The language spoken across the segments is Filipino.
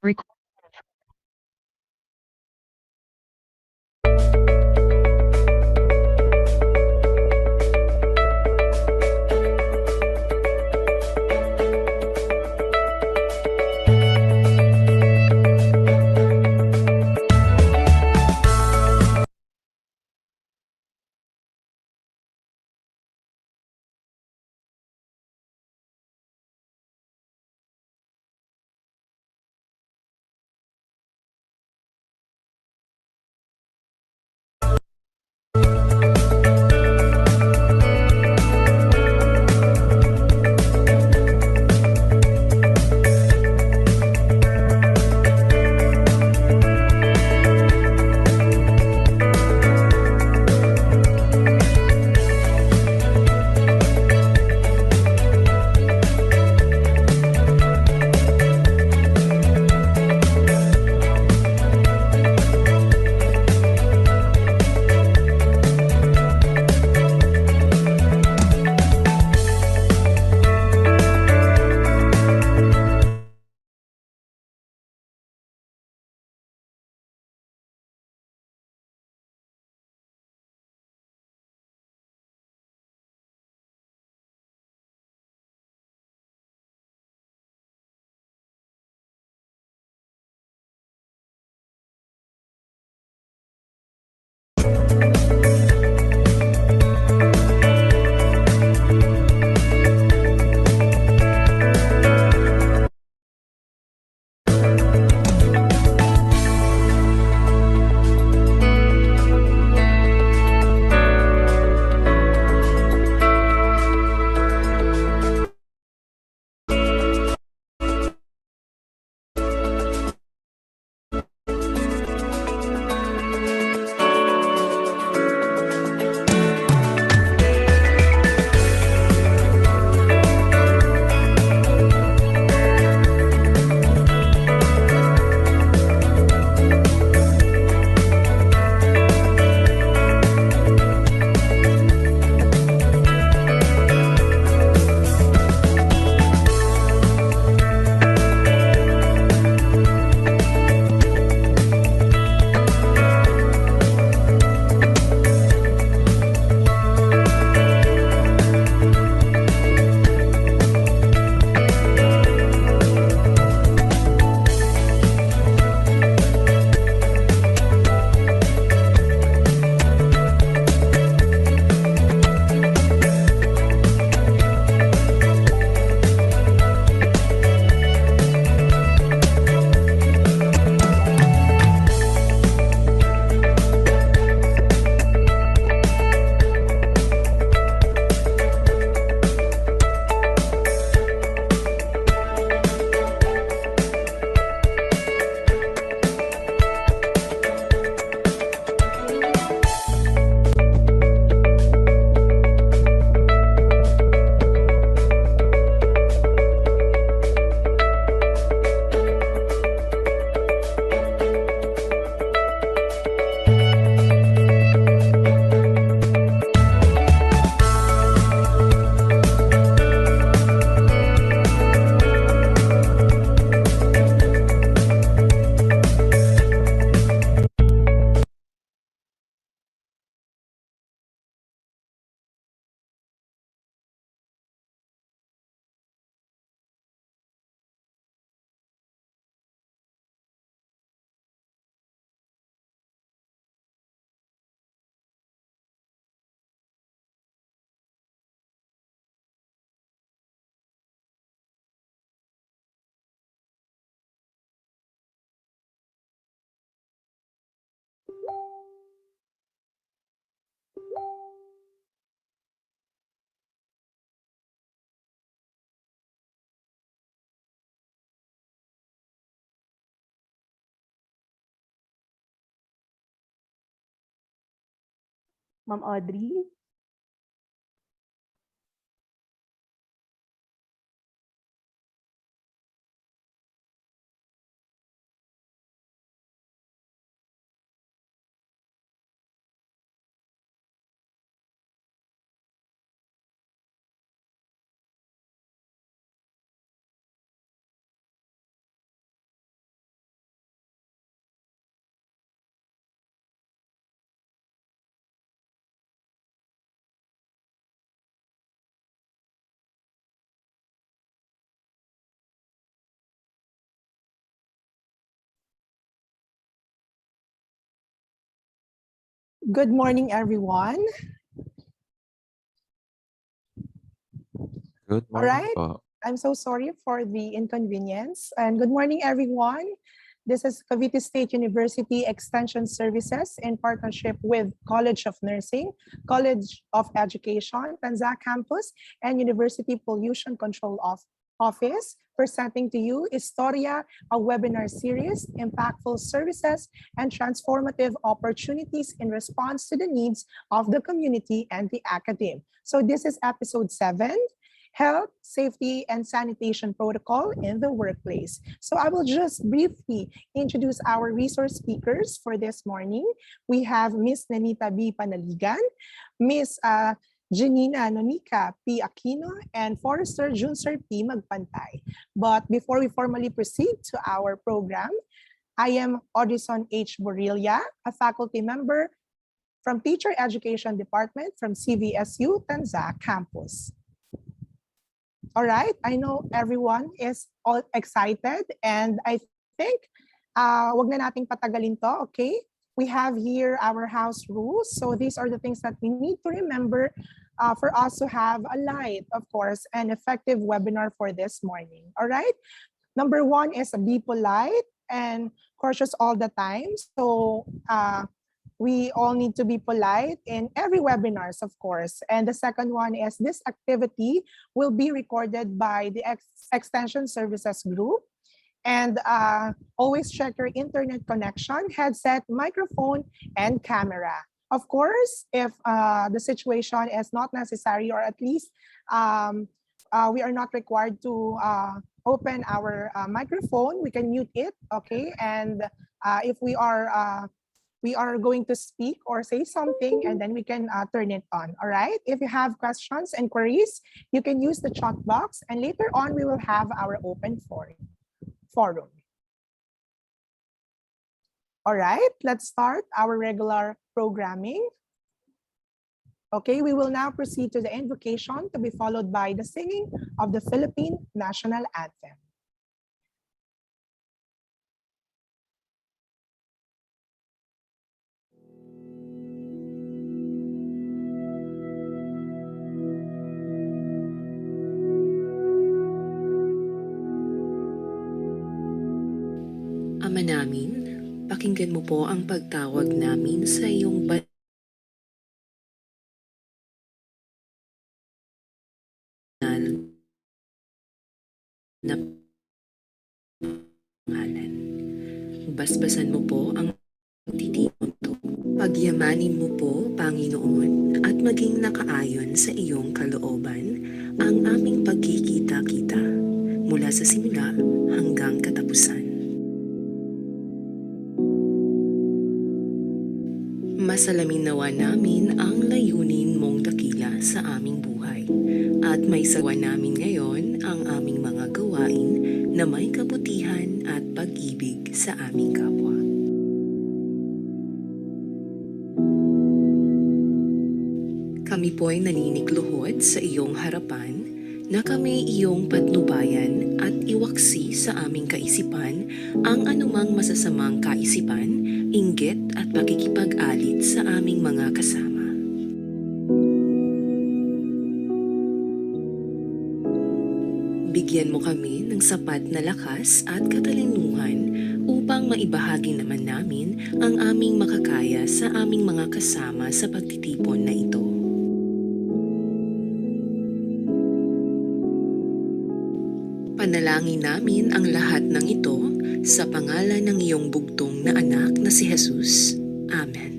Rec- Ma'am Audrey? Good morning, everyone. Good All morning right. po. I'm so sorry for the inconvenience. And good morning, everyone. This is Cavite State University Extension Services in partnership with College of Nursing, College of Education, Tanza Campus, and University Pollution Control Office, presenting to you ISTORYA, a webinar series, impactful services, and transformative opportunities in response to the needs of the community and the academe. So this is episode 7, Health, Safety, and Sanitation Protocol in the Workplace. So I will just briefly introduce our resource speakers for this morning. We have Ms. Nanita B. Panaligan, Ms. Janina Nonica P. Aquino, and Forester Junser P. Magpantay. But before we formally proceed to our program, I am Audison H. Borilla, a faculty member from Teacher Education Department from CVSU Tanza Campus. All right, I know everyone is all excited and I think wag na nating patagalin to, okay? We have here our house rules. So these are the things that we need to remember for us to have a light, of course, and effective webinar for this morning. All right. Number 1 is be polite and cautious all the time. So we all need to be polite in every webinars, of course. And the second one is this activity will be recorded by the Extension Services Group. And always check your internet connection, headset, microphone, and camera. Of course, if the situation is not necessary, or at least we are not required to open our microphone, we can mute it, okay? And if we are going to speak or say something, and then we can turn it on, all right? If you have questions and queries, you can use the chat box, and later on, we will have our open forum. All right, let's start our regular programming. Okay, we will now proceed to the invocation to be followed by the singing of the Philippine National Anthem. Ama namin, pakinggan mo po ang pagtawag namin sa iyong banal na pangalan. Basbasan mo po ang titipon to. Pagyamanin mo po, Panginoon, at maging nakaayon sa iyong kalooban ang aming pagkikita-kita mula sa simula hanggang katapusan. Masalamin nawa namin ang layunin mong dakila sa aming buhay at may sawa namin ngayon ang aming mga gawain na may kabutihan at pag-ibig sa aming kapwa. Kami po'y naninikluhod sa iyong harapan na kami iyong patnubayan at iwaksi sa aming kaisipan ang anumang masasamang kaisipan, inggit at pakikipag-alit sa aming mga kasama. Bigyan mo kami ng sapat na lakas at katalinuhan upang maibahagi naman namin ang aming makakaya sa aming mga kasama sa pagtitipon na ito. Panalangin namin ang lahat ng ito sa pangalan ng iyong bugtong na anak na si Jesus. Amen.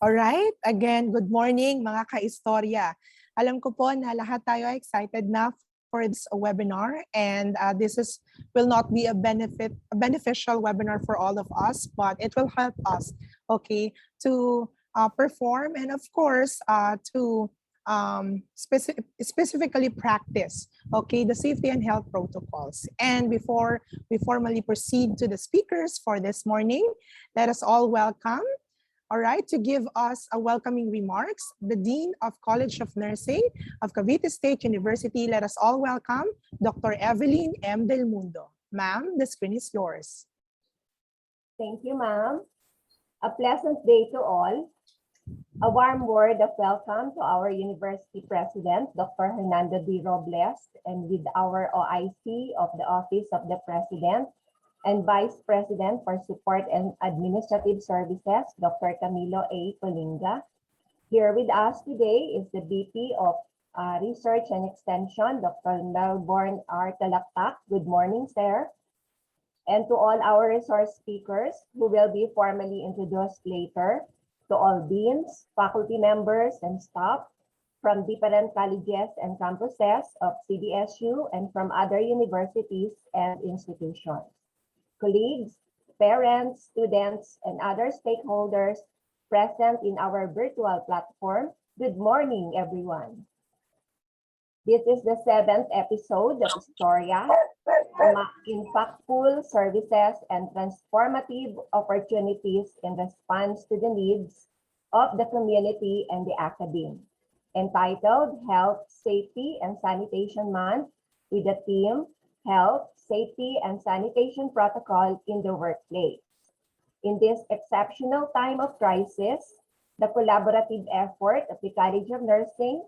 Alright, again, good morning mga ka-istorya. Alam ko po na lahat tayo ay excited na for this webinar, and will not be a beneficial webinar for all of us, but it will help us, okay, to perform and of course to specifically practice, okay, the safety and health protocols. And before we formally proceed to the speakers for this morning, let us all welcome, all right, to give us a welcoming remarks, the Dean of College of Nursing of Cavite State University. Let us all welcome Dr. Evelyn M. Del Mundo. Ma'am, the screen is yours. Thank you, ma'am. A pleasant day to all. A warm word of welcome to our University President, Dr. Hernando D. Robles, and with our OIC of the Office of the President, and Vice President for Support and Administrative Services, Dr. Camilo A. Colinga. Here with us today is the VP of Research and Extension, Dr. Melbourne R. Talaktak. Good morning, sir. And to all our resource speakers who will be formally introduced later, to all deans, faculty members, and staff from different colleges and campuses of CDSU and from other universities and institutions. Colleagues, parents, students, and other stakeholders present in our virtual platform, good morning, everyone. This is the 7th episode of ISTORYA, impactful services and transformative opportunities in response to the needs of the community and the academe, entitled Health, Safety, and Sanitation Month with the theme Health, Safety, and Sanitation Protocol in the Workplace. In this exceptional time of crisis, the collaborative effort of the College of Nursing,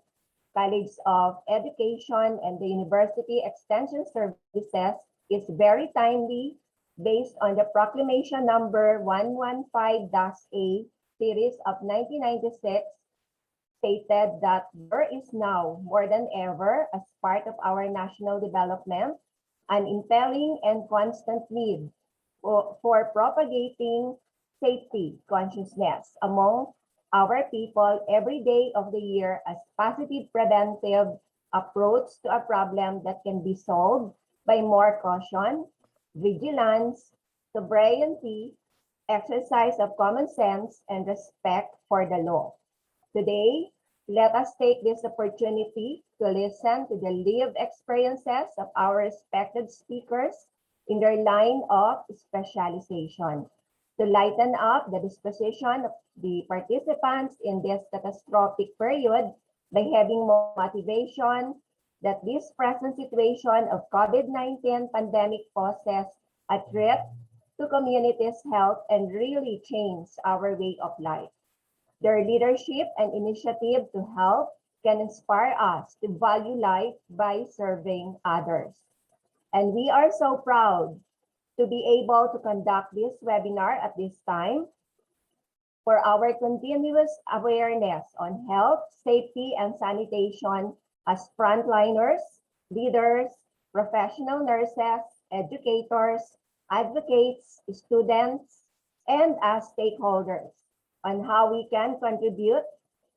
College of Education, and the University Extension Services is very timely based on the Proclamation Number 115-A Series of 1996, stated that there is now more than ever, as part of our national development, an impelling and constant need for propagating safety consciousness among our people every day of the year as positive preventive approach to a problem that can be solved by more caution, vigilance, sobriety, exercise of common sense, and respect for the law. Today, let us take this opportunity to listen to the lived experiences of our respected speakers in their line of specialization, to lighten up the disposition of the participants in this catastrophic period by having more motivation that this present situation of COVID-19 pandemic poses a threat to communities' health and really change our way of life. Their leadership and initiative to help can inspire us to value life by serving others. And we are so proud to be able to conduct this webinar at this time for our continuous awareness on health, safety, and sanitation as frontliners, leaders, professional nurses, educators, advocates, students, and as stakeholders, on how we can contribute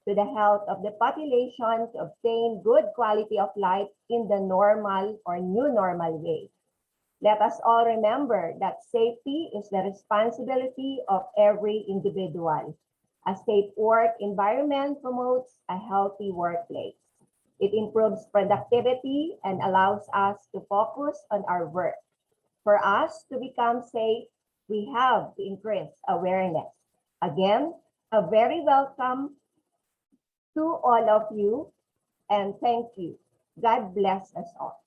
to the health of the population to obtain good quality of life in the normal or new normal way. Let us all remember that safety is the responsibility of every individual. A safe work environment promotes a healthy workplace. It improves productivity and allows us to focus on our work. For us to become safe, we have to increase awareness. Again, a very welcome to all of you, and thank you. God bless us all.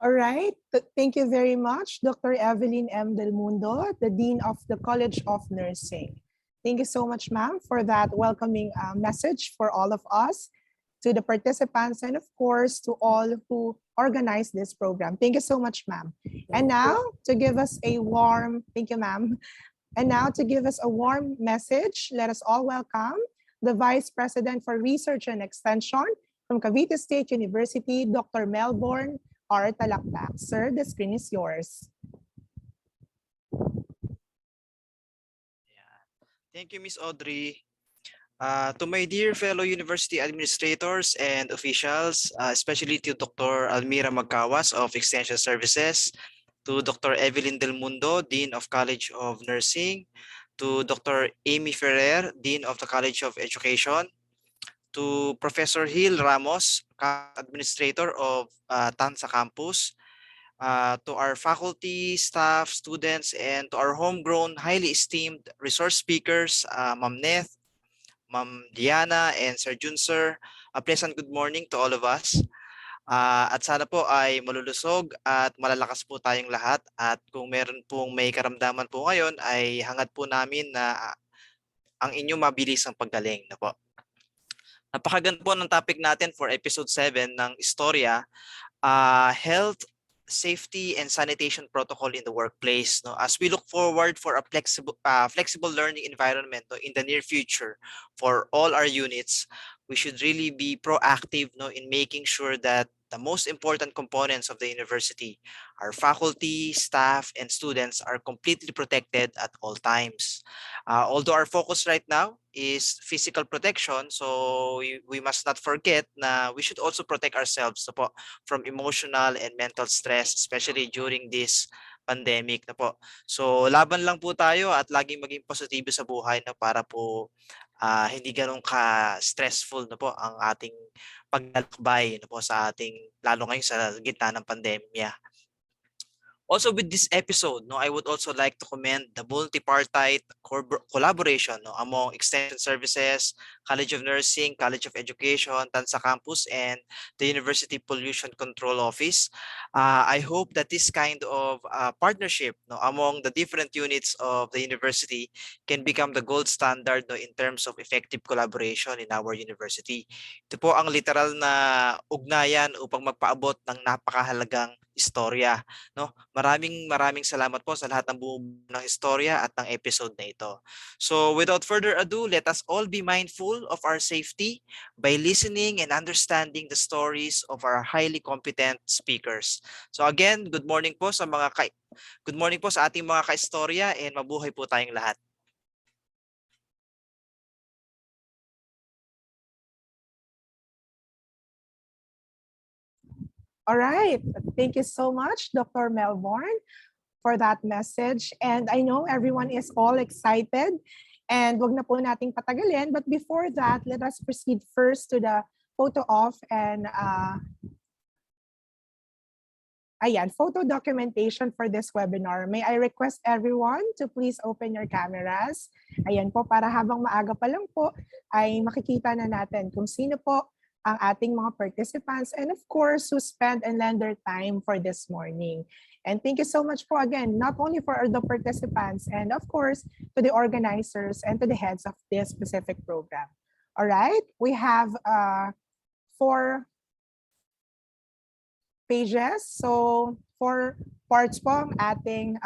All right, thank you very much, Dr. Evelyn M. Del Mundo, the Dean of the College of Nursing. Thank you so much, ma'am, for that welcoming message for all of us, to the participants, and of course, to all who organized this program. Thank you so much, ma'am. And now, to give us a warm, thank you, ma'am. And now, to give us a warm message, let us all welcome the Vice President for Research and Extension from Cavite State University, Dr. Melbourne R. Talaktak. Sir, the screen is yours. Thank you, Miss Audrey. To my dear fellow university administrators and officials, especially to Dr. Almira Magkawas of Extension Services, to Dr. Evelyn Del Mundo, Dean of College of Nursing, to Dr. Amy Ferrer, Dean of the College of Education, to Professor Hill Ramos, Administrator of Tanza Campus, to our faculty, staff, students, and to our homegrown, highly esteemed resource speakers, Ma'am Neth, Ma'am Diana, and Sir Jun Sir. A pleasant good morning to all of us. At sana po ay malulusog at malalakas po tayong lahat. At kung meron pong may karamdaman po ngayon, ay hangad po namin na ang inyong mabilis ang paggaling na po. Napakaganda po ng topic natin for episode 7 ng Istorya, health, safety, and sanitation protocol in the workplace. No? As we look forward for a flexible learning environment, no, in the near future for all our units, we should really be proactive, no, in making sure that the most important components of the university, our faculty, staff, and students are completely protected at all times. Although our focus right now is physical protection, so we must not forget na we should also protect ourselves, so po, from emotional and mental stress, especially during this pandemic na po. So laban lang po tayo at laging maging positibo sa buhay na para po hindi ganun ka-stressful na po ang ating paglalakbay na po sa ating, lalo ngayon sa gitna ng pandemya. Also with this episode, no, I would also like to commend the multipartite collaboration, no, among Extension Services, College of Nursing, College of Education, Tanza Campus, and the University Pollution Control Office. I hope that this kind of partnership, no, among the different units of the university can become the gold standard, no, in terms of effective collaboration in our university. Ito po ang literal na ugnayan upang magpaabot ng napakahalagang istorya, no? Maraming salamat po sa lahat ng buong ng istorya at ng episode na ito. So without further ado, let us all be mindful of our safety by listening and understanding the stories of our highly competent speakers. So again, good morning po sa ating mga kaistorya, and mabuhay po tayong lahat. All right. Thank you so much, Dr. Melbourne, for that message. And I know everyone is all excited, and wag na po nating patagalin. But before that, let us proceed first to the photo off and photo documentation for this webinar. May I request everyone to please open your cameras. Ayan po, para habang maaga pa lang po, ay makikita na natin kung sino po ang ating mga participants, and of course, who spent and lend their time for this morning. And thank you so much po again, not only for the participants, and of course, to the organizers and to the heads of this specific program. All right, we have 4 pages. So 4 parts po ang ating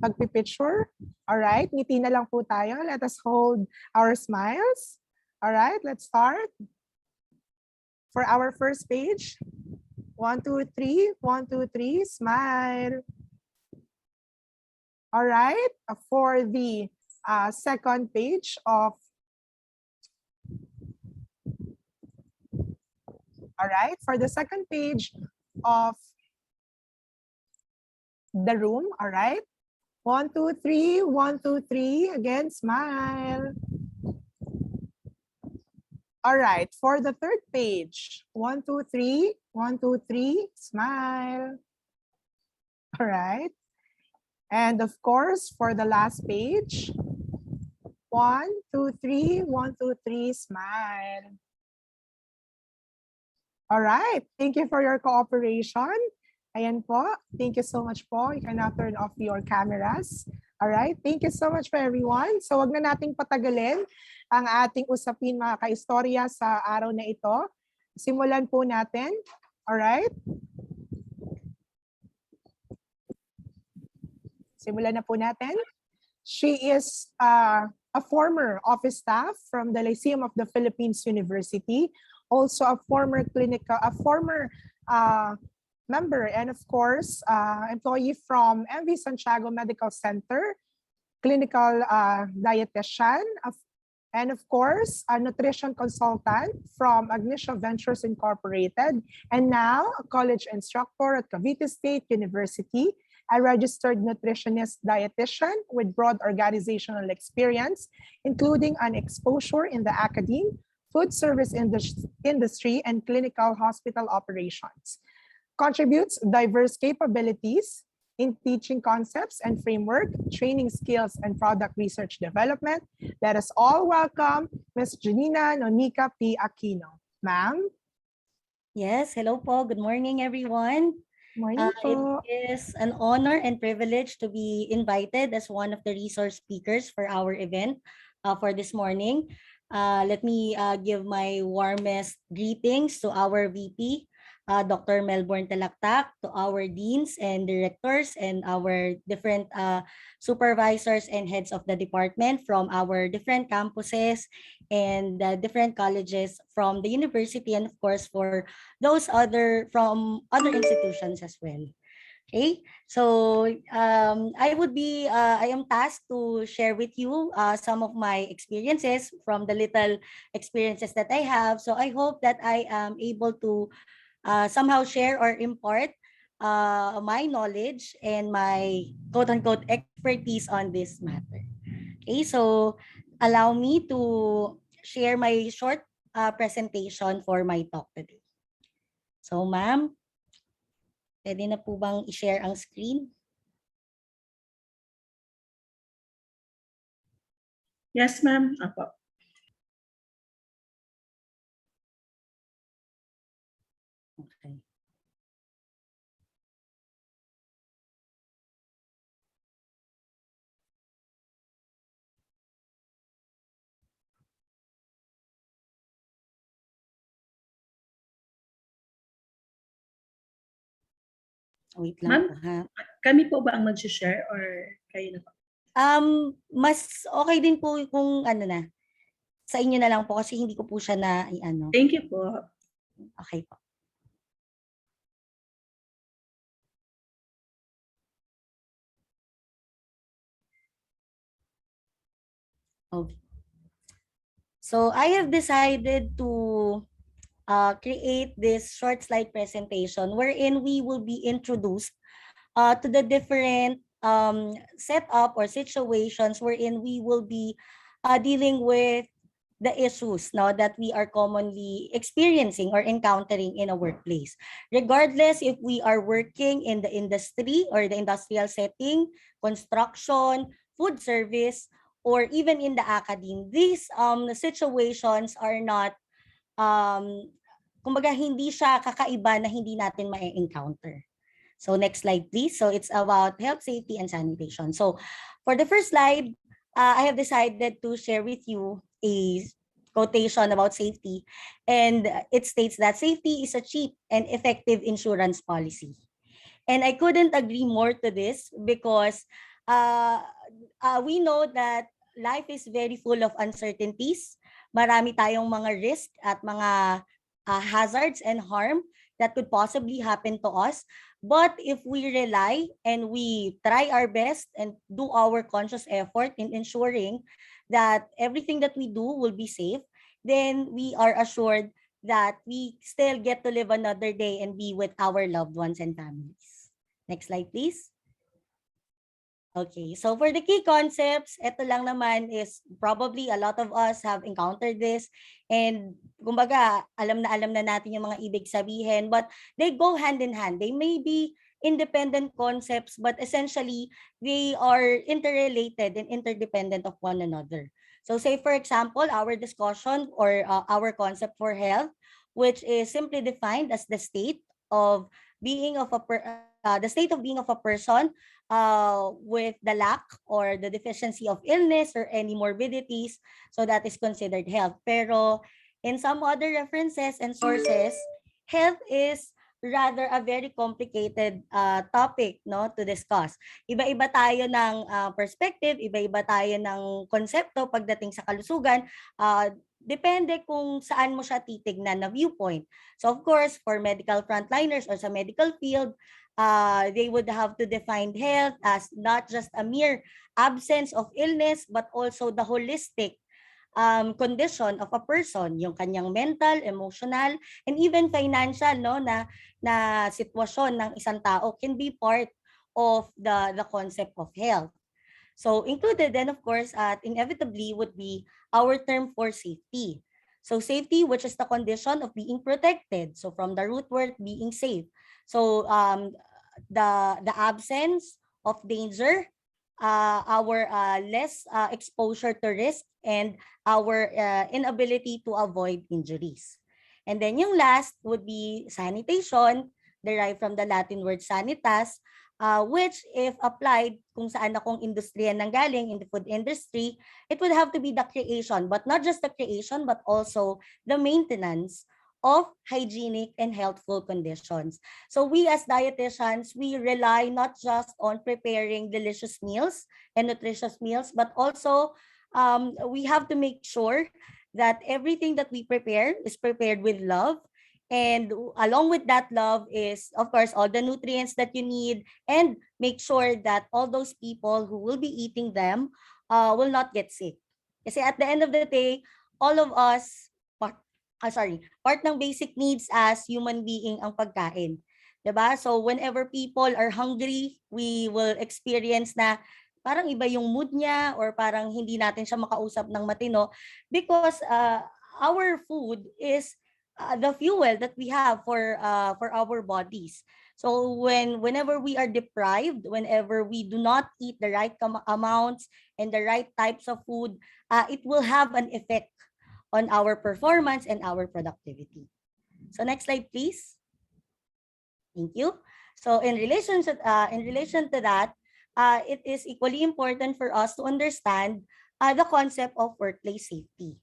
pagpipicture. All right, ngiti na lang po tayo. Let us hold our smiles. All right, let's start. For our first page, 1, 2, 3, 1, 2, 3, smile. All right, for the second page of, for the second page of the room, all right. 1, 2, 3, 1, 2, 3, again, smile. All right, for the third page, 1, 2, 3, 1, 2, 3, smile. All right. And of course, for the last page, 1, 2, 3, 1, 2, 3, smile. All right, thank you for your cooperation. Ayan po, thank you so much po. You can now turn off your cameras. All right, thank you so much for everyone. So wag na nating patagalin ang ating usapin, mga kaistorya, sa araw na ito. Simulan po natin. All right? Simulan na po natin. She is a former office staff from the Lyceum of the Philippines University, also a former member, and of course, employee from MV Santiago Medical Center, clinical dietitian, and of course, a nutrition consultant from Agnicio Ventures Incorporated, and now a college instructor at Cavite State University, a registered nutritionist dietitian with broad organizational experience, including an exposure in the academe, food service industry, and clinical hospital operations. Contributes diverse capabilities in teaching concepts and framework, training skills, and product research development. Let us all welcome Ms. Janina Nonica P. Aquino. Ma'am. Yes, hello po. Good morning, everyone. Morning po. It is an honor and privilege to be invited as one of the resource speakers for our event for this morning. Let me give my warmest greetings to our VP, Dr. Melbourne Talaktak, to our deans and directors and our different supervisors and heads of the department from our different campuses and different colleges from the university, and of course for those from other institutions as well. Okay, so I am tasked to share with you some of my experiences from the little experiences that I have. So I hope that I am able to somehow share or impart my knowledge and my quote-unquote expertise on this matter. Okay, so allow me to share my short presentation for my talk today. So ma'am, pwede na po bang i-share ang screen? Yes, ma'am. Apo. Okay. Wait lang Ma'am? po ha. Kami po ba ang mag-share or kayo na po? Mas okay din po kung ano na. Sa inyo na lang po kasi hindi ko po siya na i-ano. Thank you po. Okay po. Okay. So I have decided to create this short slide presentation wherein we will be introduced to the different setup or situations wherein we will be dealing with the issues now that we are commonly experiencing or encountering in a workplace. Regardless if we are working in the industry or the industrial setting, construction, food service, or even in the academe, these situations are not, kumbaga hindi siya kakaiba na hindi natin ma-encounter. So next slide, please. So it's about health, safety, and sanitation. So for the first slide, I have decided to share with you a quotation about safety. And it states that safety is a cheap and effective insurance policy. And I couldn't agree more to this because we know that life is very full of uncertainties. Marami tayong mga risk at mga hazards and harm that could possibly happen to us. But if we rely and we try our best and do our conscious effort in ensuring that everything that we do will be safe, then we are assured that we still get to live another day and be with our loved ones and families. Next slide, please. Okay, so for the key concepts, ito lang naman is probably a lot of us have encountered this and kumbaga alam na natin yung mga ibig sabihin, but they go hand in hand. They may be independent concepts but essentially they are interrelated and interdependent of one another. So say for example, our discussion or our concept for health, which is simply defined as the state of being of the state of being of a person with the lack or the deficiency of illness or any morbidities, so that is considered health. Pero in some other references and sources, health is rather a very complicated topic, no, to discuss. Iba-iba tayo ng perspective, iba-iba tayo ng konsepto pagdating sa kalusugan. depende kung saan mo siya titignan na viewpoint. So of course, for medical frontliners or sa medical field, they would have to define health as not just a mere absence of illness, but also the holistic condition of a person, yung kanyang mental, emotional, and even financial, no, na sitwasyon ng isang tao can be part of the concept of health. So included then, of course, inevitably would be our term for safety. So safety, which is the condition of being protected. So from the root word, being safe. So the absence of danger, our less exposure to risk, and our inability to avoid injuries. And then yung last would be sanitation, derived from the Latin word sanitas, which if applied kung saan akong industriya nanggaling in the food industry, it would have to be the creation, but not just the creation, but also the maintenance of hygienic and healthful conditions. So we as dietitians, we rely not just on preparing delicious meals and nutritious meals, but also we have to make sure that everything that we prepare is prepared with love. And along with that love is, of course, all the nutrients that you need, and make sure that all those people who will be eating them will not get sick. Kasi at the end of the day, all of us, part ng basic needs as human being ang pagkain. 'Di ba? So whenever people are hungry, we will experience na parang iba yung mood niya, or parang hindi natin siya makausap ng matino, because our food is the fuel that we have for our bodies. So whenever we are deprived, whenever we do not eat the right amounts and the right types of food, it will have an effect on our performance and our productivity. So next slide, please. Thank you. So in relation to that, it is equally important for us to understand the concept of workplace safety.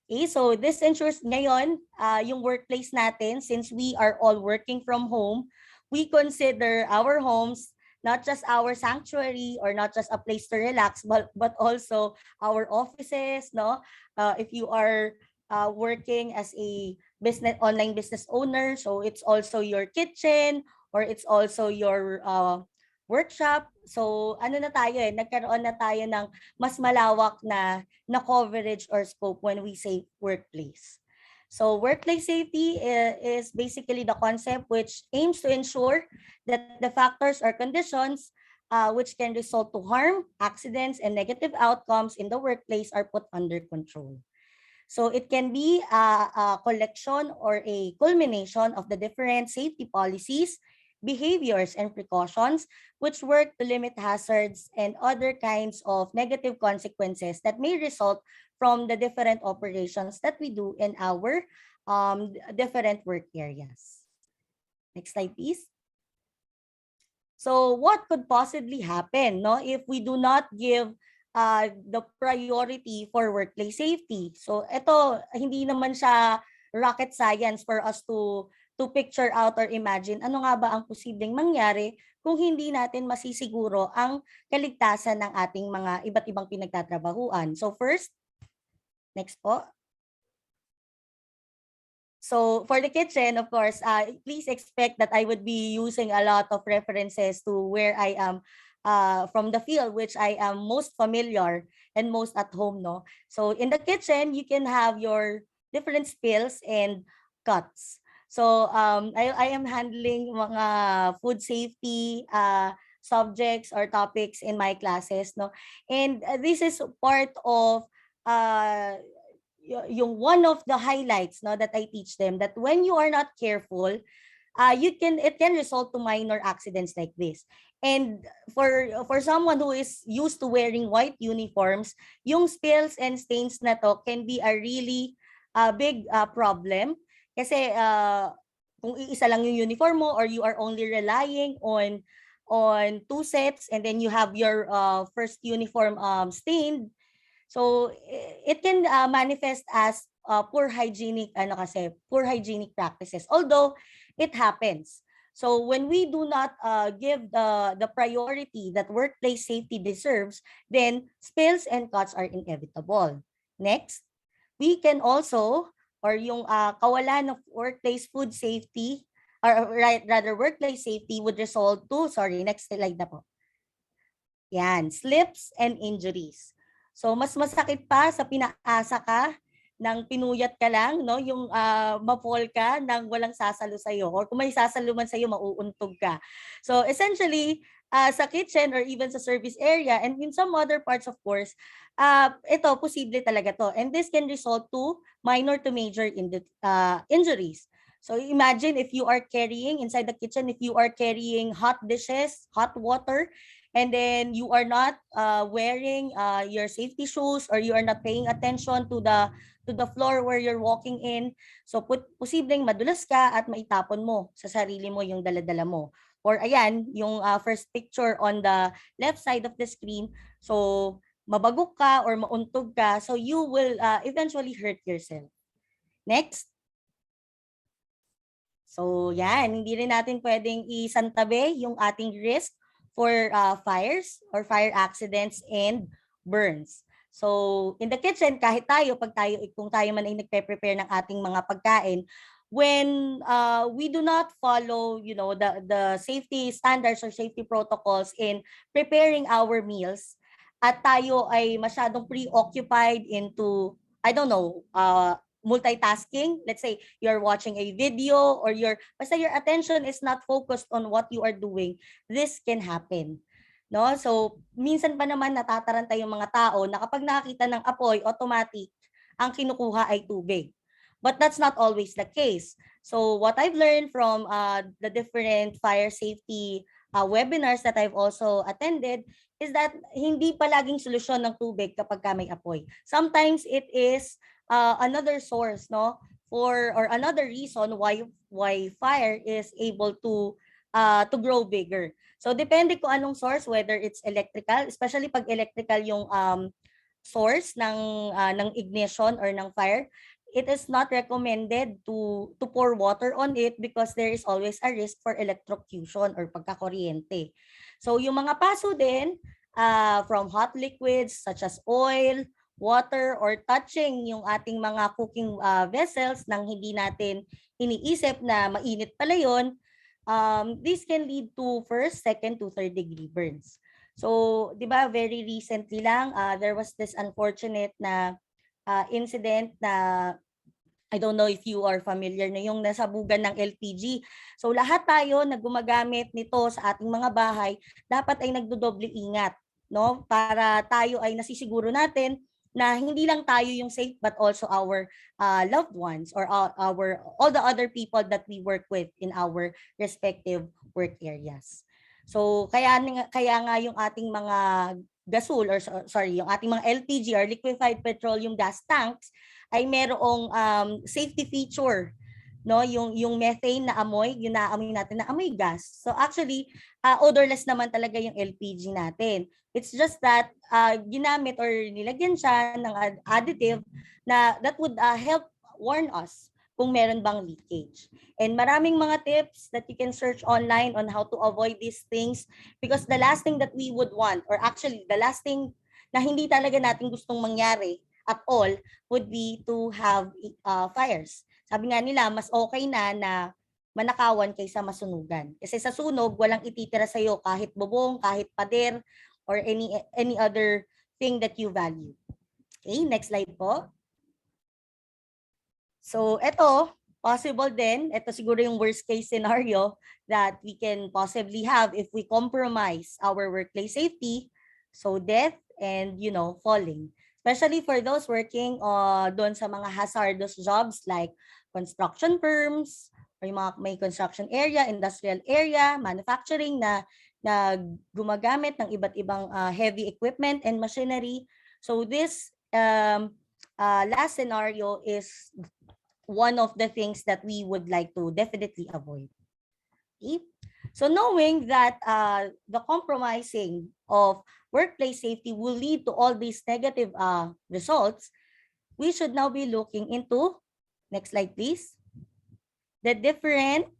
Okay, so this ensures ngayon, yung workplace natin, since we are all working from home, we consider our homes not just our sanctuary or not just a place to relax, but also our offices, no? If you are working as a online business owner, so it's also your kitchen, or it's also your workshop. So ano na tayo nagkaroon na tayo ng mas malawak na coverage or scope when we say workplace. So workplace safety is basically the concept which aims to ensure that the factors or conditions which can result to harm, accidents, and negative outcomes in the workplace are put under control. So it can be a collection or a culmination of the different safety policies, behaviors, and precautions which work to limit hazards and other kinds of negative consequences that may result from the different operations that we do in our different work areas. Next slide, please. So what could possibly happen, no, if we do not give the priority for workplace safety? So ito, hindi naman siya rocket science for us to picture out or imagine ano nga ba ang posibleng mangyari kung hindi natin masisiguro ang kaligtasan ng ating mga iba't ibang pinagtatrabahuan. So first, next po. So for the kitchen, of course, please expect that I would be using a lot of references to where I am from the field, which I am most familiar and most at home. No? So in the kitchen, you can have your different spills and cuts. So I am handling mga food safety subjects or topics in my classes. No? And this is part of yung one of the highlights, no, that I teach them, that when you are not careful, it can result to minor accidents like this. And for someone who is used to wearing white uniforms, yung spills and stains na to can be a really big problem. Kasi kung isa lang yung uniform mo, or you are only relying on two sets, and then you have your first uniform stained, so it can manifest as poor hygienic practices, although it happens. So when we do not give the priority that workplace safety deserves, then spills and cuts are inevitable. Next. We can also, or yung kawalan of workplace food safety, or rather workplace safety would result to, sorry, next slide na po. Yan, slips and injuries. So mas masakit pa sa pinaasa ka nang pinuyat ka lang, no? Yung ma-fall ka nang walang sasalo sa iyo, or kung may sasalo man sa iyo, mauuntog ka. So essentially, sa kitchen or even sa service area and in some other parts of course, ito posible talaga to. And this can result to minor to major injuries. So imagine if you are carrying inside the kitchen, if you are carrying hot dishes, hot water, and then you are not wearing your safety shoes, or you are not paying attention to the floor where you're walking in. So posibleng madulas ka at maitapon mo sa sarili mo yung daladala mo. Or ayan, yung first picture on the left side of the screen. So mabagok ka or mauntog ka, so you will eventually hurt yourself. Next. So yan, hindi rin natin pwedeng isantabi yung ating risk for fires or fire accidents and burns. So in the kitchen, kahit tayo, kung tayo man ay nagpe-prepare ng ating mga pagkain, when we do not follow, the safety standards or safety protocols in preparing our meals, at tayo ay masyadong preoccupied into, I don't know, multitasking. Let's say you're watching a video, or basta your attention is not focused on what you are doing, this can happen. No? So minsan pa naman natataranta yung mga tao na kapag nakakita ng apoy, automatic ang kinukuha ay tubig. But that's not always the case. So what I've learned from the different fire safety webinars that I've also attended is that hindi palaging solusyon ng tubig kapag may apoy. Sometimes it is another source, no, or another reason why fire is able to grow bigger. So depende kung anong source, whether it's electrical, especially pag electrical yung source ng ignition or ng fire, it is not recommended to pour water on it because there is always a risk for electrocution or pagkakuryente. So yung mga paso din from hot liquids such as oil, water, or touching yung ating mga cooking vessels nang hindi natin iniisip na mainit pala yun, this can lead to first, second to third degree burns. So, di ba, very recently lang, there was this unfortunate na incident na I don't know if you are familiar na yung nasabugan ng LPG. So lahat tayo na gumagamit nito sa ating mga bahay, dapat ay nagdodoble ingat, no? Para tayo ay nasisiguro natin na hindi lang tayo yung safe but also our loved ones or all the other people that we work with in our respective work areas. So kaya nga yung ating mga gasol or sorry, yung ating mga LPG or liquefied petroleum gas tanks ay merong safety feature, no, yung methane na amoy, yung naamoy natin na amoy gas. So actually odorless naman talaga yung LPG natin. It's just that ginamit or nilagyan siya ng additive na that would help warn us kung meron bang leakage. And maraming mga tips that you can search online on how to avoid these things, because the last thing that we would want, or actually the last thing na hindi talaga natin gustong mangyari at all, would be to have fires. Sabi nga nila, mas okay na manakawan kaysa masunugan. Kasi sa sunog, walang ititira sa'yo kahit bubong, kahit pader, or any other thing that you value. Okay, next slide po. So ito, possible din, ito siguro yung worst case scenario that we can possibly have if we compromise our workplace safety. So death and, falling. Especially for those working doon sa mga hazardous jobs like construction firms, or yung mga may construction area, industrial area, manufacturing na gumagamit ng iba't ibang heavy equipment and machinery. So this last scenario is one of the things that we would like to definitely avoid. Okay? So knowing that the compromising of workplace safety will lead to all these negative results, we should now be looking into, next slide please, the different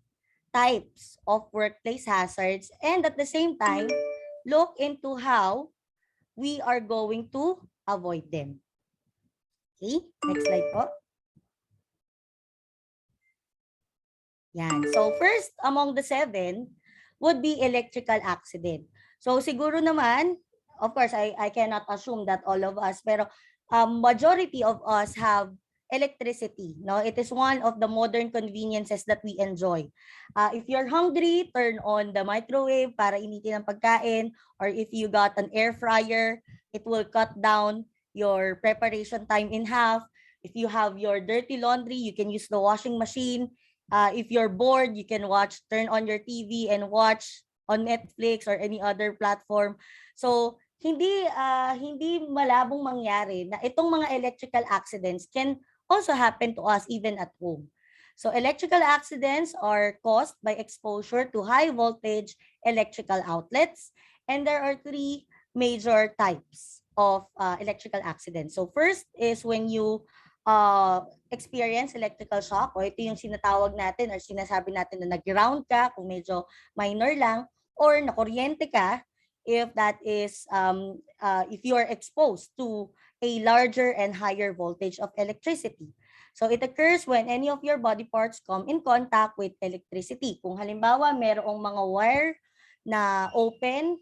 types of workplace hazards, and at the same time, look into how we are going to avoid them. Okay, next slide po. Yan. So first among the 7 would be electrical accident. So siguro naman, of course, I cannot assume that all of us, pero majority of us have electricity. No, it is one of the modern conveniences that we enjoy. If you're hungry, turn on the microwave para initin ang pagkain, or if you got an air fryer, it will cut down your preparation time in half. If you have your dirty laundry, you can use the washing machine. If you're bored, you can turn on your TV and watch on Netflix or any other platform. So, hindi malabong mangyari na itong mga electrical accidents can also happen to us even at home. So, electrical accidents are caused by exposure to high voltage electrical outlets, and there are 3 major types of electrical accidents. So, first is when you experience electrical shock, o ito yung sinatawag natin or sinasabi natin na nag-ground ka kung medyo minor lang, or nakuryente ka if that is if you are exposed to a larger and higher voltage of electricity. So it occurs when any of your body parts come in contact with electricity. Kung halimbawa merong mga wire na open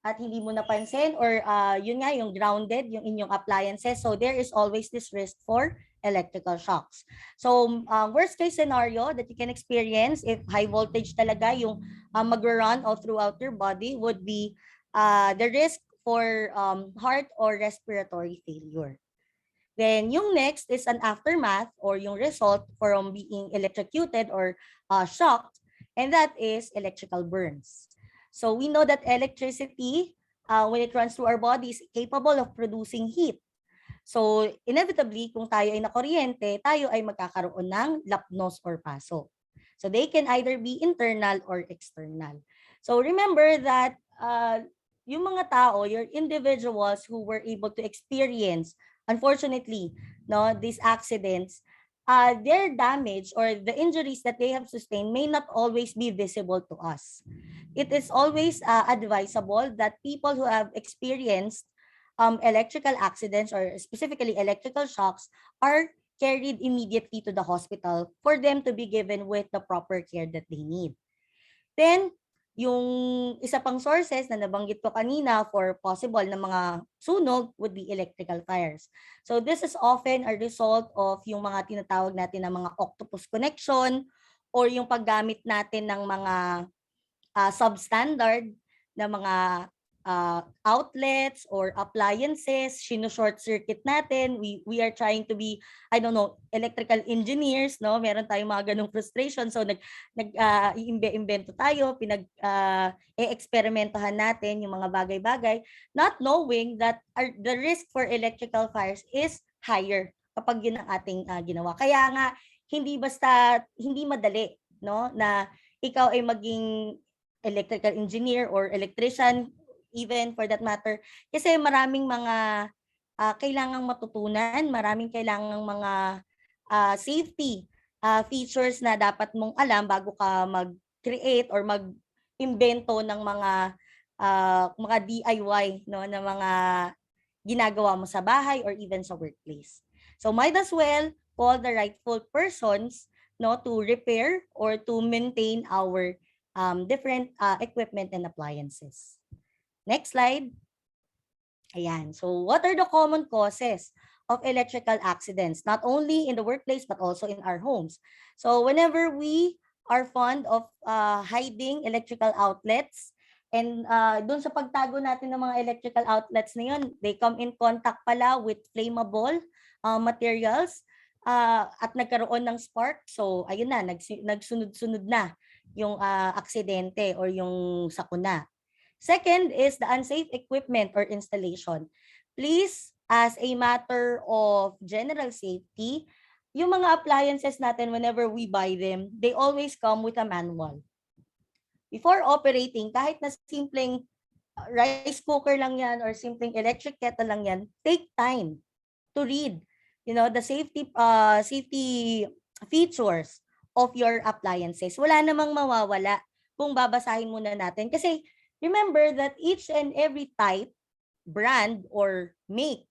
at hindi mo napansin, or yun nga, yung grounded, yung inyong appliances. So there is always this risk for electrical shocks. So worst case scenario that you can experience if high voltage talaga yung mag-run all throughout your body would be the risk for heart or respiratory failure. Then yung next is an aftermath or yung result from being electrocuted or shocked, and that is electrical burns. So we know that electricity, when it runs through our body, is capable of producing heat. So inevitably, kung tayo ay nakuryente, tayo ay magkakaroon ng lapnos or paso. So they can either be internal or external. So remember that yung mga tao, your individuals who were able to experience, unfortunately, these accidents, their damage or the injuries that they have sustained may not always be visible to us. It is always advisable that people who have experienced electrical accidents or specifically electrical shocks are carried immediately to the hospital for them to be given with the proper care that they need. Then, yung isa pang sources na nabanggit ko kanina for possible na mga sunog would be electrical fires. So this is often a result of yung mga tinatawag natin na mga octopus connection or yung paggamit natin ng mga substandard na mga outlets or appliances, short circuit natin. We are trying to be, I don't know, electrical engineers, no? Meron tayong mga ganung frustration. So iimbento tayo, e-experimentohan natin yung mga bagay-bagay, not knowing that the risk for electrical fires is higher kapag yun ang ating ginawa. Kaya nga hindi madali, no, na ikaw ay maging electrical engineer or electrician, even for that matter, kasi maraming mga kailangang matutunan, maraming kailangang mga safety features na dapat mong alam bago ka mag-create or mag-imbento ng mga DIY, no, na mga ginagawa mo sa bahay or even sa workplace. So might as well call the rightful persons, no, to repair or to maintain our different equipment and appliances. Next slide. Ayan. So what are the common causes of electrical accidents, not only in the workplace but also in our homes? So whenever we are fond of hiding electrical outlets, and dun sa pagtago natin ng mga electrical outlets na yun, they come in contact pala with flammable materials at nagkaroon ng spark. So ayun na, nagsunod-sunod na yung aksidente or yung sakuna. Second is the unsafe equipment or installation. Please, as a matter of general safety, yung mga appliances natin, whenever we buy them, they always come with a manual. Before operating, kahit na simpleng rice cooker lang yan or simpleng electric kettle lang yan, take time to read, the safety features of your appliances. Wala namang mawawala kung babasahin muna natin. Kasi remember that each and every type, brand, or make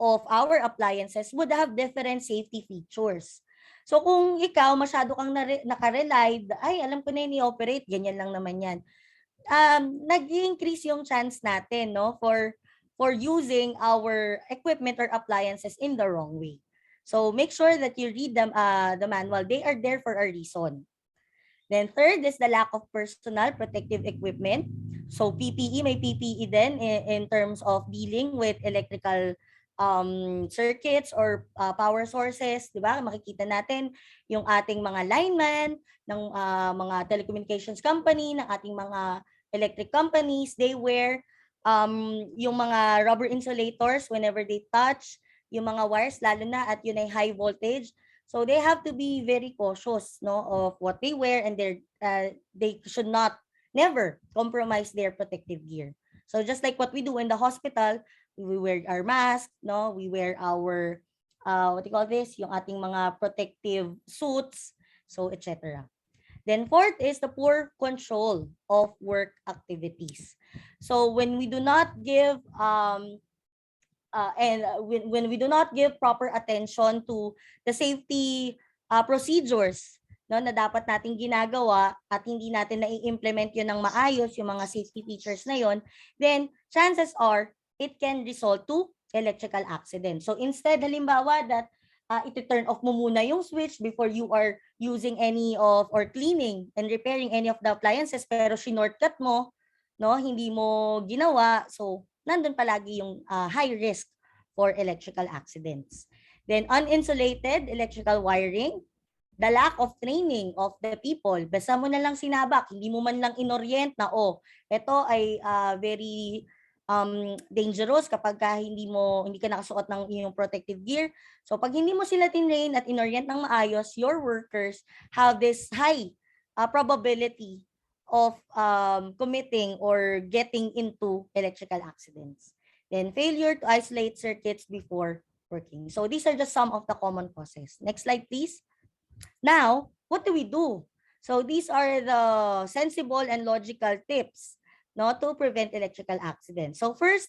of our appliances would have different safety features. So kung ikaw masyado kang nakarely, ay alam ko na yun i-operate, ganyan lang naman yan. Nag-increase yung chance natin, no, for using our equipment or appliances in the wrong way. So make sure that you read them the manual. They are there for a reason. Then third is the lack of personal protective equipment. So PPE, may PPE din in terms of dealing with electrical circuits or power sources, di ba? Makikita natin yung ating mga linemen ng mga telecommunications company, ng ating mga electric companies, they wear yung mga rubber insulators whenever they touch yung mga wires, lalo na at yun ay high voltage. So they have to be very cautious, no, of what they wear, and they should never compromise their protective gear. So just like what we do in the hospital, we wear our mask, no, we wear our what do you call this, yung ating mga protective suits, so etc. Then fourth is the poor control of work activities. So when we do not give when we do not give proper attention to the safety procedures, no, na dapat nating ginagawa at hindi natin na-implement yun ng maayos, yung mga safety features na yun, then chances are it can result to electrical accident. So instead, halimbawa that iti-turn off mo muna yung switch before you are using any of or cleaning and repairing any of the appliances, pero shinortcut mo, no, hindi mo ginawa, so nandun palagi yung high risk for electrical accidents. Then uninsulated electrical wiring, the lack of training of the people. Basta mo na lang sinabak, hindi mo man lang inorient na, ito ay very dangerous kapag hindi ka nakasuot ng iyong protective gear. So pag hindi mo sila tinrain at inorient ng maayos, your workers have this high probability of committing or getting into electrical accidents. Then failure to isolate circuits before working. So these are just some of the common causes. Next slide, please. Now, what do we do? So these are the sensible and logical tips, no, to prevent electrical accidents. So first,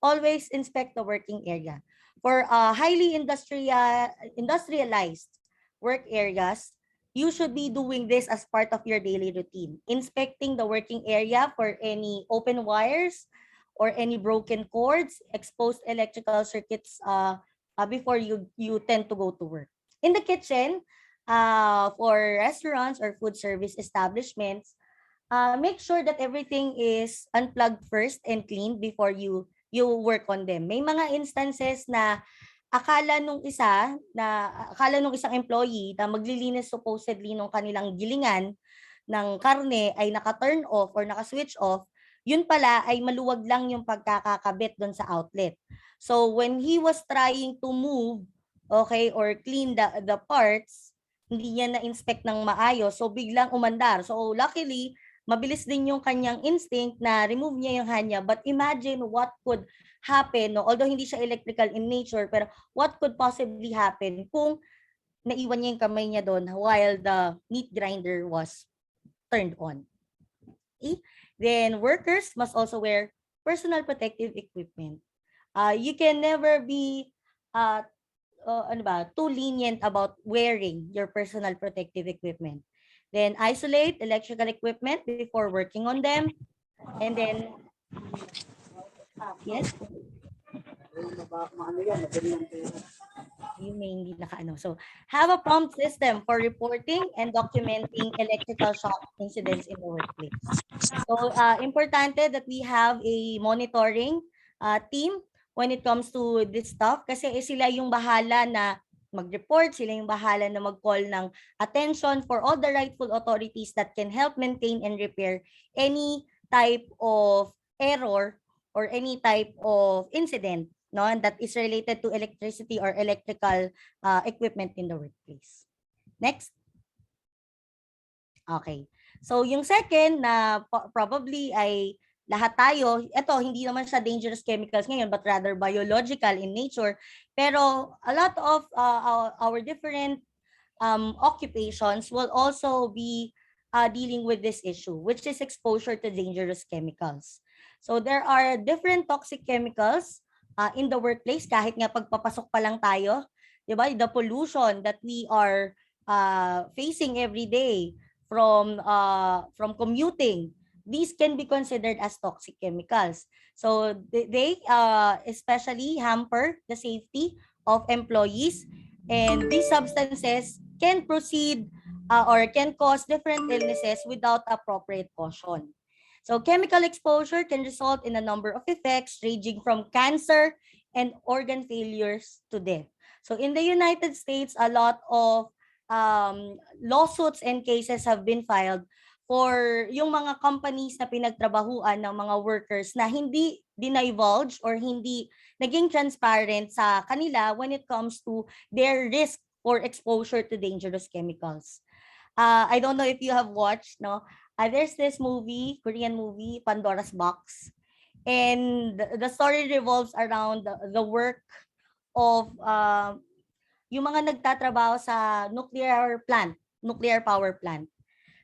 always inspect the working area. For highly industrialized work areas, you should be doing this as part of your daily routine. Inspecting the working area for any open wires or any broken cords, exposed electrical circuits before you tend to go to work. In the kitchen, for restaurants or food service establishments, make sure that everything is unplugged first and cleaned before you work on them. May mga instances na akala nung isang employee na maglilinis supposedly nung kanilang gilingan ng karne ay naka-turn off or naka-switch off, yun pala ay maluwag lang yung pagkakakabit doon sa outlet. So when he was trying to move, okay, or clean the parts, hindi niya na-inspect ng maayos, so biglang umandar. So luckily, mabilis din yung kanyang instinct na remove niya yung hand niya. But imagine what could happen, no? Although hindi siya electrical in nature, pero what could possibly happen kung naiwan niya yung kamay niya doon while the meat grinder was turned on. Okay? Then workers must also wear personal protective equipment. You can never be too lenient about wearing your personal protective equipment. Then isolate electrical equipment before working on them. And then, yes? You may hindi nakaano. So, have a prompt system for reporting and documenting electrical shock incidents in the workplace. So, importante that we have a monitoring team when it comes to this stuff kasi sila yung bahala na mag-report, sila yung bahala na mag-call ng attention for all the rightful authorities that can help maintain and repair any type of error or any type of incident, no, that is related to electricity or electrical equipment in the workplace. Next. Okay. So yung second na probably ay lahat tayo, ito hindi naman siya dangerous chemicals ngayon but rather biological in nature, pero a lot of our different occupations will also be dealing with this issue, which is exposure to dangerous chemicals. So there are different toxic chemicals in the workplace, kahit nga pagpapasok pa lang tayo, di ba? The pollution that we are facing every day from commuting, these can be considered as toxic chemicals. So they especially hamper the safety of employees, and these substances can proceed or can cause different illnesses without appropriate caution. So chemical exposure can result in a number of effects ranging from cancer and organ failures to death. So in the United States, a lot of lawsuits and cases have been filed for yung mga companies na pinagtrabahuan ng mga workers na hindi dinivulge or hindi naging transparent sa kanila when it comes to their risk for exposure to dangerous chemicals. I don't know if you have watched, no? There's this movie, Korean movie, Pandora's Box. And the story revolves around the work of yung mga nagtatrabaho sa nuclear power plant.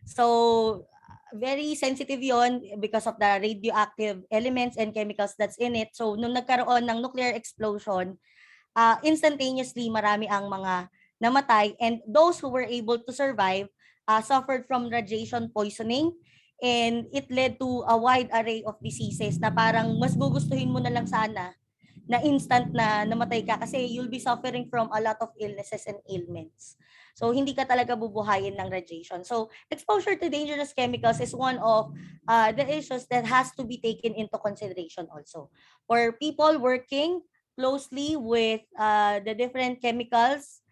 So, very sensitive yon because of the radioactive elements and chemicals that's in it. So, nung nagkaroon ng nuclear explosion, instantaneously marami ang mga namatay, and those who were able to survive suffered from radiation poisoning, and it led to a wide array of diseases na parang mas gugustuhin mo na lang sana na instant na namatay ka kasi you'll be suffering from a lot of illnesses and ailments. So, hindi ka talaga bubuhayin ng radiation. So, exposure to dangerous chemicals is one of the issues that has to be taken into consideration also. For people working closely with the different chemicals,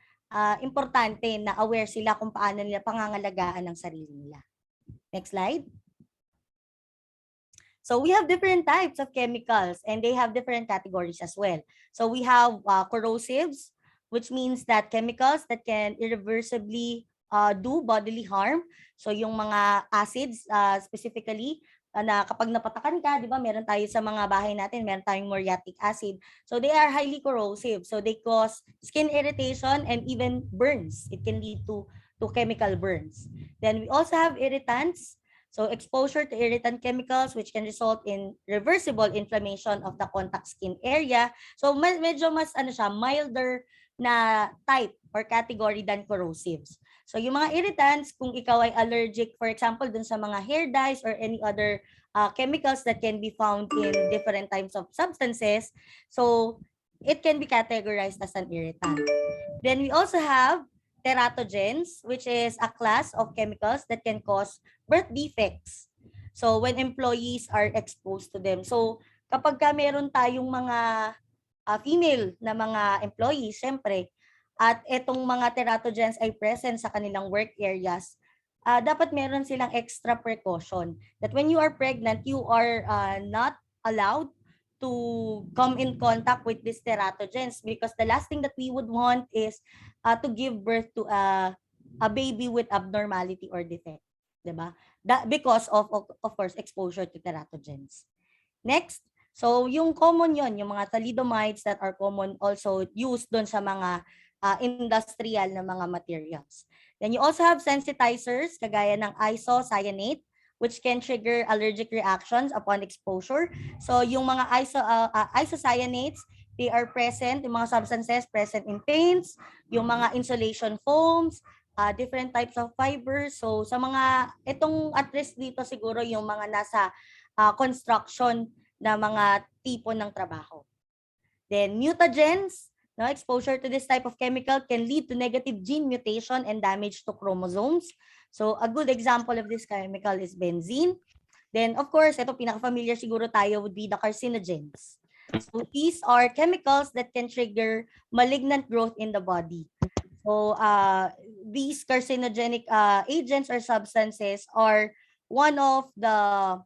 importante na aware sila kung paano nila pangangalagaan ng sarili nila. Next slide. So we have different types of chemicals and they have different categories as well. So we have corrosives, which means that chemicals that can irreversibly do bodily harm. So yung mga acids specifically na kapag napatakan ka, di ba, meron tayo sa mga bahay natin, meron tayong muriatic acid. So they are highly corrosive. So they cause skin irritation and even burns. It can lead to chemical burns. Then we also have irritants. So exposure to irritant chemicals which can result in reversible inflammation of the contact skin area. So medyo mas milder na type or category than corrosives. So yung mga irritants, kung ikaw ay allergic, for example, dun sa mga hair dyes or any other chemicals that can be found in different types of substances, so it can be categorized as an irritant. Then we also have teratogens, which is a class of chemicals that can cause birth defects. So when employees are exposed to them. So kapag meron tayong mga female na mga employees, syempre, at itong mga teratogens ay present sa kanilang work areas, dapat meron silang extra precaution that when you are pregnant, you are not allowed to come in contact with these teratogens, because the last thing that we would want is to give birth to a baby with abnormality or defect, diba? That because of course exposure to teratogens. Next, so yung common yon, yung mga thalidomides that are common also used doon sa mga industrial na mga materials. Then you also have sensitizers kagaya ng isocyanate, which can trigger allergic reactions upon exposure. So yung mga isocyanates, they are present, yung mga substances present in paints, yung mga insulation foams, different types of fibers. So sa mga, itong at risk dito siguro yung mga nasa construction na mga tipo ng trabaho. Then mutagens, no, exposure to this type of chemical can lead to negative gene mutation and damage to chromosomes. So a good example of this chemical is benzene. Then of course, ito pinaka-familiar siguro tayo would be the carcinogens. So these are chemicals that can trigger malignant growth in the body. So these carcinogenic agents or substances are one of the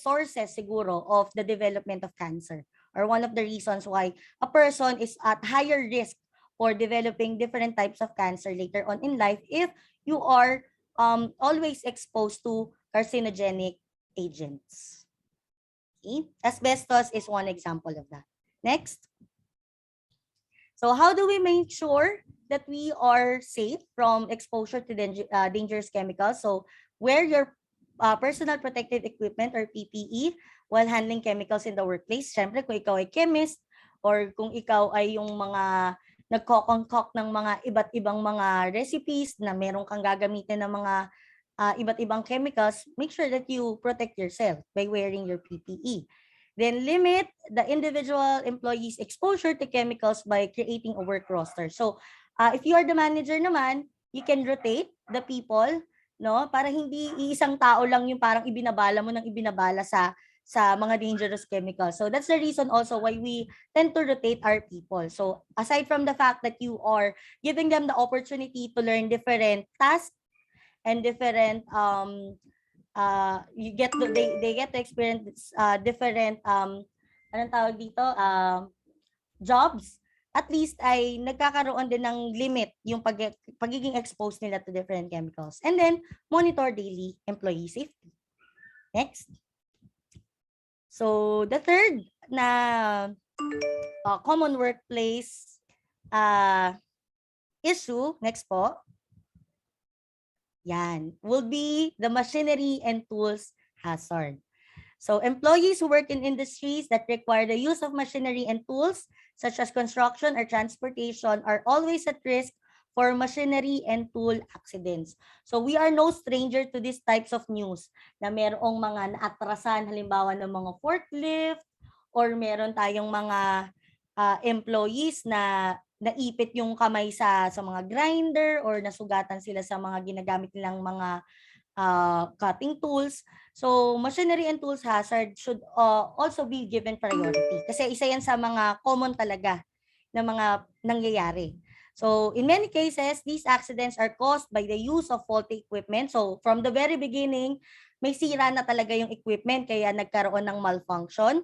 sources siguro of the development of cancer, or one of the reasons why a person is at higher risk for developing different types of cancer later on in life if you are always exposed to carcinogenic agents. Okay? Asbestos is one example of that. Next. So how do we make sure that we are safe from exposure to dangerous chemicals? So wear your personal protective equipment or PPE while handling chemicals in the workplace. Siyempre, kung ikaw ay chemist, or kung ikaw ay yung mga nagkokongkok ng mga iba't ibang mga recipes na meron kang gagamitin ng mga iba't ibang chemicals, make sure that you protect yourself by wearing your PPE. Then limit the individual employees' exposure to chemicals by creating a work roster. So if you are the manager naman, you can rotate the people, no? Para hindi iisang tao lang yung parang ibinabala mo ng ibinabala sa mga dangerous chemicals. So that's the reason also why we tend to rotate our people. So aside from the fact that you are giving them the opportunity to learn different tasks and different they get to experience different anong tawag dito jobs, at least ay nagkakaroon din ng limit yung pagiging exposed nila to different chemicals. And then monitor daily employee safety. Next. So the third na common workplace issue, next po, yan, will be the machinery and tools hazard. So employees who work in industries that require the use of machinery and tools, such as construction or transportation, are always at risk for machinery and tool accidents. So we are no stranger to these types of news na merong mga naatrasan, halimbawa ng mga forklift, or meron tayong mga employees na naipit yung kamay sa mga grinder or nasugatan sila sa mga ginagamit nilang mga cutting tools. So machinery and tools hazard should also be given priority kasi isa yan sa mga common talaga na mga nangyayari. So in many cases, these accidents are caused by the use of faulty equipment. So from the very beginning, may sira na talaga yung equipment kaya nagkaroon ng malfunction,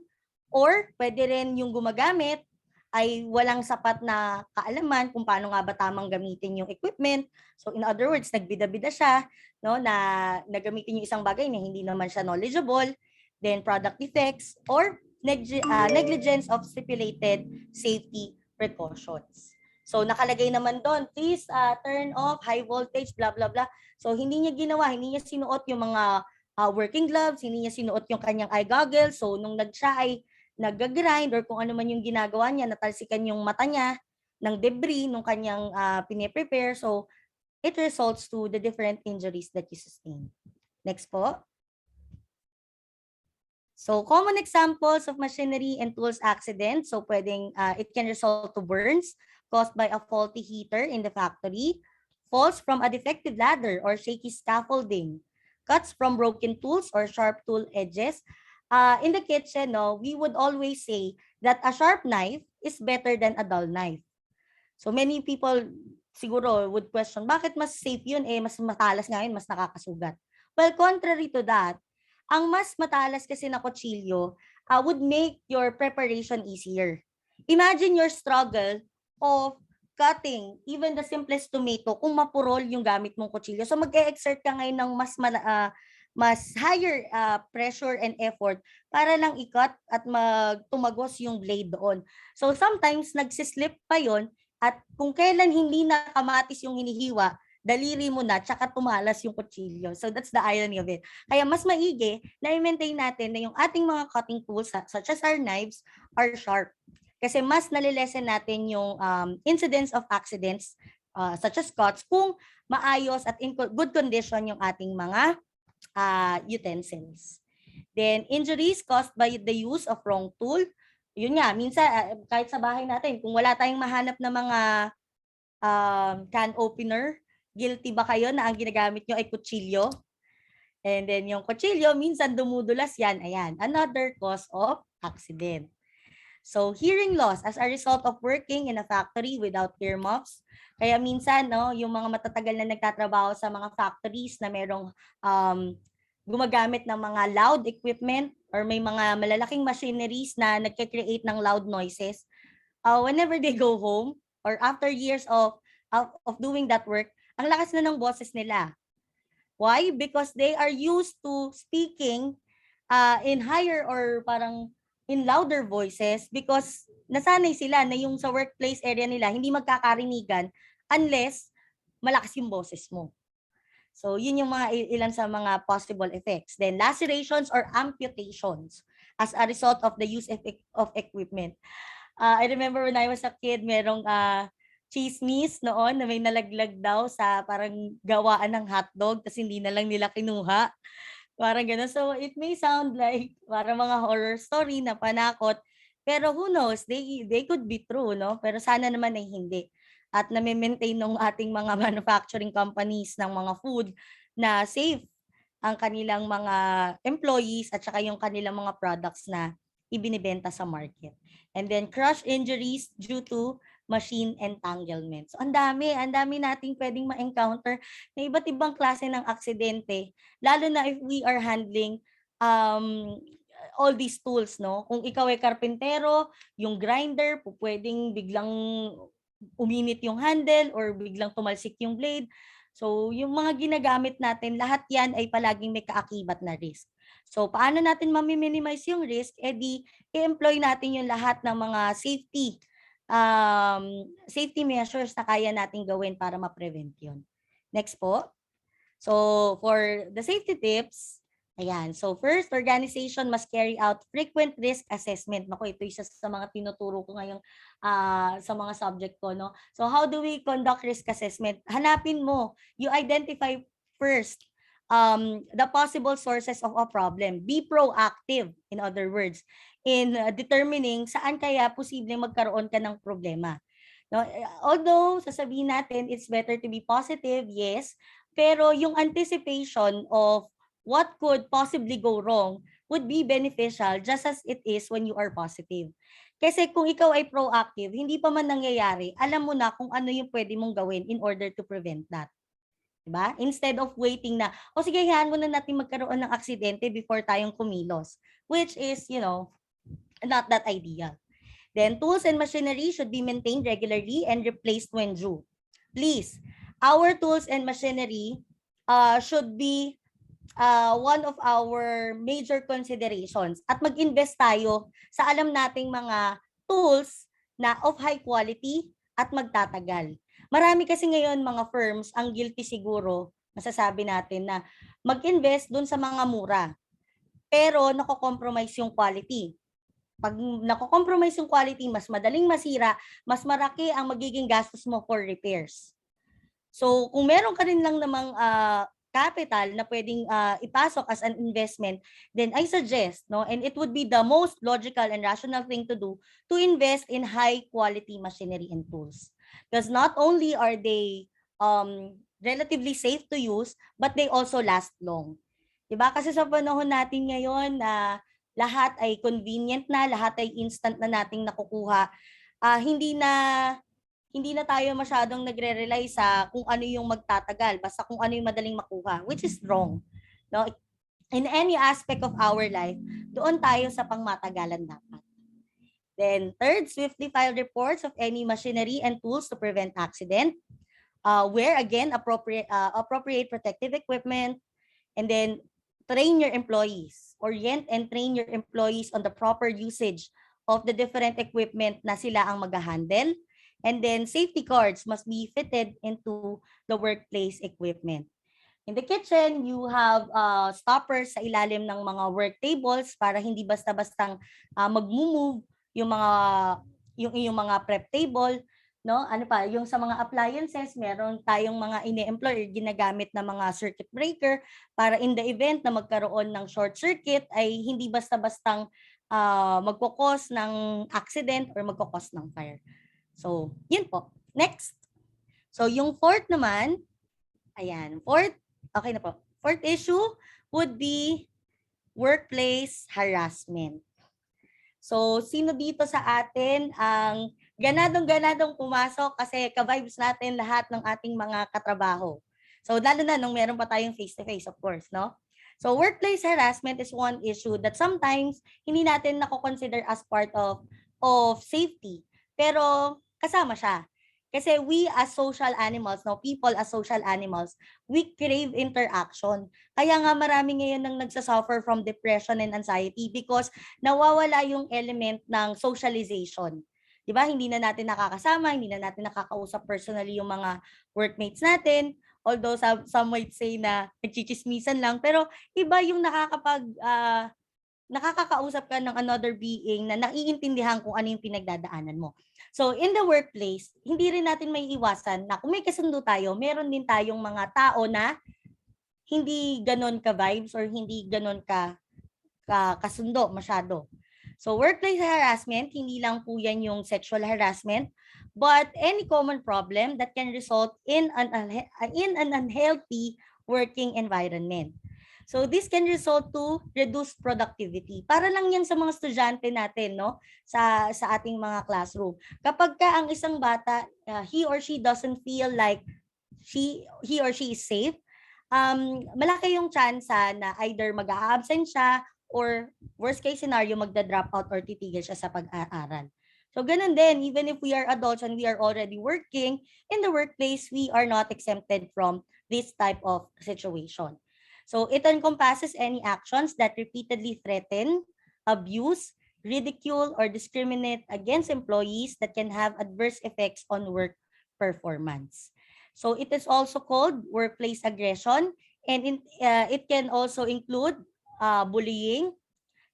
or pwede rin yung gumagamit ay walang sapat na kaalaman kung paano nga ba tamang gamitin yung equipment. So in other words, nagbida-bida siya, no, na nagamitin yung isang bagay na hindi naman siya knowledgeable, then product defects, or negligence of stipulated safety precautions. So nakalagay naman doon, please turn off high voltage, blah, blah, blah. So hindi niya ginawa, hindi niya sinuot yung mga working gloves, hindi niya sinuot yung kanyang eye goggles. So nung siya ay nag-grind or kung ano man yung ginagawa niya, natalsikan yung mata niya ng debris nung kanyang pine-prepare. So it results to the different injuries that you sustain. Next po. So common examples of machinery and tools accidents. So pwedeng it can result to burns caused by a faulty heater in the factory, falls from a defective ladder or shaky scaffolding, cuts from broken tools or sharp tool edges. In the kitchen, no, we would always say that a sharp knife is better than a dull knife. So many people siguro would question, bakit mas safe yun? Mas matalas nga yun, mas nakakasugat. Well, contrary to that, ang mas matalas kasi na kutsilyo would make your preparation easier. Imagine your struggle of cutting even the simplest tomato kung mapurol yung gamit mong kutsilyo. So mag-e-exert ka ngayon ng mas higher pressure and effort para lang i-cut at tumagos yung blade doon. So sometimes nagsislip pa yon, at kung kailan hindi na kamatis yung hinihiwa, daliri mo na tsaka tumalas yung kutsilyo. So that's the irony of it. Kaya mas maigi na i-maintain natin na yung ating mga cutting tools such as our knives are sharp. Kasi mas nalilesen natin yung incidence of accidents such as cuts kung maayos at in good condition yung ating mga utensils. Then injuries caused by the use of wrong tool. Yun nga, minsan kahit sa bahay natin, kung wala tayong mahanap na mga can opener, guilty ba kayo na ang ginagamit nyo ay kutsilyo? And then yung kutsilyo, minsan dumudulas yan. Ayan, another cause of accident. So hearing loss as a result of working in a factory without earmuffs. Kaya minsan, no, yung mga matatagal na nagtatrabaho sa mga factories na merong gumagamit ng mga loud equipment or may mga malalaking machineries na nagke-create ng loud noises. Whenever they go home or after years of doing that work, ang lakas na ng boses nila. Why? Because they are used to speaking in higher or parang in louder voices because nasanay sila na yung sa workplace area nila hindi magkakarinigan unless malakas yung boses mo. So yun yung mga ilan sa mga possible effects. Then lacerations or amputations as a result of the use of equipment. I remember when I was a kid, merong chismis noon na may nalaglag daw sa parang gawaan ng hotdog tapos hindi na lang nila kinuha. Parang gano'n. So it may sound like parang mga horror story na panakot, pero who knows, they could be true, no? Pero sana naman ay hindi. At name-maintain ng ating mga manufacturing companies ng mga food na safe ang kanilang mga employees at saka yung kanilang mga products na ibinibenta sa market. And then crush injuries due to machine entanglement. So ang dami nating pwedeng ma-encounter na iba't ibang klase ng aksidente, lalo na if we are handling all these tools, no? Kung ikaw ay karpentero, yung grinder, pwedeng biglang uminit yung handle or biglang tumalsik yung blade. So, yung mga ginagamit natin, lahat yan ay palaging may kaakibat na risk. So, paano natin mami-minimize yung risk? E di, i-employ natin yung lahat ng mga safety measures na kaya natin gawin para ma-prevent yun. Next po. So, for the safety tips, ayan. So, first, organization must carry out frequent risk assessment. Naku, ito isa sa mga tinuturo ko ngayong sa mga subject ko, no? So, how do we conduct risk assessment? Hanapin mo, you identify first the possible sources of a problem. Be proactive, in other words, in determining saan kaya posibleng magkaroon ka ng problema. No? Although, sasabihin natin, it's better to be positive, yes, pero yung anticipation of what could possibly go wrong would be beneficial just as it is when you are positive. Kasi kung ikaw ay proactive, hindi pa man nangyayari, alam mo na kung ano yung pwede mong gawin in order to prevent that. Diba? Instead of waiting na, o sige, hayaan mo na natin magkaroon ng aksidente before tayong kumilos. Which is, not that ideal. Then, tools and machinery should be maintained regularly and replaced when due. Please, our tools and machinery should be one of our major considerations. At mag-invest tayo sa alam nating mga tools na of high quality at magtatagal. Marami kasi ngayon mga firms ang guilty siguro, masasabi natin na mag-invest dun sa mga mura. Pero nako-compromise yung quality. Pag nako-compromise yung quality, mas madaling masira, mas maraki ang magiging gastos mo for repairs. So, kung meron ka rin lang namang capital na pwedeng ipasok as an investment, then I suggest, no, and it would be the most logical and rational thing to do, to invest in high quality machinery and tools. Because not only are they relatively safe to use, but they also last long. Diba? Kasi sa panahon natin ngayon na lahat ay convenient na, lahat ay instant na nating nakukuha, hindi na tayo masyadong nagre-rely sa kung ano yung magtatagal, basta kung ano yung madaling makuha, which is wrong. No? In any aspect of our life, doon tayo sa pangmatagalan dapat. Then third, swiftly file reports of any machinery and tools to prevent accident. Wear again appropriate protective equipment, and then train your employees. Orient and train your employees on the proper usage of the different equipment na sila ang mag-handle. And then safety cards must be fitted into the workplace equipment. In the kitchen, you have stoppers sa ilalim ng mga work tables para hindi basta-bastang mag-move yung iyong mga prep table, no? Ano pa, yung sa mga appliances, meron tayong mga ine-employ ginagamit na mga circuit breaker para in the event na magkaroon ng short circuit ay hindi basta-bastang magkukos ng accident or magkukos ng fire. So, yun po. Next. So, yung fourth naman, ayan, okay na po. Fourth issue would be workplace harassment. So, sino dito sa atin ang ganadong-ganadong pumasok kasi ka-vibes natin lahat ng ating mga katrabaho. So, lalo na nung meron pa tayong face-to-face, of course, no? So, workplace harassment is one issue that sometimes hindi natin nako-consider as part of safety. Pero kasama siya. Kasi we as social animals, no, people as social animals, we crave interaction. Kaya nga marami ngayon nang nagsasuffer from depression and anxiety because nawawala yung element ng socialization. 'Di ba? Hindi na natin nakakasama, hindi na natin nakakausap personally yung mga workmates natin. Although some might say na nagchichismisan lang, pero iba yung nakakakausap ka ng another being na naiintindihan kung ano yung pinagdadaanan mo. So in the workplace, hindi rin natin may iwasan na kung may kasundo tayo, meron din tayong mga tao na hindi ganon ka-vibes or hindi ganon kasundo masyado. So workplace harassment, hindi lang po yan yung sexual harassment, but any common problem that can result in an unhealthy working environment. So this can result to reduced productivity. Para lang yan sa mga estudyante natin, no? Sa ating mga classroom. Kapag ka ang isang bata, he or she doesn't feel like he or she is safe, malaki yung chance na either mag-a-absent siya or worst case scenario, magda-drop out or titigil siya sa pag-aaral. So ganun din, even if we are adults and we are already working in the workplace, we are not exempted from this type of situation. So it encompasses any actions that repeatedly threaten, abuse, ridicule, or discriminate against employees that can have adverse effects on work performance. So it is also called workplace aggression, and it can also include bullying,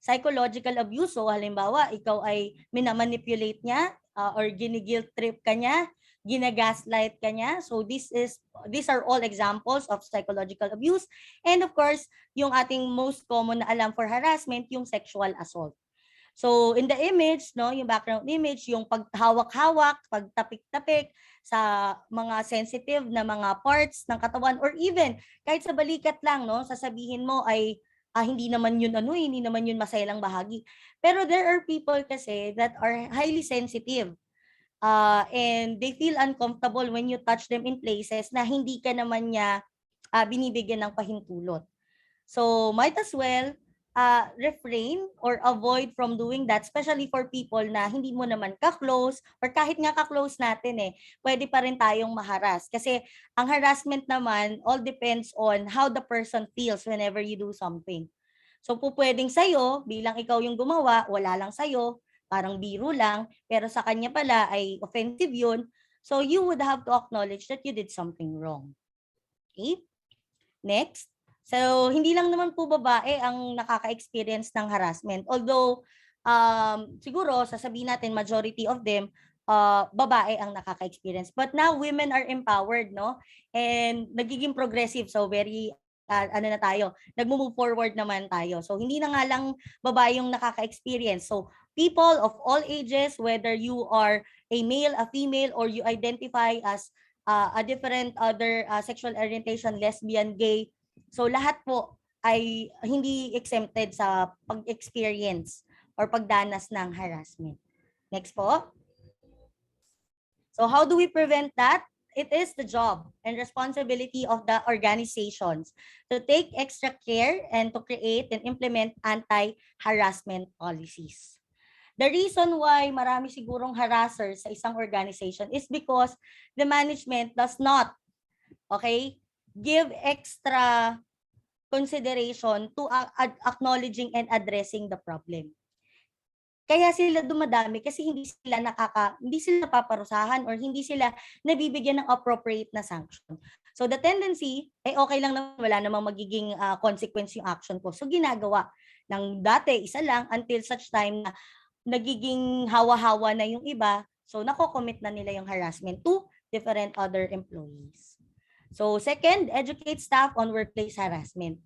psychological abuse. So halimbawa, ikaw ay minamanipulate niya or ginigilt trip ka niya, ginagaslight ka niya. So these are all examples of psychological abuse. And of course, yung ating most common na alam for harassment, yung sexual assault. So in the image, no, yung background image, yung paghawak-hawak, pagtapik-tapik sa mga sensitive na mga parts ng katawan, or even kahit sa balikat lang, no, sasabihin mo ay hindi naman yun hindi naman yun masayalang bahagi. Pero there are people kasi that are highly sensitive. And they feel uncomfortable when you touch them in places na hindi ka naman niya binibigyan ng pahintulot. So might as well refrain or avoid from doing that, especially for people na hindi mo naman ka-close, or kahit nga ka-close natin pwede pa rin tayong maharas. Kasi ang harassment naman all depends on how the person feels whenever you do something. So pwedeng sa'yo, bilang ikaw yung gumawa, wala lang sa'yo, parang biro lang, pero sa kanya pala ay offensive yun. So you would have to acknowledge that you did something wrong. Okay? Next. So hindi lang naman po babae ang nakaka-experience ng harassment. Although siguro sasabihin natin majority of them babae ang nakaka-experience. But now women are empowered, no? And nagiging progressive. So very na tayo, nagmo-move forward naman tayo. So hindi na nga lang babae yung nakaka-experience. So people of all ages, whether you are a male, a female, or you identify as a different other sexual orientation, lesbian, gay, so lahat po ay hindi exempted sa pag-experience or pagdanas ng harassment. Next po. So how do we prevent that? It is the job and responsibility of the organizations to take extra care and to create and implement anti-harassment policies. The reason why marami sigurong harassers sa isang organization is because the management does not, give extra consideration to acknowledging and addressing the problem. Kaya sila dumadami kasi hindi sila napaparusahan or hindi sila nabibigyan ng appropriate na sanction. So the tendency ay okay lang naman, wala namang magiging consequence yung action ko. So ginagawa ng dati isa lang until such time na nagiging hawa-hawa na yung iba. So nako-commit na nila yung harassment to different other employees. So second, educate staff on workplace harassment.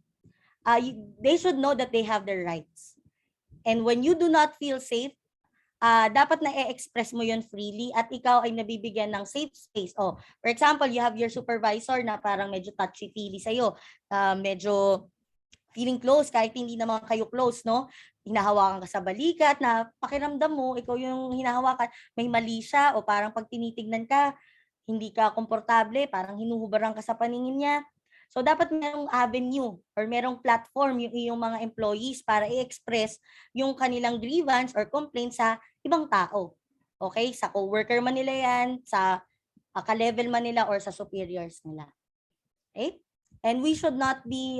They should know that they have their rights. And when you do not feel safe, dapat na i-express mo yun freely at ikaw ay nabibigyan ng safe space. Oh, for example, you have your supervisor na parang medyo touchy-feely sa'yo, medyo feeling close kahit hindi naman kayo close, no? Hinahawakan ka sa balikat na pakiramdam mo, ikaw yung hinahawakan, may mali siya o parang pag tinitignan ka, hindi ka komportable, parang hinuhubaran ka sa paningin niya. So dapat merong avenue or merong platform yung iyong mga employees para i-express yung kanilang grievance or complaint sa ibang tao. Okay? Sa co-worker man nila yan, sa ka-level man nila or sa superiors nila. Okay? And we should not be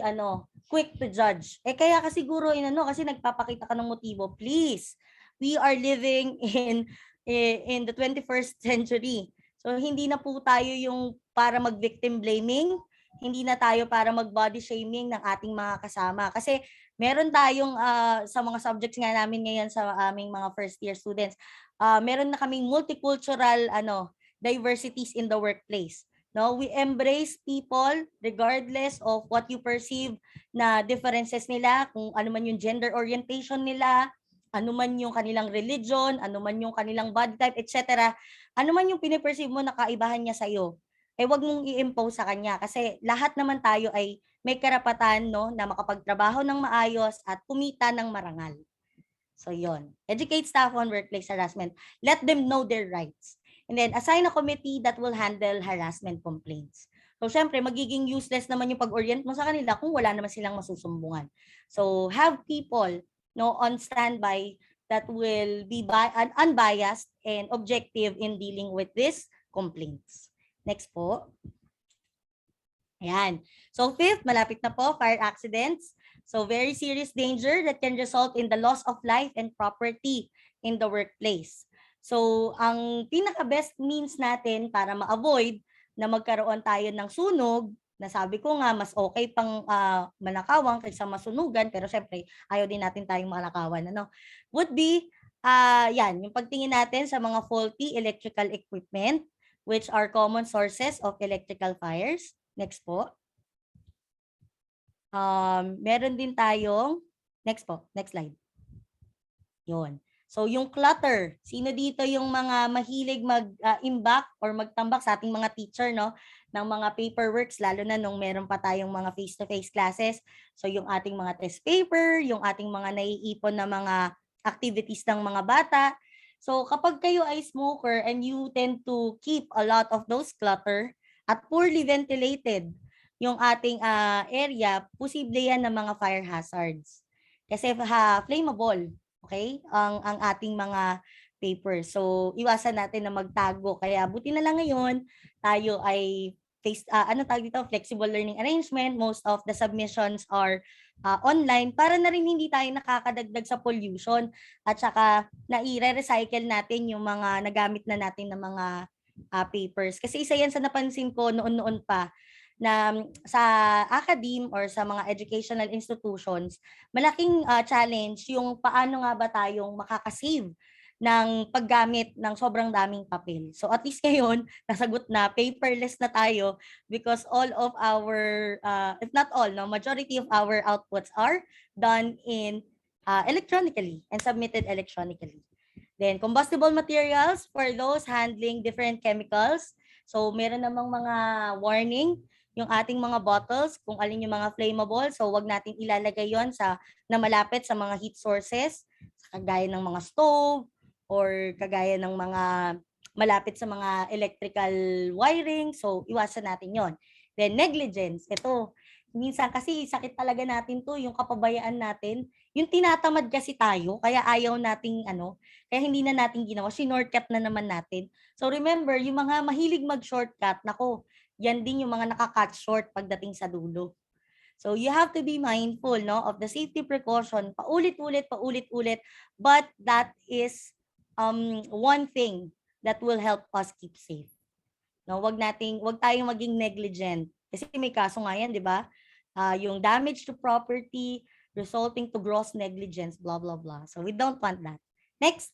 quick to judge. Kaya kasi siguro kasi nagpapakita ka ng motibo. Please, we are living in the 21st century. So hindi na po tayo yung para mag-victim blaming, hindi na tayo para mag-body shaming ng ating mga kasama. Kasi Meron tayong sa mga subjects nga namin ngayon sa aming mga first year students, meron na kaming multicultural diversities in the workplace. No, we embrace people regardless of what you perceive na differences nila, kung ano man yung gender orientation nila, ano man yung kanilang religion, ano man yung kanilang body type, etc. Ano man yung piniperceive mo na kaibahan niya sa iyo, wag mong i-impose sa kanya kasi lahat naman tayo ay may karapatan na makapagtrabaho ng maayos at kumita ng marangal. So yon. Educate staff on workplace harassment. Let them know their rights. And then assign a committee that will handle harassment complaints. So syempre magiging useless naman yung pag-orient mo sa kanila kung wala naman silang masusumbungan. So have people on standby that will be unbiased and objective in dealing with these complaints. Next po. Ayan. So fifth, malapit na po, fire accidents. So very serious danger that can result in the loss of life and property in the workplace. So ang pinaka-best means natin para ma-avoid na magkaroon tayo ng sunog, na sabi ko nga mas okay pang manakawan kaysa masunugan, pero syempre ayaw din natin tayong manakawan, would be yan, yung pagtingin natin sa mga faulty electrical equipment which are common sources of electrical fires. Next po. Meron din tayong, next po, next slide. Yun. So yung clutter, sino dito yung mga mahilig mag-imbak or magtambak sa ating mga teacher, ng mga paperworks, lalo na nung meron pa tayong mga face-to-face classes. So yung ating mga test paper, yung ating mga naiipon na mga activities ng mga bata. So kapag kayo ay smoker and you tend to keep a lot of those clutter at poorly ventilated yung ating area, posible yan ng mga fire hazards. Kasi flammable. Okay? Ang ating mga papers. So, iwasan natin na magtago. Kaya buti na lang ngayon, tayo ay flexible learning arrangement. Most of the submissions are online para na rin hindi tayo nakakadagdag sa pollution at saka na-recycle natin yung mga nagamit na natin ng mga papers. Kasi isa yan sa napansin ko noon-noon pa, na sa academe or sa mga educational institutions, malaking challenge yung paano nga ba tayong makakasave ng paggamit ng sobrang daming papel. So at least ngayon, nasagot na, paperless na tayo because all of our, if not all, majority of our outputs are done in electronically and submitted electronically. Then combustible materials for those handling different chemicals. So meron namang mga warning yung ating mga bottles, kung alin yung mga flammable. So wag natin ilalagay yon na malapit sa mga heat sources, kagaya ng mga stove or kagaya ng mga malapit sa mga electrical wiring. So iwasan natin yon. Then negligence, ito. Minsan kasi sakit talaga natin to, yung kapabayaan natin. Yung tinatamad kasi tayo, kaya ayaw nating kaya hindi na natin ginawa, shortcut na naman natin. So remember, yung mga mahilig mag-shortcut, nako, yan din yung mga naka-cut short pagdating sa dulo. So you have to be mindful of the safety precaution, paulit-ulit, but that is one thing that will help us keep safe. Wag tayong maging negligent. Kasi may kaso nga yan, di ba? Yung damage to property resulting to gross negligence, blah, blah, blah. So we don't want that. Next.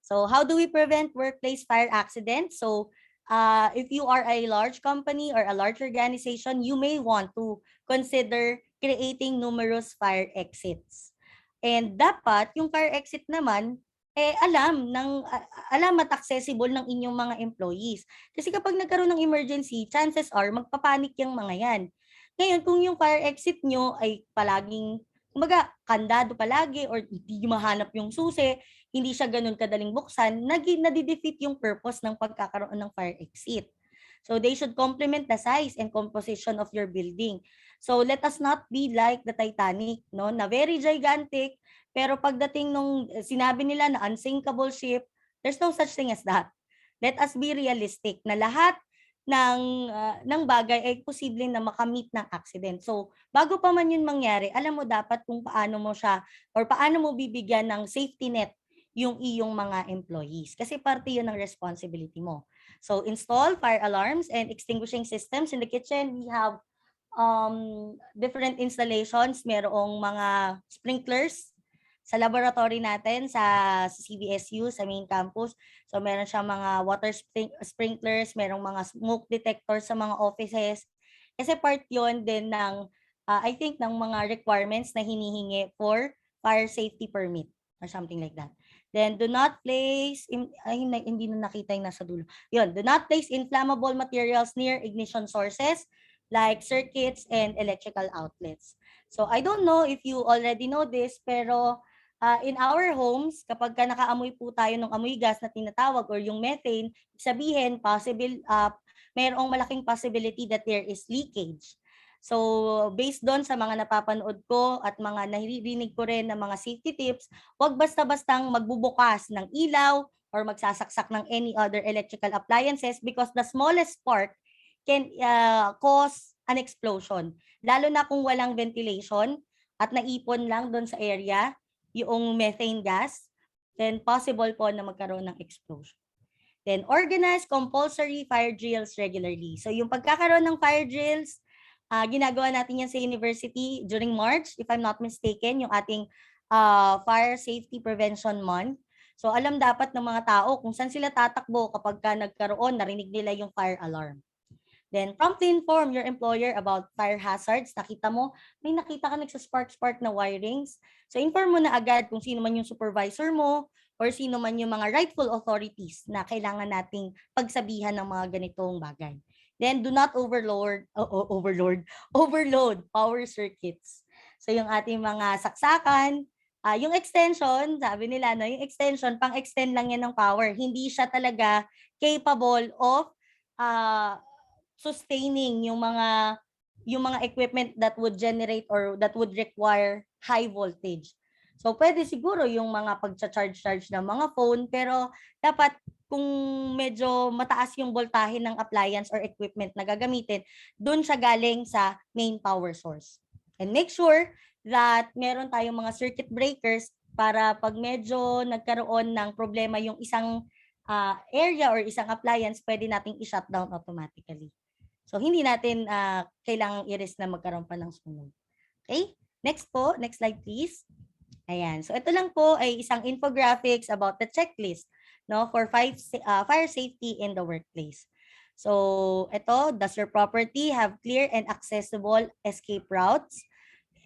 So how do we prevent workplace fire accidents? So if you are a large company or a large organization, you may want to consider creating numerous fire exits. And dapat yung fire exit naman, alam at accessible ng inyong mga employees. Kasi kapag nagkaroon ng emergency, chances are magpapanik yung mga yan. Ngayon, kung yung fire exit nyo ay palaging, kandado palagi or hindi mahanap yung susi, hindi siya ganun kadaling buksan, nadidefeat yung purpose ng pagkakaroon ng fire exit. So they should complement the size and composition of your building. So let us not be like the Titanic, na very gigantic, pero pagdating nung sinabi nila na unsinkable ship, there's no such thing as that. Let us be realistic na lahat ng bagay ay posible na makamit ng accident. So, bago pa man yun mangyari, alam mo dapat kung paano mo siya or paano mo bibigyan ng safety net yung iyong mga employees. Kasi parte yun ng responsibility mo. So, install fire alarms and extinguishing systems in the kitchen. We have different installations, merong mga sprinklers sa laboratory natin sa CBSU, sa main campus. So meron siyang mga water sprinklers, merong mga smoke detectors sa mga offices. Kasi part yon din ng, I think, ng mga requirements na hinihingi for fire safety permit or something like that. Then do not place, hindi na nakita yung nasa dulo. Yun, do not place inflammable materials near ignition sources like circuits and electrical outlets. So I don't know if you already know this, pero in our homes, kapag ka nakaamoy po tayo ng amoy gas na tinatawag or yung methane, sabihin, mayroong malaking possibility that there is leakage. So, based doon sa mga napapanood ko at mga naririnig ko rin ng mga safety tips, huwag basta-bastang magbubukas ng ilaw or magsasaksak ng any other electrical appliances because the smallest spark can cause an explosion. Lalo na kung walang ventilation at naipon lang doon sa area yung methane gas, then possible po na magkaroon ng explosion. Then organize compulsory fire drills regularly. So yung pagkakaroon ng fire drills, ginagawa natin yan sa university during March, if I'm not mistaken, yung ating Fire Safety Prevention Month. So alam dapat ng mga tao kung saan sila tatakbo kapag nagkaroon, narinig nila yung fire alarm. Then promptly inform your employer about fire hazards. Nakita mo, may nakita ka nagsaspark-spark na wirings. So inform mo na agad kung sino man yung supervisor mo or sino man yung mga rightful authorities na kailangan nating pagsabihan ng mga ganitong bagay. Then do not overload power circuits. So yung ating mga saksakan, yung extension, sabi nila, no, yung extension, pang-extend lang yan ng power. Hindi siya talaga capable of sustaining yung mga equipment that would generate or that would require high voltage. So pwede siguro yung mga pagcha-charge ng mga phone, pero dapat kung medyo mataas yung voltahe ng appliance or equipment na gagamitin, doon siya galing sa main power source. And make sure that meron tayong mga circuit breakers para pag medyo nagkaroon ng problema yung isang area or isang appliance, pwede nating i-shutdown automatically. So, hindi natin kailangang i-risk na magkaroon pa ng sunog. Okay? Next po. Next slide, please. Ayan. So, ito lang po ay isang infographics about the checklist, no, for fire safety in the workplace. So, ito, does your property have clear and accessible escape routes?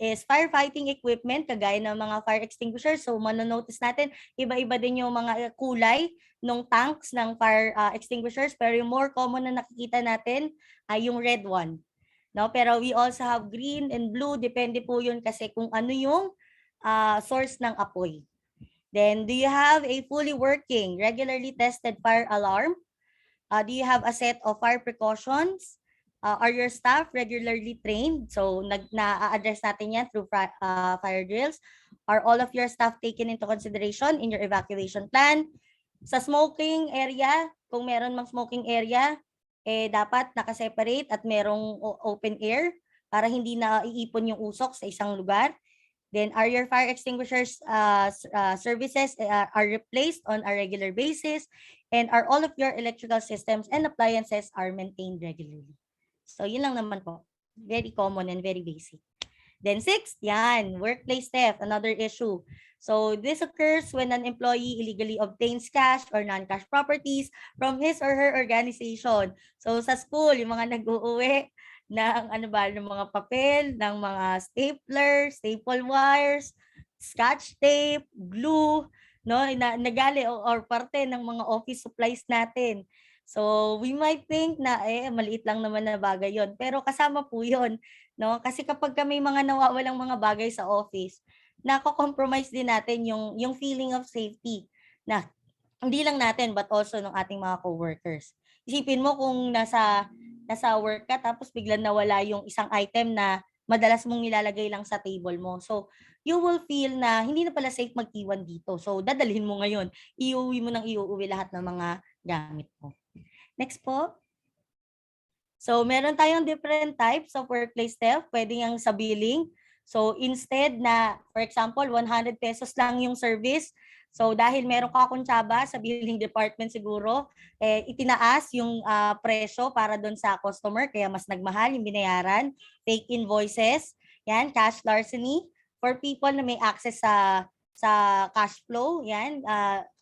Is firefighting equipment, kagaya ng mga fire extinguishers. So, manonotice natin, iba-iba din yung mga kulay ng tanks ng fire extinguishers. Pero yung more common na nakikita natin ay yung red one. No? Pero we also have green and blue. Depende po yun kasi kung ano yung source ng apoy. Then, do you have a fully working, regularly tested fire alarm? Do you have a set of fire precautions? Are your staff regularly trained? So, na-address natin yan through fire drills. Are all of your staff taken into consideration in your evacuation plan? Sa smoking area, kung meron mang smoking area, dapat nakaseparate at merong open air para hindi na iipon yung usok sa isang lugar. Then, are your fire extinguishers services are replaced on a regular basis? And are all of your electrical systems and appliances are maintained regularly? So, yun lang naman po. Very common and very basic. Then, sixth, yan, workplace theft, another issue. So, this occurs when an employee illegally obtains cash or non-cash properties from his or her organization. So, sa school, yung mga nag-uuwi ng ng mga papel, ng mga stapler, staple wires, scotch tape, glue, no, nagali or parte ng mga office supplies natin. So, we might think na maliit lang naman na bagay yon, pero kasama po yon, no? Kasi kapag may mga nawawalang mga bagay sa office, nako-compromise din natin yung feeling of safety na hindi lang natin but also ng ating mga coworkers. Isipin mo kung nasa work ka tapos biglang nawala yung isang item na madalas mong nilalagay lang sa table mo. So, you will feel na hindi na pala safe mag-iwan dito. So, dadalhin mo ngayon. Iuwi mo nang iuwi lahat ng mga gamit mo. Next po. So, meron tayong different types of workplace theft. Pwede yang sa billing. So instead na, for example, 100 pesos lang yung service, so dahil meron ka akong tsaba sa billing department siguro, itinaas yung presyo para doon sa customer, kaya mas nagmahal yung binayaran. Fake invoices, yan, cash larceny, for people na may access sa cash flow, yan,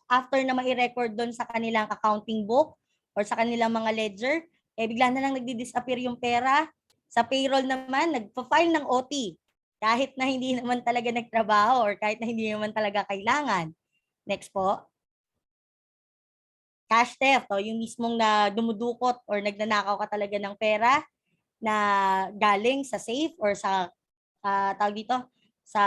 after na mai-record doon sa kanilang accounting book or sa kanilang mga ledger, bigla na lang nagdi-disappear yung pera. Sa payroll naman, nagpa-file ng OT kahit na hindi naman talaga nagtrabaho or kahit na hindi naman talaga kailangan. Next po. Cash theft, o yung mismong na dumudukot or nagnanakaw ka talaga ng pera na galing sa safe or sa tawag dito, sa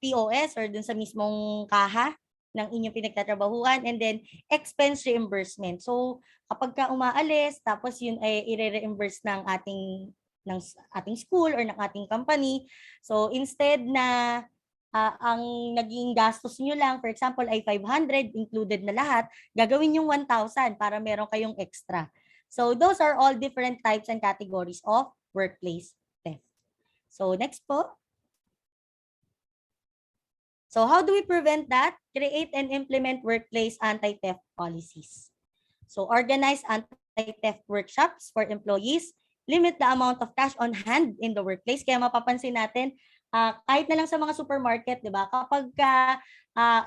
POS or dun sa mismong kaha ng inyong pinagtatrabahuan, and then expense reimbursement. So kapag ka umaalis, tapos yun ay i-reimburse ng ating school or ng ating company. So instead na ang naging gastos nyo lang, for example, ay 500, included na lahat, gagawin yung 1,000 para meron kayong extra. So those are all different types and categories of workplace theft. So next po. So how do we prevent that? Create and implement workplace anti-theft policies. So organize anti-theft workshops for employees, limit the amount of cash on hand in the workplace. Kaya mapapansin natin, kahit na lang sa mga supermarket, di ba? Kapag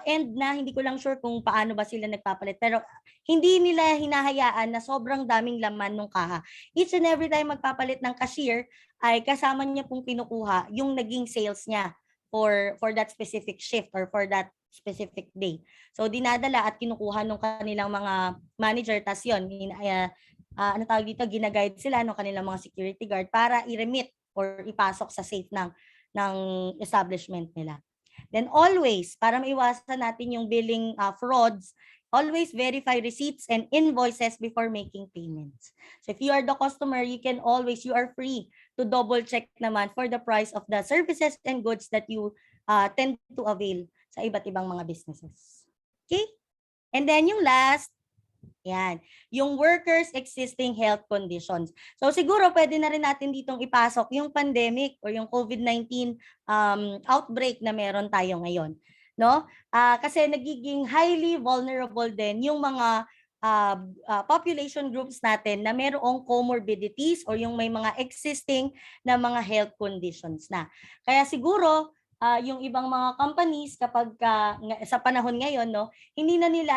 end na, hindi ko lang sure kung paano ba sila nagpapalit. Pero hindi nila hinahayaan na sobrang daming laman ng kaha. Each and every time magpapalit ng cashier, ay kasama niya pong pinukuha yung naging sales niya for that specific shift or for that specific day. So dinadala at kinukuha ng kanilang mga manager, tas yun, ano tawag dito, ginaguide sila ng kanilang mga security guard para i-remit or ipasok sa safe ng establishment nila. Then always, para maiwasan natin yung billing frauds, always verify receipts and invoices before making payments. So if you are the customer, you are free to double check naman for the price of the services and goods that you tend to avail sa iba't ibang mga businesses. Okay? And then yung last, yan, yung workers' existing health conditions. So siguro pwede na rin natin ditong ipasok yung pandemic or yung COVID-19 outbreak na meron tayo ngayon. No? Kasi nagiging highly vulnerable din yung mga population groups natin na mayroong comorbidities or yung may mga existing na mga health conditions na. Kaya siguro yung ibang mga companies kapag sa panahon ngayon, no, hindi na nila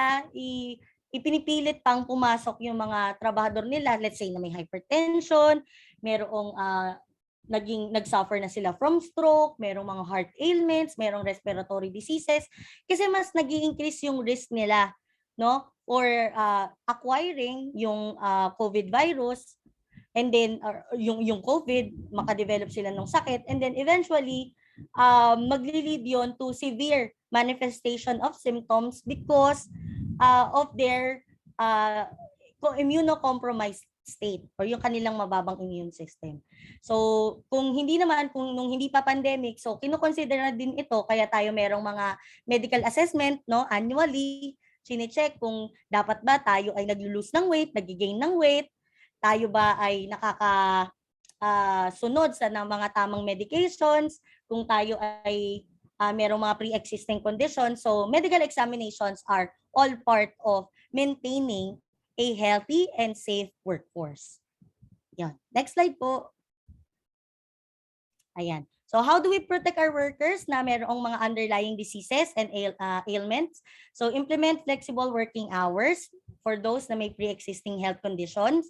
ipinipilit pang pumasok yung mga trabahador nila, let's say na may hypertension, mayroong nag-suffer na sila from stroke, merong mga heart ailments, merong respiratory diseases, kasi mas nag-i-increase yung risk nila, no, or acquiring yung COVID virus, and then yung COVID, makadevelop sila ng sakit, and then eventually magli-lead yon to severe manifestation of symptoms because of their immunocompromised state or yung kanilang mababang immune system. So kung nung hindi pa pandemic, so kino-consider na din ito, kaya tayo merong mga medical assessment, no, annually, chine-check kung dapat ba tayo ay naglo-lose ng weight, nag-gain ng weight, tayo ba ay sunod sa ng mga tamang medications, kung tayo ay merong mga pre-existing conditions. So medical examinations are all part of maintaining a healthy and safe workforce. Yan. Next slide po. Ayan. So how do we protect our workers na merong mga underlying diseases and ailments? So implement flexible working hours for those na may pre-existing health conditions.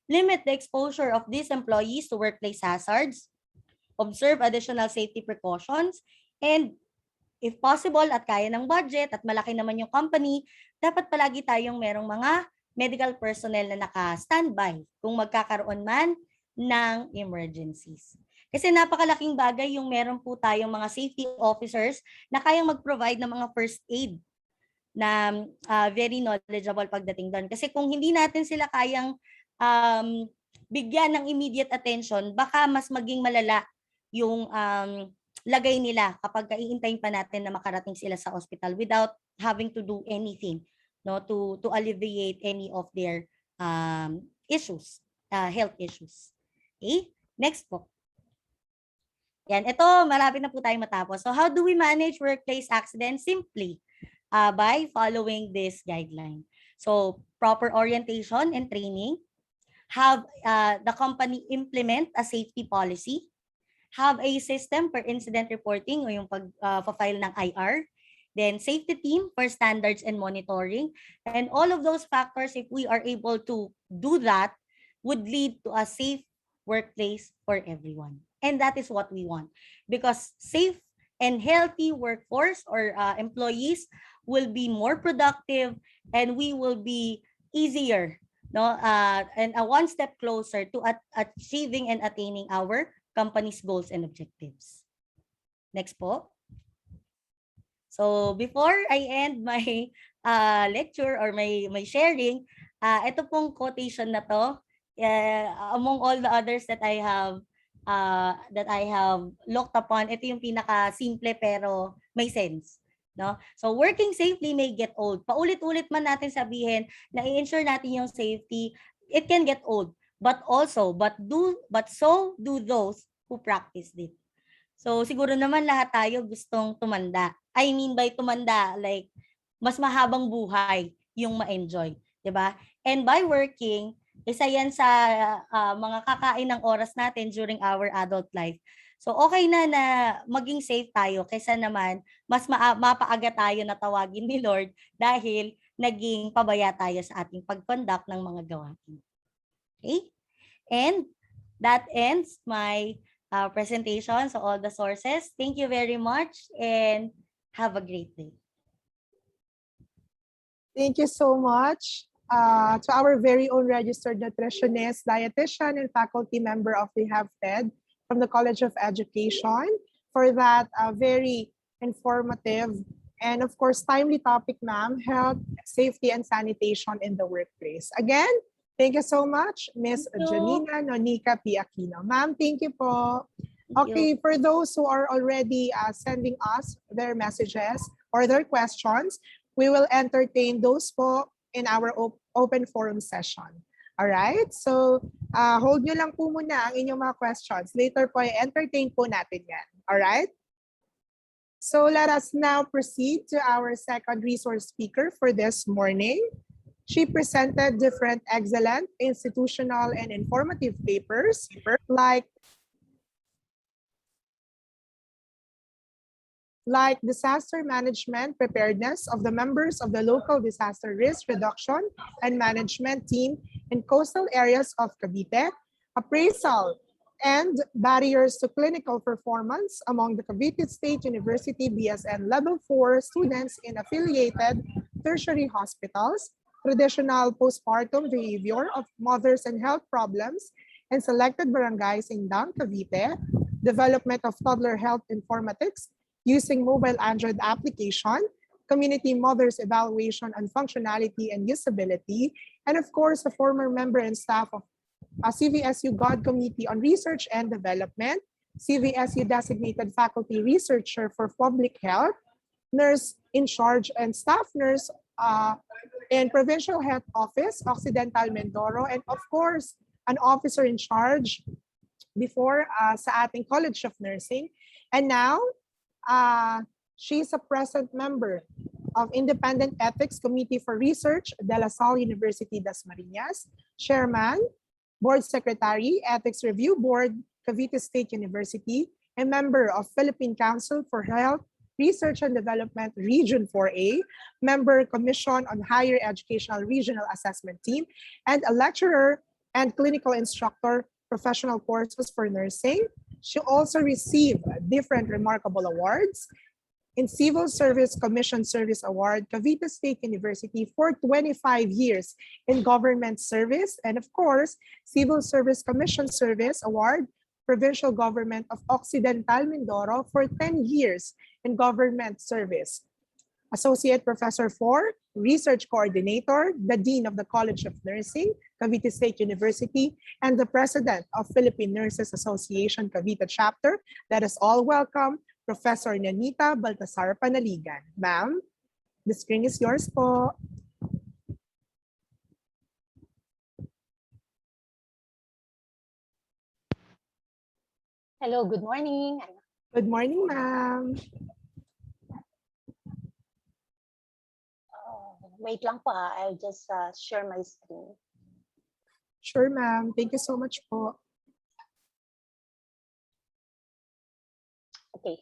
Limit the exposure of these employees to workplace hazards. Observe additional safety precautions. And if possible at kaya ng budget at malaki naman yung company, dapat palagi tayong merong mga medical personnel na naka-standby kung magkakaroon man ng emergencies. Kasi napakalaking bagay yung meron po tayong mga safety officers na kayang mag-provide ng mga first aid na very knowledgeable pagdating doon. Kasi kung hindi natin sila kayang bigyan ng immediate attention, baka mas maging malala yung lagay nila kapag iintayin pa natin na makarating sila sa hospital without having to do anything, no, to alleviate any of their issues, health issues. Okay? Next po. Yan, ito, malapit na po tayo matapos. So how do we manage workplace accidents? Simply, by following this guideline. So proper orientation and training, have the company implement a safety policy, have a system for incident reporting o yung pag-file ng IR, then safety team for standards and monitoring. And all of those factors, if we are able to do that, would lead to a safe workplace for everyone. And that is what we want, because safe and healthy workforce or employees will be more productive, and we will be easier, no, and a one step closer to achieving and attaining our company's goals and objectives. Next po. So before I end my lecture or my sharing, ito pong quotation na to, among all the others that I have looked upon, ito yung pinaka simple pero may sense. No? So working safely may get old. Paulit-ulit man natin sabihin na i-ensure natin yung safety, it can get old. But so do those who practice it. So siguro naman lahat tayo gustong tumanda. I mean by tumanda, like mas mahabang buhay yung ma-enjoy, 'di ba? And by working, isa yan sa mga kakain ng oras natin during our adult life. So okay na maging safe tayo kaysa naman mas mapaaga tayo na tawagin ni Lord dahil naging pabaya tayo sa ating pag-conduct ng mga gawain. Okay? And that ends my presentation. So all the sources. Thank you very much and have a great day. Thank you so much to our very own registered nutritionist, dietitian, and faculty member of the HealthEd from the College of Education for that very informative and of course timely topic, ma'am, health, safety, and sanitation in the workplace. Again, thank you so much, Ms. Janina Nonica P. Aquino. Ma'am, thank you po. Okay, for those who are already sending us their messages or their questions, we will entertain those po in our open forum session. All right? So, hold nyo lang po muna ang inyong mga questions. Later po, entertain po natin yan. All right? So, let us now proceed to our second resource speaker for this morning. She presented different excellent institutional and informative papers like disaster management preparedness of the members of the local disaster risk reduction and management team in coastal areas of Cavite, appraisal and barriers to clinical performance among the Cavite State University BSN Level 4 students in affiliated tertiary hospitals, traditional postpartum behavior of mothers and health problems in selected barangays in Dang, Cavite, development of toddler health informatics using mobile Android application, community mothers evaluation on functionality and usability, and of course, a former member and staff of CVSU God Committee on Research and Development, CVSU designated faculty researcher for public health, nurse in charge and staff nurse in Provincial Health Office, Occidental Mindoro, and of course, an officer in charge before sa ating College of Nursing. And now, she's a present member of Independent Ethics Committee for Research, De La Salle University, Dasmariñas, Chairman, Board Secretary, Ethics Review Board, Cavite State University, and member of Philippine Council for Health, Research and Development Region 4A, member Commission on Higher Educational Regional Assessment Team, and a lecturer and clinical instructor, professional courses for nursing. She also received different remarkable awards in Civil Service Commission Service Award, Cavite State University for 25 years in government service, and of course, Civil Service Commission Service Award, Provincial Government of Occidental Mindoro for 10 years in government service. Associate Professor 4, Research Coordinator, the Dean of the College of Nursing, Cavite State University, and the President of Philippine Nurses Association Cavite Chapter. Let us all welcome Professor Nanita Baltasar Panaligan. Ma'am, the screen is yours po. Hello, good morning. Good morning, ma'am. Wait lang po I'll just share my screen. Sure, ma'am. Thank you so much po. Okay.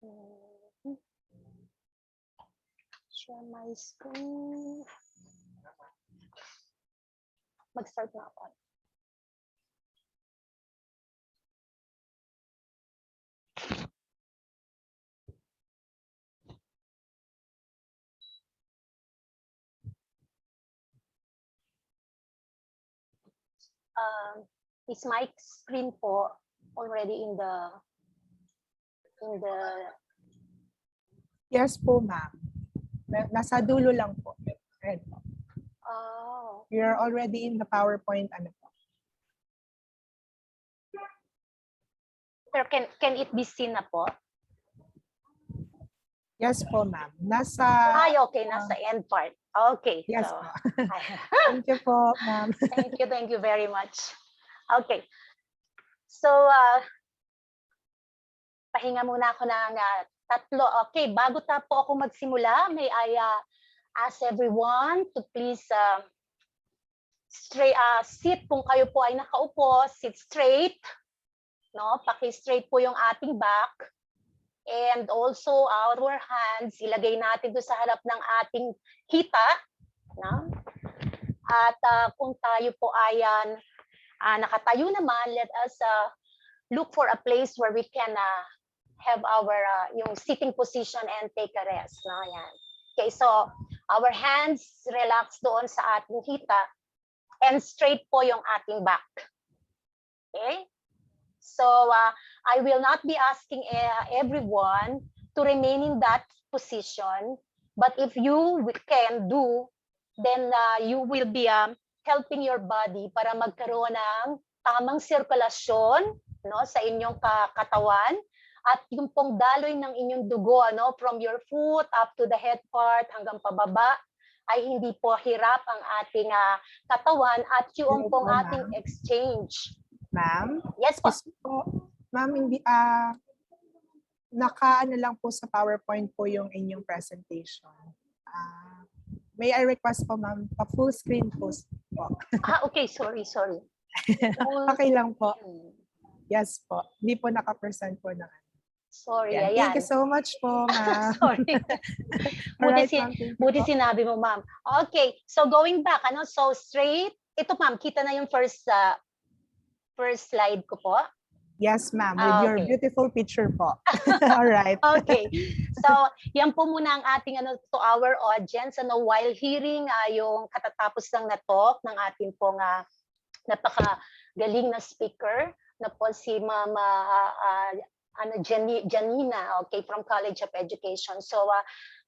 Mhm. Share my screen. Mag-start na ako. Is my screen po already in the Yes po, ma'am. Nasa dulo lang po. Red po. oh, You're already in the PowerPoint. Ano po? pero can it be seen na po? Yes po, ma'am. Nasa... Ay, okay, nasa end part. Okay. Yes So, po. Thank you po, ma'am. thank you very much. Okay. So, pahinga muna ako ng tatlo. Okay, bago po ako magsimula, may I ask everyone to please sit kung kayo po ay nakaupo, sit straight. No, paki-straight po yung ating back. And also our hands, ilagay natin doon sa harap ng ating hita. No? At kung tayo po ay nakatayo naman, let us look for a place where we can have our yung sitting position and take a rest. No? Yan. Okay, so our hands relax doon sa ating hita and straight po yung ating back. Okay? So I will not be asking everyone to remain in that position, but if you can do, then you will be helping your body para magkaroon ng tamang sirkulasyon, no, sa inyong katawan at yung pong daloy ng inyong dugo, no, from your foot up to the head part hanggang pababa ay hindi po hirap ang ating katawan at yung pong ating exchange. Ma'am? Yes po. Excuse po. Ma'am, hindi, naka-ano lang po sa PowerPoint po yung inyong presentation. May I request po, ma'am, full screen po. Okay, sorry. Okay lang po. Yes po. Hindi po naka-present po na. Sorry, Yeah. ayan. Thank you so much po, ma'am. Sorry. Alright, ma'am. Thank you Buti po. sinabi mo, ma'am. Okay, so going back, so straight. Ito, ma'am, kita na yung first slide ko po. Yes, ma'am. With your Okay. beautiful picture po. Alright. Okay. So, yan po muna ang ating to our audience while hearing yung katatapos lang na talk ng ating pong napakagaling na speaker na po si Ma'am Janina, okay, from College of Education. So,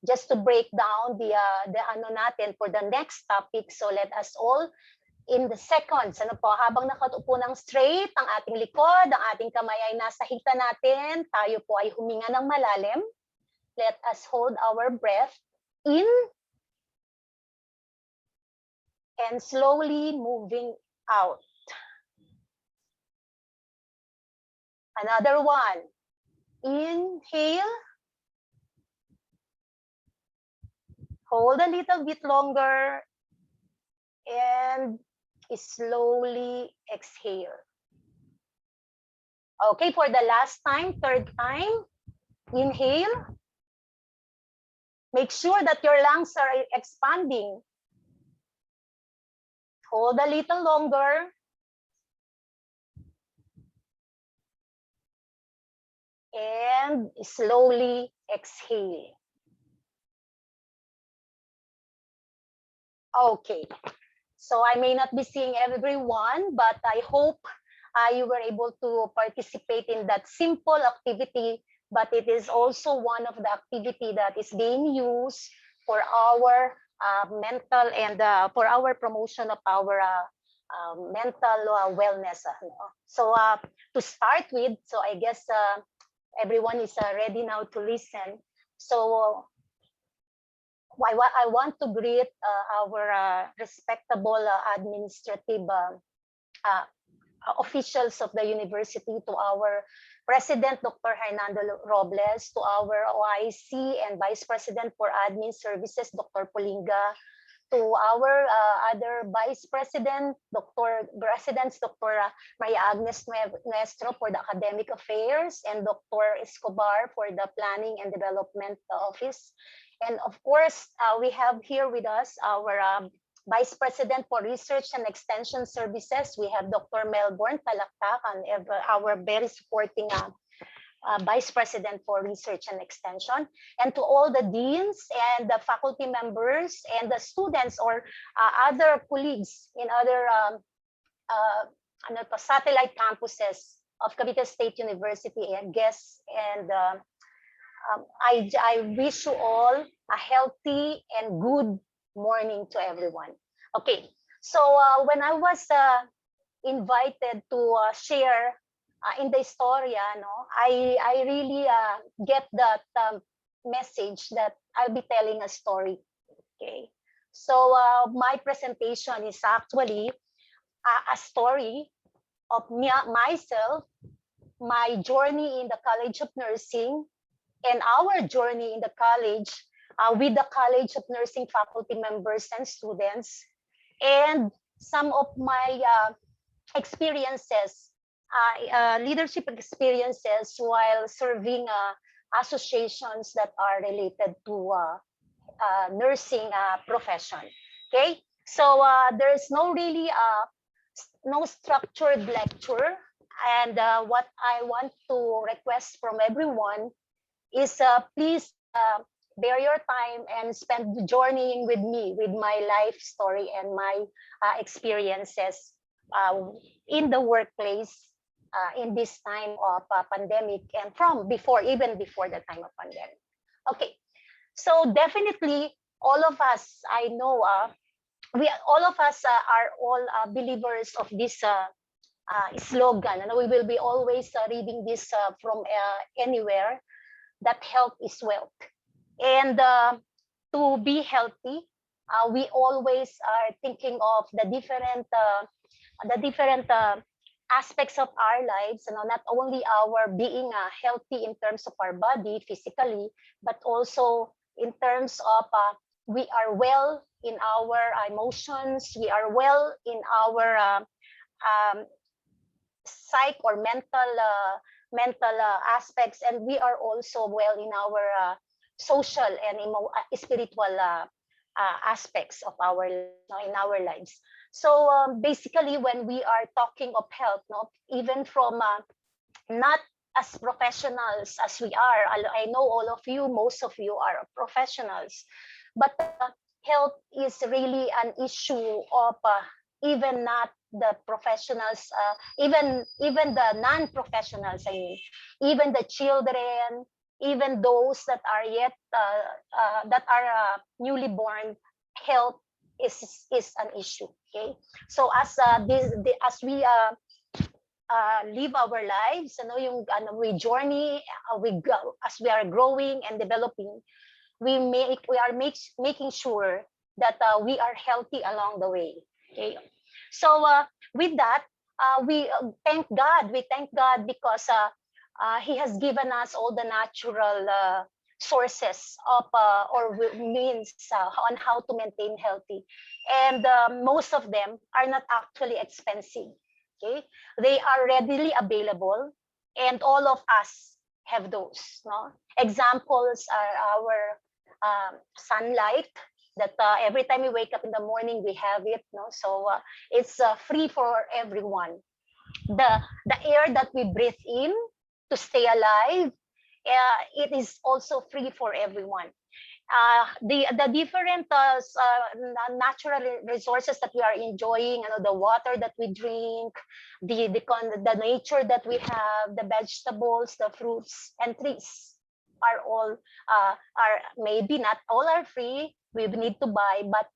just to break down the ano natin for the next topic, so let us all in the seconds, habang nakatupo ng straight ang ating likod, ang ating kamay ay nasa hita natin, tayo po ay huminga ng malalim. Let us hold our breath in and slowly moving out. Another one. Inhale. Hold a little bit longer and slowly exhale. Okay, for the last time, third time, inhale. Make sure that your lungs are expanding. Hold a little longer. And slowly exhale. Okay. So I may not be seeing everyone, but I hope you were able to participate in that simple activity, but it is also one of the activity that is being used for our mental and for our promotion of our mental wellness. So to start with, so I guess everyone is ready now to listen. So I want to greet our respectable administrative officials of the university, to our President, Dr. Hernando Robles, to our OIC and Vice President for Admin Services, Dr. Pulinga, to our other Vice President, Dr. Maria Agnes Nuestro for the Academic Affairs, and Dr. Escobar for the Planning and Development Office. And of course, we have here with us our Vice President for Research and Extension Services. We have Dr. Melbourne Talaktak, and our very supporting Vice President for Research and Extension, and to all the deans and the faculty members and the students or other colleagues in other satellite campuses of Cavite State University and guests. And I wish you all a healthy and good morning to everyone. Okay, so when I was invited to share in the Historia, I really get that message that I'll be telling a story. Okay, so my presentation is actually a story of myself, my journey in the College of Nursing, and our journey in the college with the College of Nursing faculty members and students, and some of my experiences, leadership experiences while serving associations that are related to nursing profession. Okay, so there's no really no structured lecture, and what I want to request from everyone is please bear your time and spend journeying with me with my life story and my experiences in the workplace in this time of pandemic, and from before, even before the time of pandemic. Okay, so definitely all of us, I know, all of us are all believers of this slogan, and we will be always reading this from anywhere, that health is wealth. And to be healthy, we always are thinking of the different aspects of our lives, not only our being healthy in terms of our body physically, but also in terms of we are well in our emotions, we are well in our psych or mental aspects, and we are also well in our social and spiritual aspects of our in our lives. So basically, when we are talking of health, even from not as professionals as we are, I know all of you, most of you are professionals, but health is really an issue of even not the professionals, even the non-professionals, I mean, even the children, even those that are yet that are newly born, health is an issue. Okay, so as as we live our lives, we journey, as we are growing and developing, we are making sure that we are healthy along the way. Okay, so with that, we thank God. We thank God because He has given us all the natural sources of or means on how to maintain healthy, and most of them are not actually expensive. Okay, they are readily available, and all of us have those. Examples are our sunlight, that every time we wake up in the morning we have it. So it's free for everyone. The air that we breathe in to stay alive, it is also free for everyone. The different natural resources that we are enjoying, the water that we drink, the nature that we have, the vegetables, the fruits and trees are all are maybe not all are free. We need to buy, but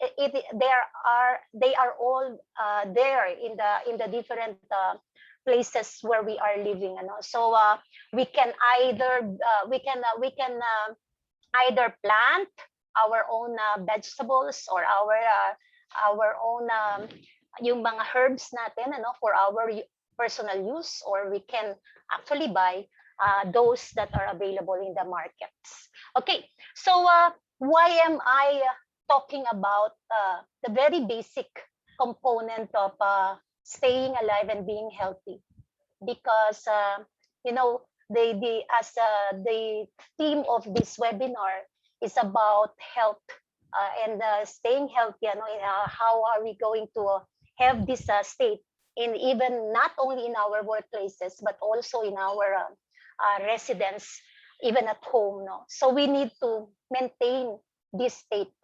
they are all there in the different places where we are living. So we can either either plant our own vegetables or our own yung mga herbs natin for our personal use, or we can actually buy those that are available in the markets. Okay, so why am I talking about the very basic component of staying alive and being healthy? Because the theme of this webinar is about health and staying healthy. How are we going to have this state in even not only in our workplaces but also in our residence, even at home. No, so we need to maintain this state.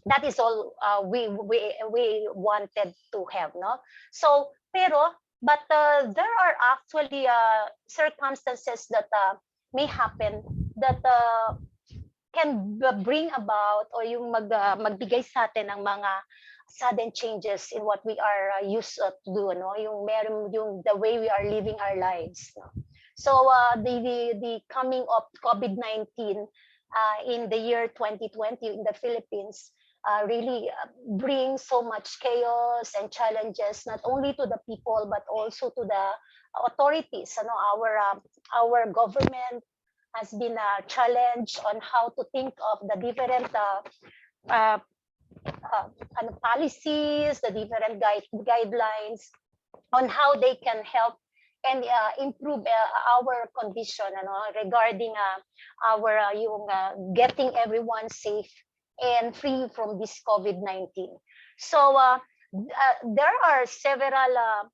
That is all we wanted to have. No, so but there are actually circumstances that may happen that can bring about or yung magbigay sa atin ng mga sudden changes in what we are used to do, yung the way we are living our lives. No? So the coming of COVID-19 in the year 2020 in the Philippines really brings so much chaos and challenges, not only to the people but also to the authorities. Our government has been challenged on how to think of the different policies, the different guidelines on how they can help and improve our condition regarding our getting everyone safe and free from this COVID-19. So there are several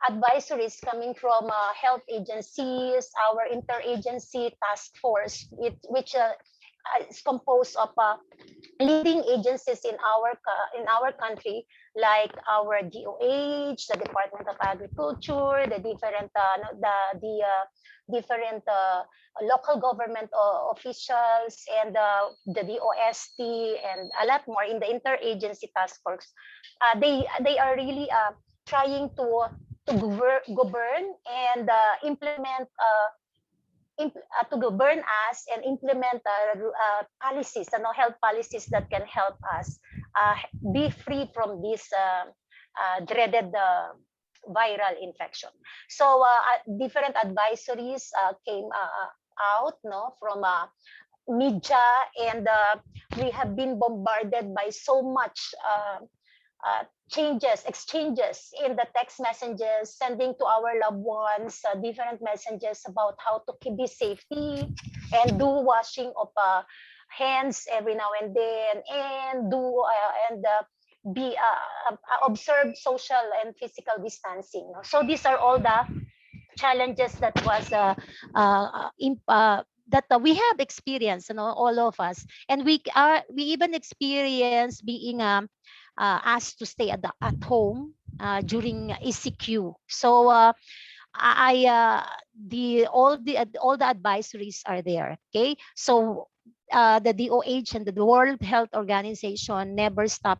advisories coming from health agencies, our interagency task force, which is composed of leading agencies in our country, like our DOH, the Department of Agriculture, the different different local government officials, and the DOST, and a lot more in the interagency task force. They are really trying to govern and implement to govern us and implement policies, health policies that can help us be free from this dreaded viral infection. So different advisories came out from media, and we have been bombarded by so much exchanges in the text messages, sending to our loved ones different messages about how to be safety and do washing of hands every now and then, and observe social and physical distancing. So these are all the challenges that was that we have experienced, all of us, and we even experienced being asked to stay at home during ECQ. So all the advisories are there. Okay, so the DOH and the World Health Organization never stop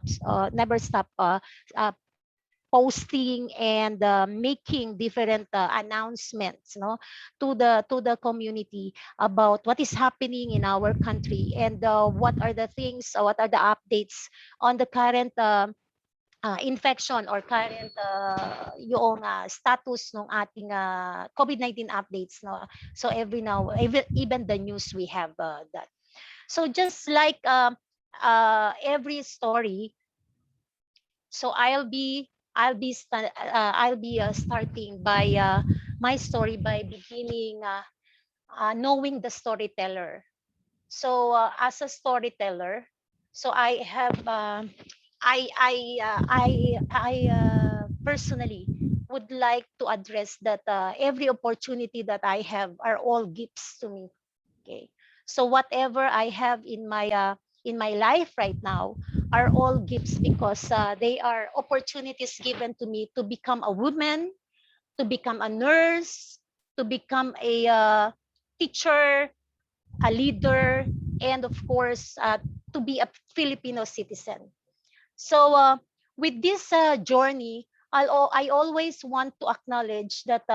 posting and making different announcements to the community about what is happening in our country, and what are the things, what are the updates on the current infection or current yung status ng ating COVID-19 updates. So every now, even the news we have that. So just like every story, so I'll be starting by my story by beginning knowing the storyteller. So as a storyteller, so I have I personally would like to address that every opportunity that I have are all gifts to me. Okay, so whatever I have in my life right now are all gifts, because they are opportunities given to me to become a woman, to become a nurse, to become a teacher, a leader, and of course to be a Filipino citizen. So with this journey, I always want to acknowledge that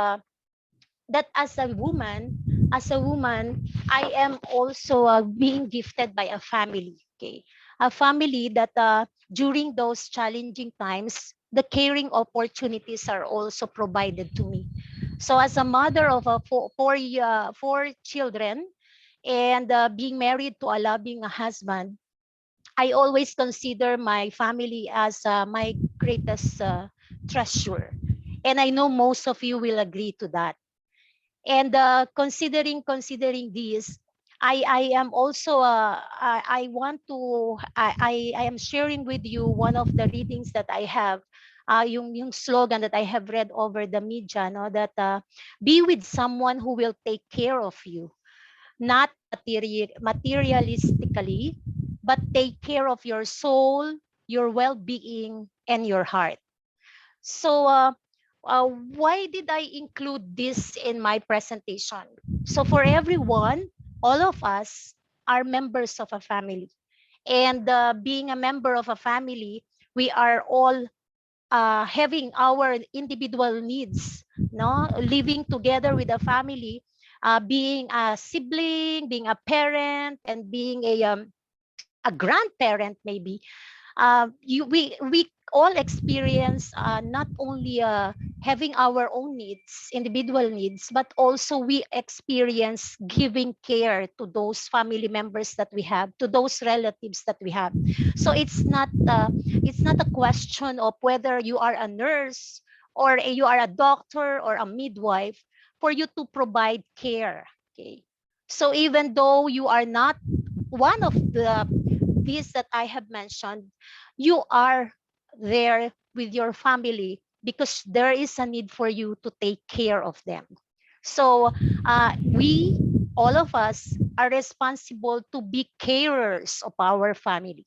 that as a woman, I am also being gifted by a family. Okay, a family that during those challenging times, the caring opportunities are also provided to me. So as a mother of four children and being married to a loving husband, I always consider my family as my greatest treasure. And I know most of you will agree to that. And considering this, I am also I want to I am sharing with you one of the readings that I have, yung slogan that I have read over the media, no, that be with someone who will take care of you, not materialistically, but take care of your soul, your well-being, and your heart. So why did I include this in my presentation? So for everyone, all of us are members of a family. And being a member of a family, we are all having our individual needs, no? Living together with a family, being a sibling, being a parent, and being a grandparent maybe, we all experience not only having our own needs, individual needs, but also we experience giving care to those family members that we have, to those relatives that we have. So it's not a question of whether you are a nurse or you are a doctor or a midwife for you to provide care. Okay. So even though you are not one of the these that I have mentioned, you are there with your family because there is a need for you to take care of them. So we, all of us, are responsible to be carers of our family.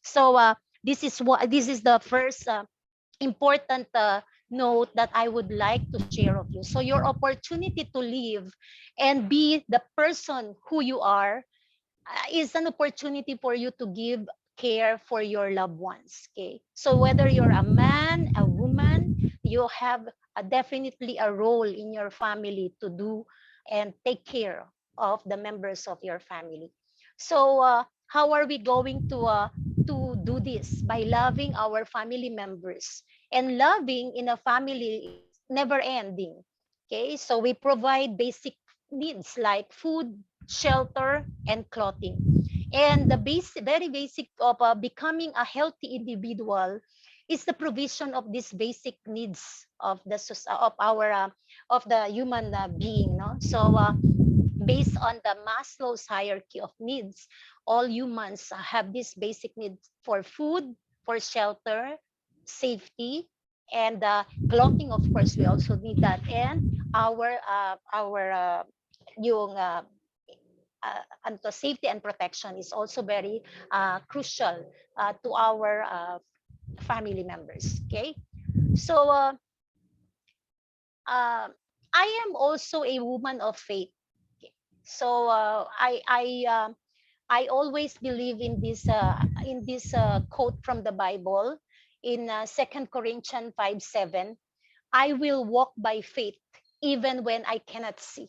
So this is the first important note that I would like to share of you. So your opportunity to live and be the person who you are is an opportunity for you to give care for your loved ones. Okay, so whether you're a man, a woman, you have definitely a role in your family to do and take care of the members of your family. So how are we going to do this? By loving our family members, and loving in a family is never ending. Okay, so we provide basic needs like food, shelter, and clothing. And the very basic of becoming a healthy individual is the provision of these basic needs of of our of the human being. No, so based on the Maslow's hierarchy of needs, all humans have this basic needs for food, for shelter, safety, and clothing. Of course, we also need that, and our yung and the safety and protection is also very crucial to our family members. Okay, so uh, I am also a woman of faith. Okay. So I always believe in this quote from the Bible in 2 Corinthians 5:7. I will walk by faith even when I cannot see.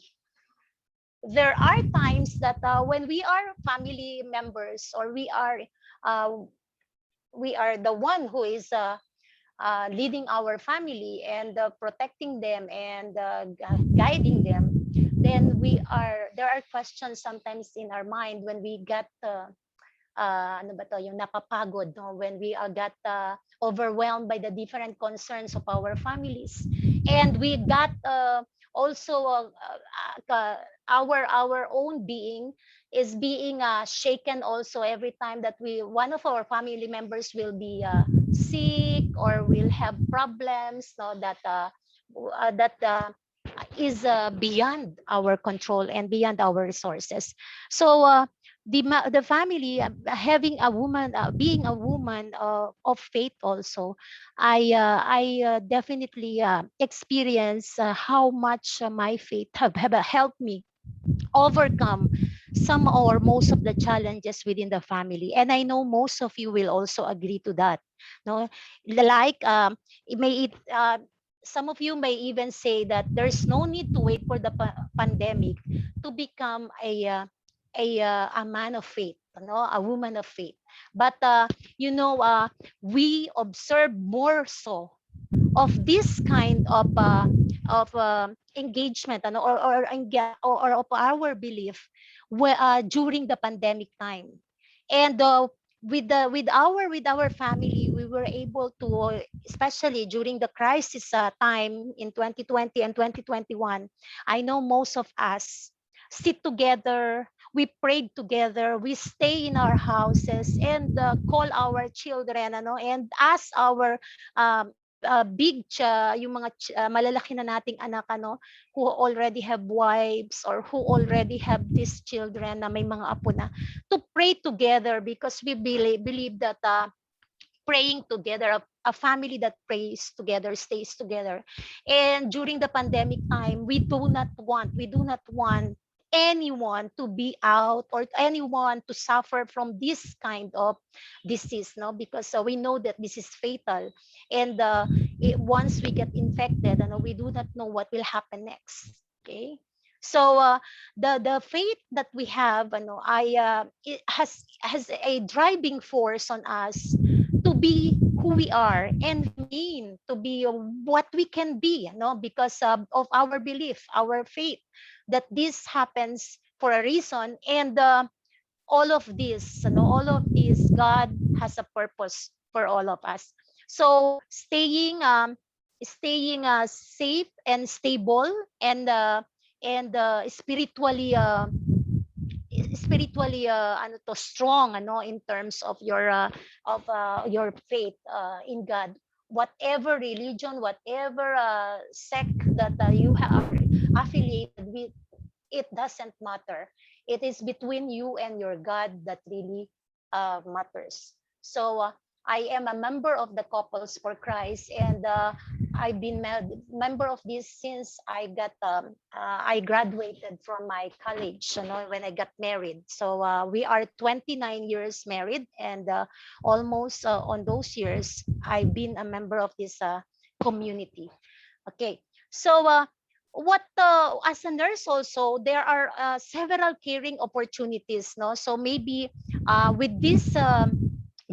There are times that when we are family members, or uh, we are the one who is leading our family and protecting them and guiding them, then there are questions sometimes in our mind when we get ano ba to, yung napapagod, no? When we got overwhelmed by the different concerns of our families, and we got also our own being is being shaken also every time that one of our family members will be sick or will have problems, no, that is beyond our control and beyond our resources. So the family, having a woman, being a woman of faith also, I definitely experience how much my faith have helped me overcome some or most of the challenges within the family, and I know most of you will also agree to that. No, like it may it some of you may even say that there's no need to wait for the pandemic to become a man of faith. a woman of faith. But we observe more so of this kind of engagement, or of our belief during the pandemic time. And with our family, we were able to, especially during the crisis time in 2020 and 2021. I know most of us sit together, we prayed together, we stay in our houses and call our children, and ask our yung mga malalaki na nating anak, who already have wives or who already have these children na may mga apo na, to pray together, because we believe that praying together, a family that prays together stays together. And during the pandemic time, we do not want anyone to be out or anyone to suffer from this kind of disease, no, because we know that this is fatal. And once we get infected, we do not know what will happen next. Okay. So the faith that we have, it has a driving force on us to be who we are and remain to be what we can be, because of our belief, our faith, that this happens for a reason. And all of this, God has a purpose for all of us. So staying safe and stable, and spiritually strong, in terms of your faith in God, whatever religion, whatever sect that you are affiliated with, it doesn't matter. It is between you and your God that really matters. So I am a member of the Couples for Christ, and I've been member of this since I graduated from my college, when I got married. So we are 29 years married, and almost on those years, I've been a member of this community. Okay, so what as a nurse also, there are several caring opportunities, no? So maybe with this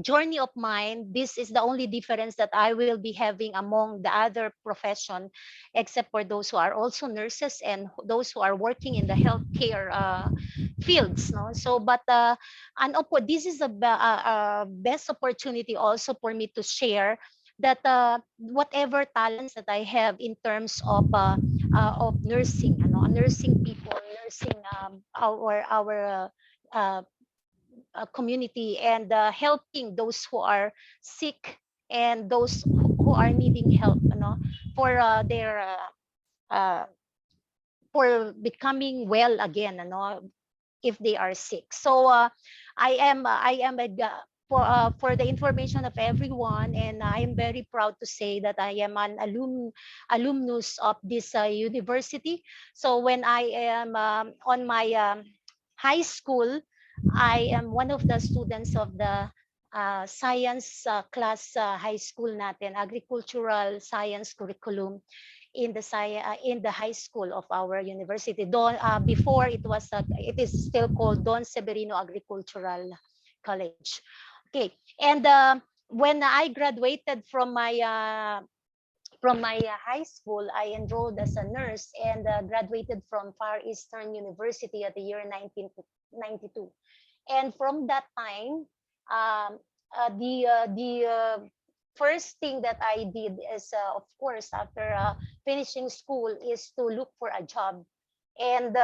journey of mine, this is the only difference that I will be having among the other profession, except for those who are also nurses and those who are working in the healthcare fields, no? So but this is a best opportunity also for me to share that whatever talents that I have in terms of nursing, nursing people, nursing our community, and helping those who are sick and those who are needing help, for their for becoming well again, if they are sick. So I am for the information of everyone, and I am very proud to say that I am an alumnus of this university. So when I am on my high school, I am one of the students of the science class high school natin, agricultural science curriculum in the high school of our university. Before it is still called Don Severino Agricultural College. Okay, and when I graduated from my high school, I enrolled as a nurse and graduated from Far Eastern University at the year 1992. And from that time, the first thing that I did is, of course, after finishing school, is to look for a job. And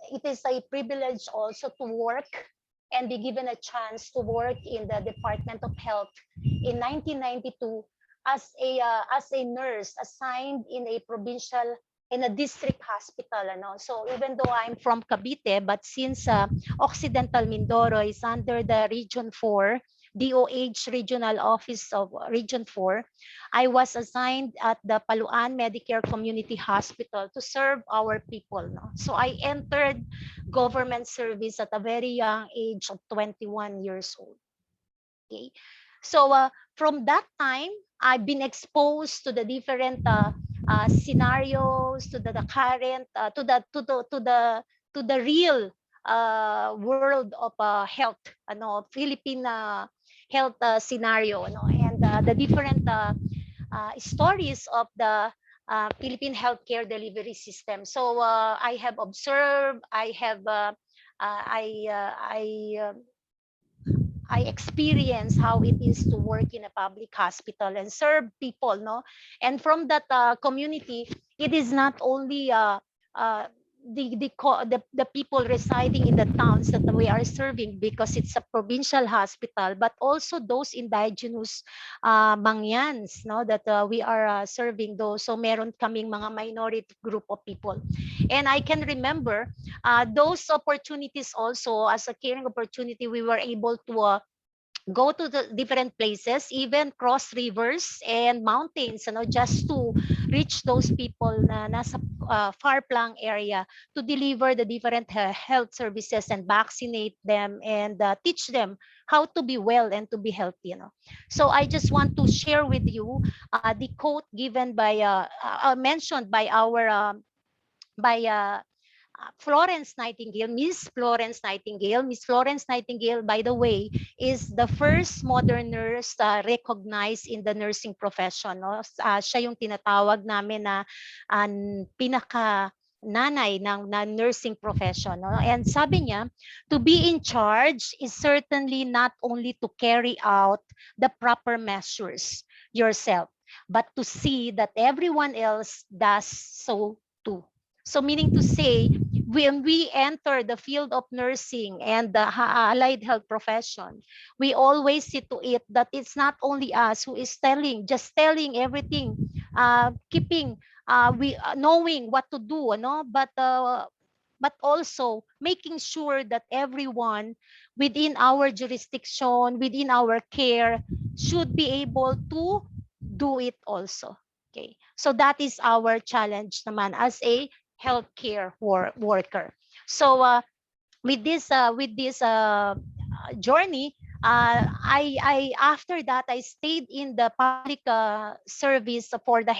it is a privilege also to work and be given a chance to work in the Department of Health in 1992 as a nurse assigned in a district hospital. So even though I'm from Cavite, but since Occidental Mindoro is under the Region 4, DOH Regional Office of Region 4, I was assigned at the Paluan Medicare Community Hospital to serve our people. So I entered government service at a very young age of 21 years old. Okay, so from that time, I've been exposed to the different scenarios, to the current, to the real world of health, Philippine health scenario, and the different stories of the Philippine healthcare delivery system. So I have observed, I experience how it is to work in a public hospital and serve people, no? And from that community, it is not only the people residing in the towns that we are serving because it's a provincial hospital, but also those indigenous Mangyans, no, that we are serving those. So meron kaming mga minority group of people. And I can remember those opportunities also as a caring opportunity, we were able to go to the different places, even cross rivers and mountains, just to reach those people na nasa far-flung area, to deliver the different health services and vaccinate them and teach them how to be well and to be healthy. So I just want to share with you the quote given by mentioned by our by Florence Nightingale, Miss Florence Nightingale. Miss Florence Nightingale, by the way, is the first modern nurse recognized in the nursing profession. No? Siya yung tinatawag namin na pinaka nanay ng nursing profession. No? And sabi niya, to be in charge is certainly not only to carry out the proper measures yourself, but to see that everyone else does so too. So meaning to say, when we enter the field of nursing and the allied health profession, we always see to it that it's not only us who is just telling everything, keeping, knowing what to do, but also making sure that everyone within our jurisdiction, within our care, should be able to do it also. Okay, so that is our challenge naman as a healthcare worker. So with this journey, I after that I stayed in the public service for the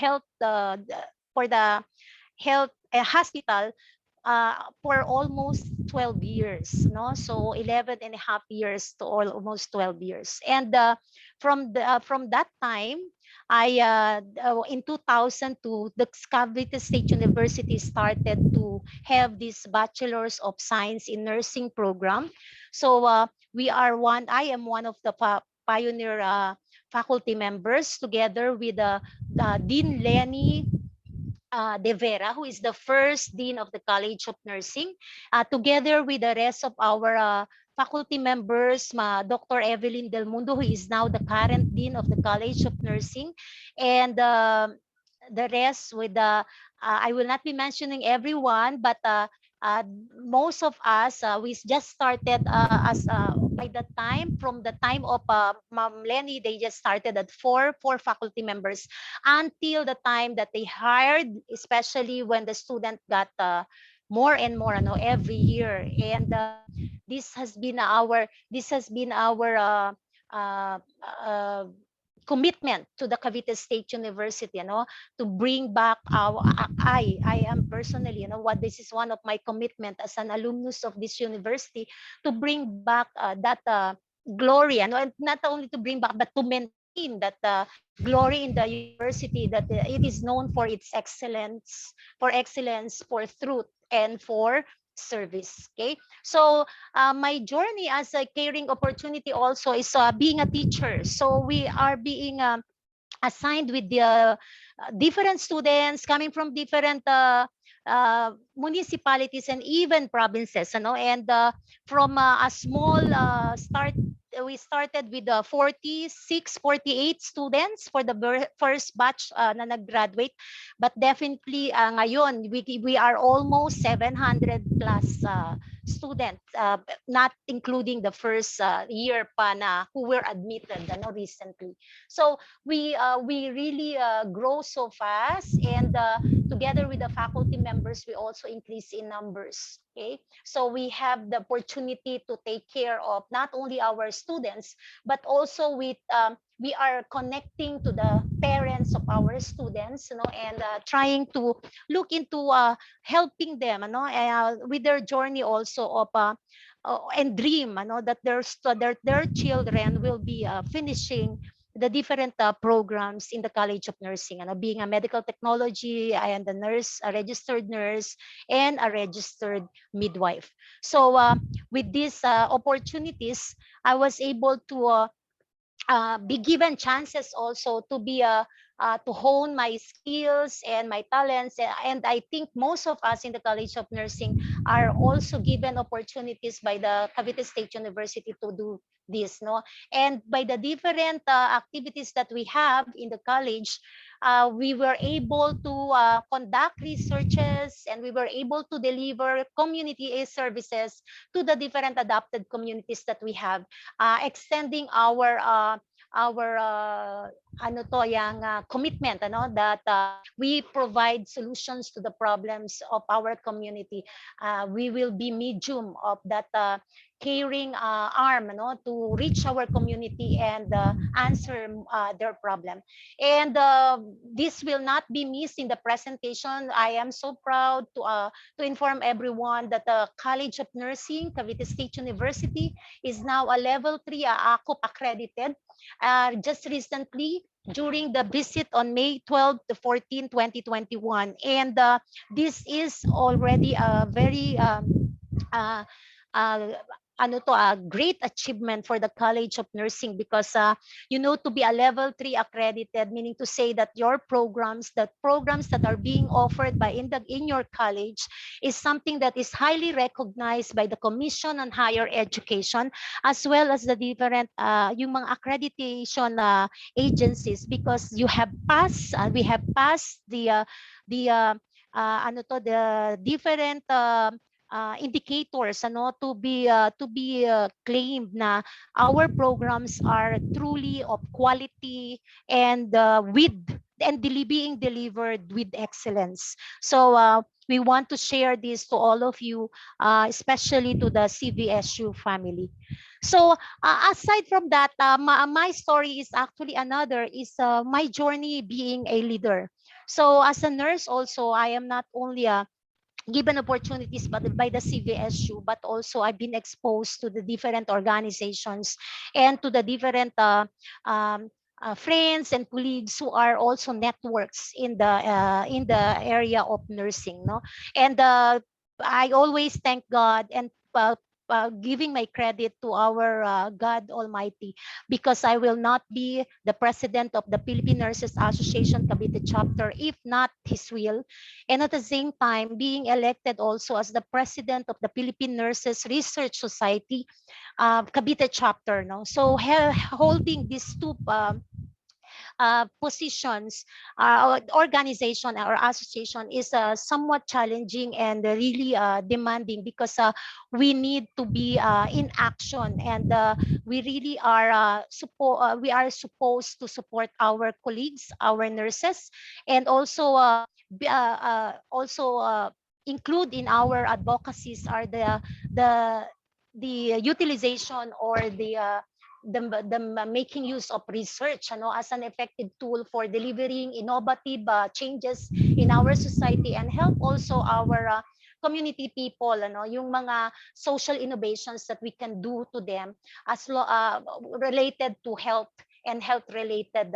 for the health hospital for almost 12 years, no? So 11 and a half years to almost 12 years. And from that time, in 2002, the Cavite State University started to have this Bachelor's of Science in Nursing program. So I am one of the pioneer faculty members, together with Dean Lenny De Vera, who is the first dean of the College of Nursing, together with the rest of our faculty members, Dr. Evelyn Del Mundo, who is now the current dean of the College of Nursing, and the rest with the, I will not be mentioning everyone, but most of us, we just started as by the time, from the time of Ma'am Lenny, they just started at four faculty members until the time that they hired, especially when the student got more and more, every year. And this has been our uh, uh, commitment to the Cavite State University, to bring back I am personally, what this is one of my commitment as an alumnus of this university, to bring back that glory, and not only to bring back, but to maintain that glory in the university, that it is known for its excellence, for truth, and for service. Okay, so my journey as a caring opportunity also is being a teacher. So we are being assigned with the different students coming from different municipalities and even provinces, and from a small start, we started with 46, 48 students for the first batch na nag-graduate, but definitely ngayon we are almost 700 plus students, not including the first year pa na who were admitted recently. So we really grow so fast, and together with the faculty members, we also increase in numbers. Okay, so we have the opportunity to take care of not only our students, but also with we are connecting to the parents of our students, and trying to look into helping them, with their journey also of and dream, that their children will be finishing the different programs in the College of Nursing, being a medical technology and a registered nurse and a registered midwife. So with these opportunities, I was able to be given chances also to be to hone my skills and my talents. And I think most of us in the College of Nursing are also given opportunities by the Cavite State University to do this, and by the different activities that we have in the college, we were able to conduct researches, and we were able to deliver community services to the different adopted communities that we have, extending our commitment, that we provide solutions to the problems of our community. We will be medium of that caring arm, to reach our community and answer their problem. And this will not be missed in the presentation. I am so proud to inform everyone that the College of Nursing, Cavite State University, is now a level 3 AACOP accredited. Just recently, during the visit on May 12 to 14, 2021. And this is already a very uh, uh, a great achievement for the College of Nursing, because to be a level 3 accredited, meaning to say that your programs, the programs that are being offered in your college, is something that is highly recognized by the Commission on Higher Education, as well as the different yung mga accreditation agencies, because we have passed the different indicators, to be claimed na our programs are truly of quality and being delivered with excellence. So we want to share this to all of you, especially to the CVSU family. So aside from that, my story is actually my journey being a leader. So as a nurse also, I am not only given opportunities by the CVSU, but also I've been exposed to the different organizations and to the different friends and colleagues who are also networks in the area of nursing, and I always thank God and giving my credit to our God Almighty, because I will not be the president of the Philippine Nurses Association Cavite chapter if not His will, and at the same time being elected also as the president of the Philippine Nurses Research Society Cavite chapter. So holding these two positions, organization or association is somewhat challenging and really demanding, because we need to be in action, and we really are we are supposed to support our colleagues, our nurses, and also include in our advocacies are the utilization or the making use of research, as an effective tool for delivering innovative changes in our society, and help also our community people, yung mga social innovations that we can do to them related to health and health related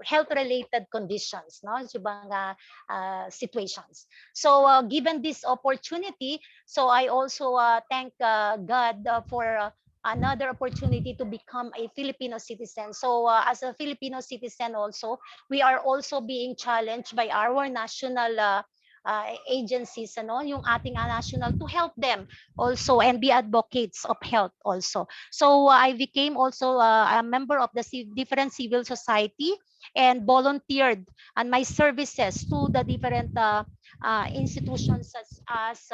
health related conditions, yung mga situations. So given this opportunity, so I also thank God for another opportunity to become a Filipino citizen. So as a Filipino citizen also, we are also being challenged by our national agencies, yung ating national, to help them also and be advocates of health also. So I became also a member of the different civil society and volunteered and my services to the different institutions, as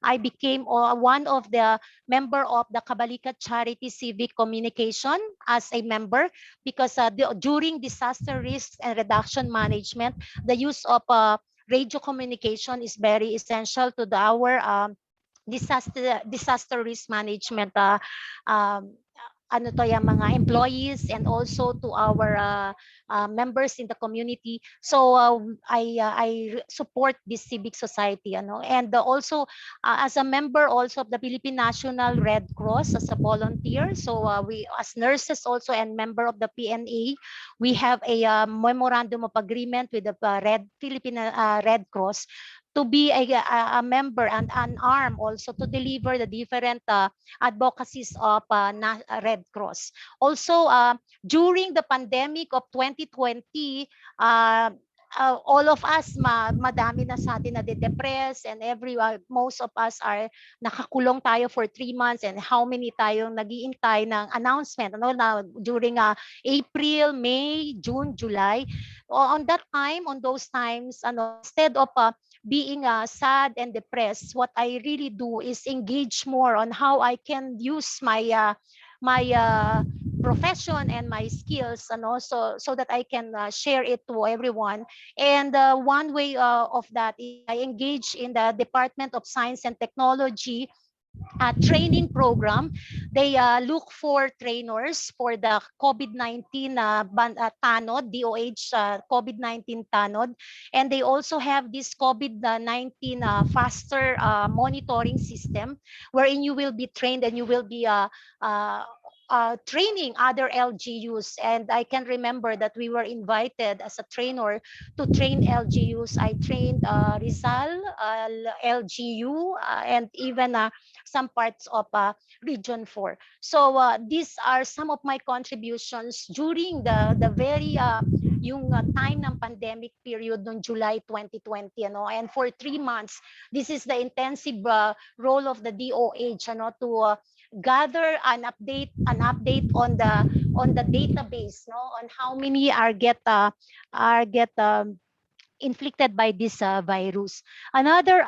I became one of the member of the Kabalikat Charity Civic Communication as a member, because during disaster risk and reduction management, the use of radio communication is very essential to our disaster risk management ano to yung mga employees and also to our members in the community. So I support this civic society, ano, and also as a member also of the Philippine National Red Cross as a volunteer. So we as nurses also and member of the PNA, we have a memorandum of agreement with the Philippine Red Cross to be a member and an arm also to deliver the different advocacies of Red Cross. Also, during the pandemic of 2020, all of us, madami na sa atin na depressed and most of us are nakakulong tayo for 3 months and how many tayong nagiintay ng announcement na during April, May, June, July. On that time, on those times, instead of being sad and depressed, what I really do is engage more on how I can use my profession and my skills, and also so that I can share it to everyone. And one way of that is I engage in the Department of Science and Technology training program. They look for trainers for the COVID-19 TANOD, DOH COVID-19 TANOD. And they also have this COVID-19 faster monitoring system wherein you will be trained and you will be training other LGUs. And I can remember that we were invited as a trainer to train LGUs. I trained Rizal, LGU, and even some parts of Region 4. So these are some of my contributions during the very yung time ng pandemic period noong July 2020, and for 3 months this is the intensive role of the DOH to gather an update on the database, on how many are get inflicted by this virus. Another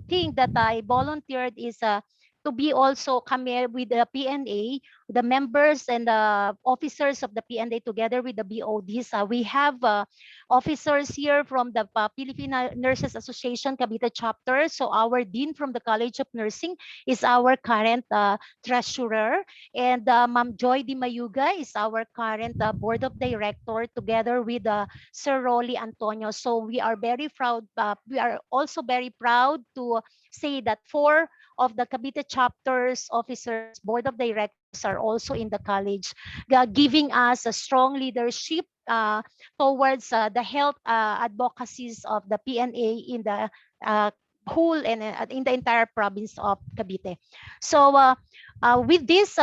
thing that I volunteered is to be also kami with the PNA, the members and the officers of the PNA together with the BODs. We have officers here from the Philippine Nurses Association Cavite chapter. So our dean from the College of Nursing is our current treasurer, and Ma'am Joy Di Mayuga is our current board of director together with Sir Rolly Antonio. So we are very proud. We are also very proud to say that 4 of the Cavite chapters officers board of directors are also in the college, giving us a strong leadership towards the health advocacies of the PNA in the whole and in the entire province of Cavite. So with this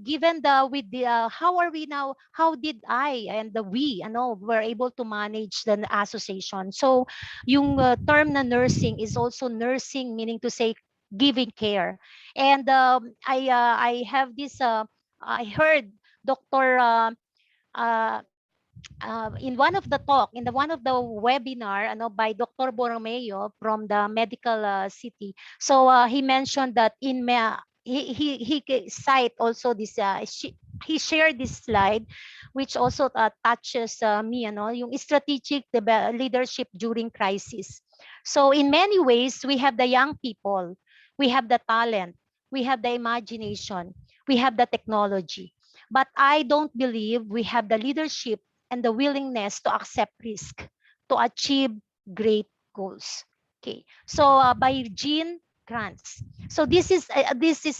given how are we now, how did I and we were able to manage the association. So yung term na nursing is also nursing, meaning to say giving care. And I have this I heard Dr. In one of the webinar by Dr. Borromeo from the medical city. So he mentioned that he cite also this he shared this slide which also touches me, yung strategic leadership during crisis. So in many ways we have the young people, we have the talent, we have the imagination, we have the technology, but I don't believe we have the leadership and the willingness to accept risk to achieve great goals. Okay, so by Jean Grants. So this is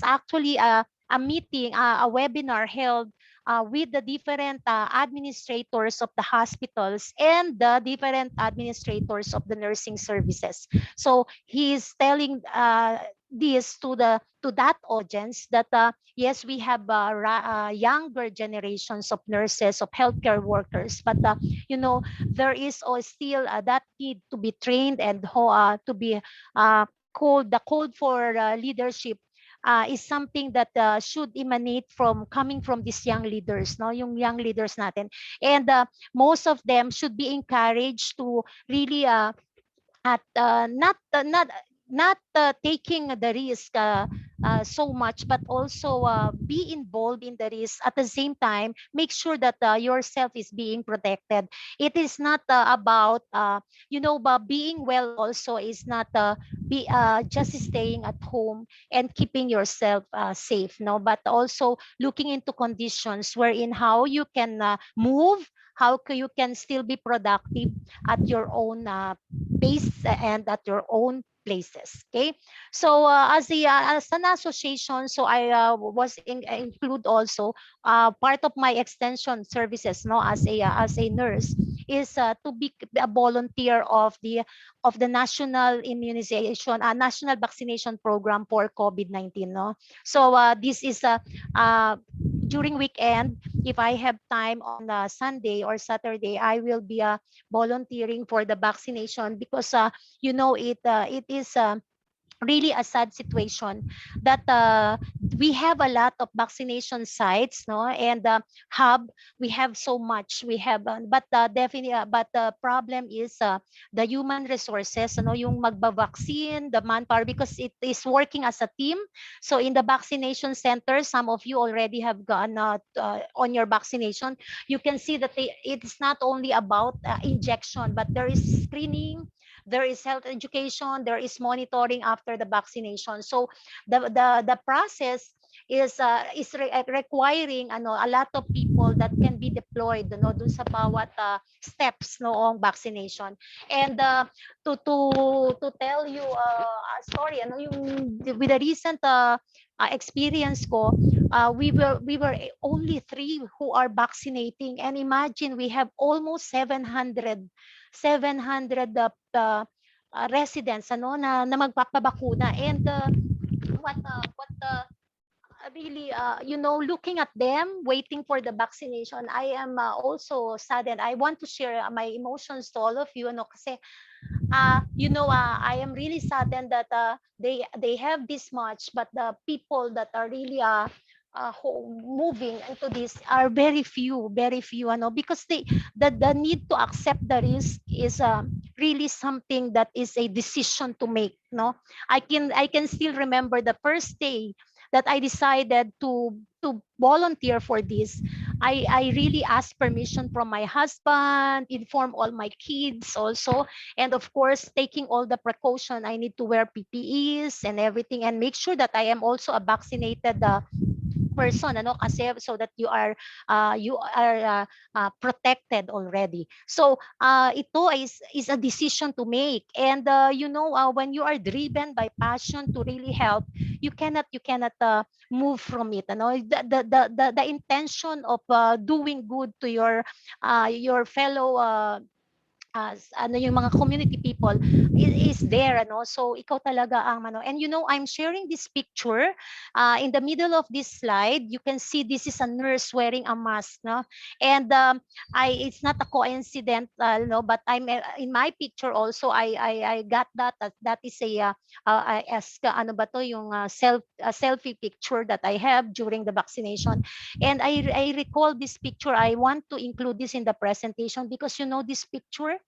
actually a meeting, a webinar held with the different administrators of the hospitals and the different administrators of the nursing services. So he is telling this to that audience that yes, we have younger generations of nurses, of healthcare workers, but there is still that need to be trained and to be called for leadership is something that should emanate from coming from these young leaders, yung young leaders natin, and most of them should be encouraged to really not not taking the risk so much, but also be involved in the risk. At the same time, make sure that yourself is being protected. It is not about but being well also is not be just staying at home and keeping yourself safe, no, but also looking into conditions wherein how you can move, you can still be productive at your own pace and at your own places. Okay, so as an association, so I include also part of my extension services, no, as a nurse, is to be a volunteer of the national immunization, national vaccination program for COVID-19, no. So this is during weekend, if I have time on Sunday or Saturday, I will be volunteering for the vaccination, because it is really a sad situation that we have a lot of vaccination sites, no, and hub, we have so much, we have but definitely but the problem is the human resources, ano, yung magba-vaccine, the manpower, because it is working as a team. So in the vaccination center, some of you already have gone on your vaccination. You can see that it is not only about injection, but there is screening, there is health education, there is monitoring after the vaccination. So the process is requiring a lot of people that can be deployed, no, dun sa bawat steps noong vaccination. And to tell you a story, ano, yung with the recent experience ko, we were only 3 who are vaccinating, and imagine we have almost 700 residents, ano, na magpapabakuna. And really, looking at them waiting for the vaccination, I am also saddened. I want to share my emotions to all of you, ano, kasi I am really saddened that they have this much, but the people that are really moving into this are very few, ano, because the need to accept the risk is really something that is a decision to make, no. I can still remember the first day that I decided to volunteer for this. I really asked permission from my husband, inform all my kids also, and of course taking all the precaution. I need to wear PPEs and everything, and make sure that I am also a vaccinated person, ano, kasi so that you are protected already. So ito is a decision to make, and when you are driven by passion to really help, you cannot move from it, ano. The intention of doing good to your fellow ano, yung mga community people is there, ano. So ikaw talaga ang ano. And I'm sharing this picture in the middle of this slide. You can see this is a nurse wearing a mask, no. And it's not a coincidence, no, but I'm in my picture also. I got that is ano ba to, yung selfie picture that I have during the vaccination. And I recall this picture. I want to include this in the presentation because this picture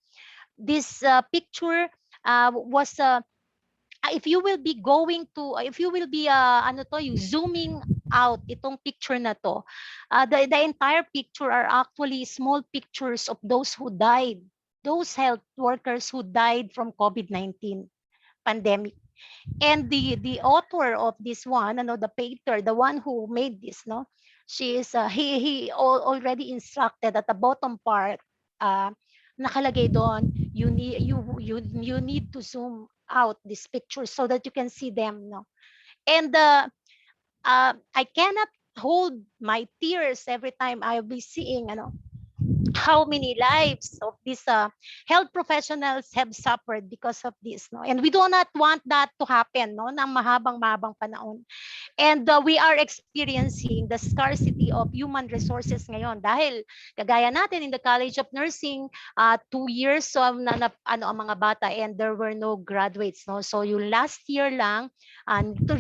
was if you will be ano to, yung zooming out itong picture na to, the entire picture are actually small pictures of those who died, those health workers who died from COVID-19 pandemic. And the author of this one, the painter, the one who made this, no, she is already instructed at the bottom part, nakalagay doon, you need to zoom out this picture so that you can see them, no. And I cannot hold my tears every time I'll be seeing, how many lives of these health professionals have suffered because of this, no. And we do not want that to happen, no, ng mahabang panahon. And we are experiencing the scarcity of human resources ngayon dahil kagaya natin in the College of Nursing, 2 years ang mga bata, and there were no graduates, no. So yung last year lang,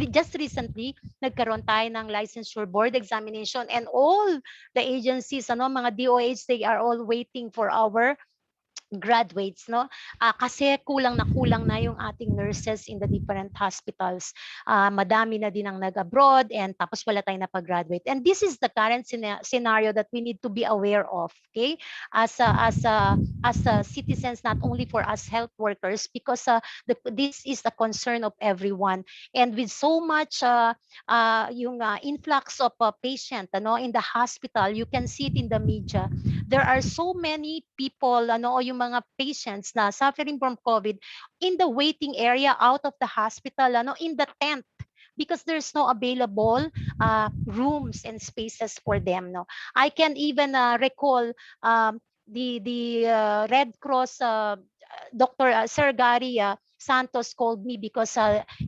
just recently nagkaroon tayo ng licensure board examination, and all the agencies, mga DOH, they are all waiting for our graduates, no? Kasi kulang na yung ating nurses in the different hospitals. Madami na din ang nag-abroad and tapos wala tayong napag-graduate. And this is the current scenario that we need to be aware of, okay? As citizens, not only for us health workers, because this is the concern of everyone. And with so much yung influx of patient in the hospital, you can see it in the media. There are so many people, o yung mga patients na suffering from COVID in the waiting area out of the hospital, in the tent, because there's no available rooms and spaces for them. No, I can even recall the Red Cross Dr. Sir Gary Santos called me because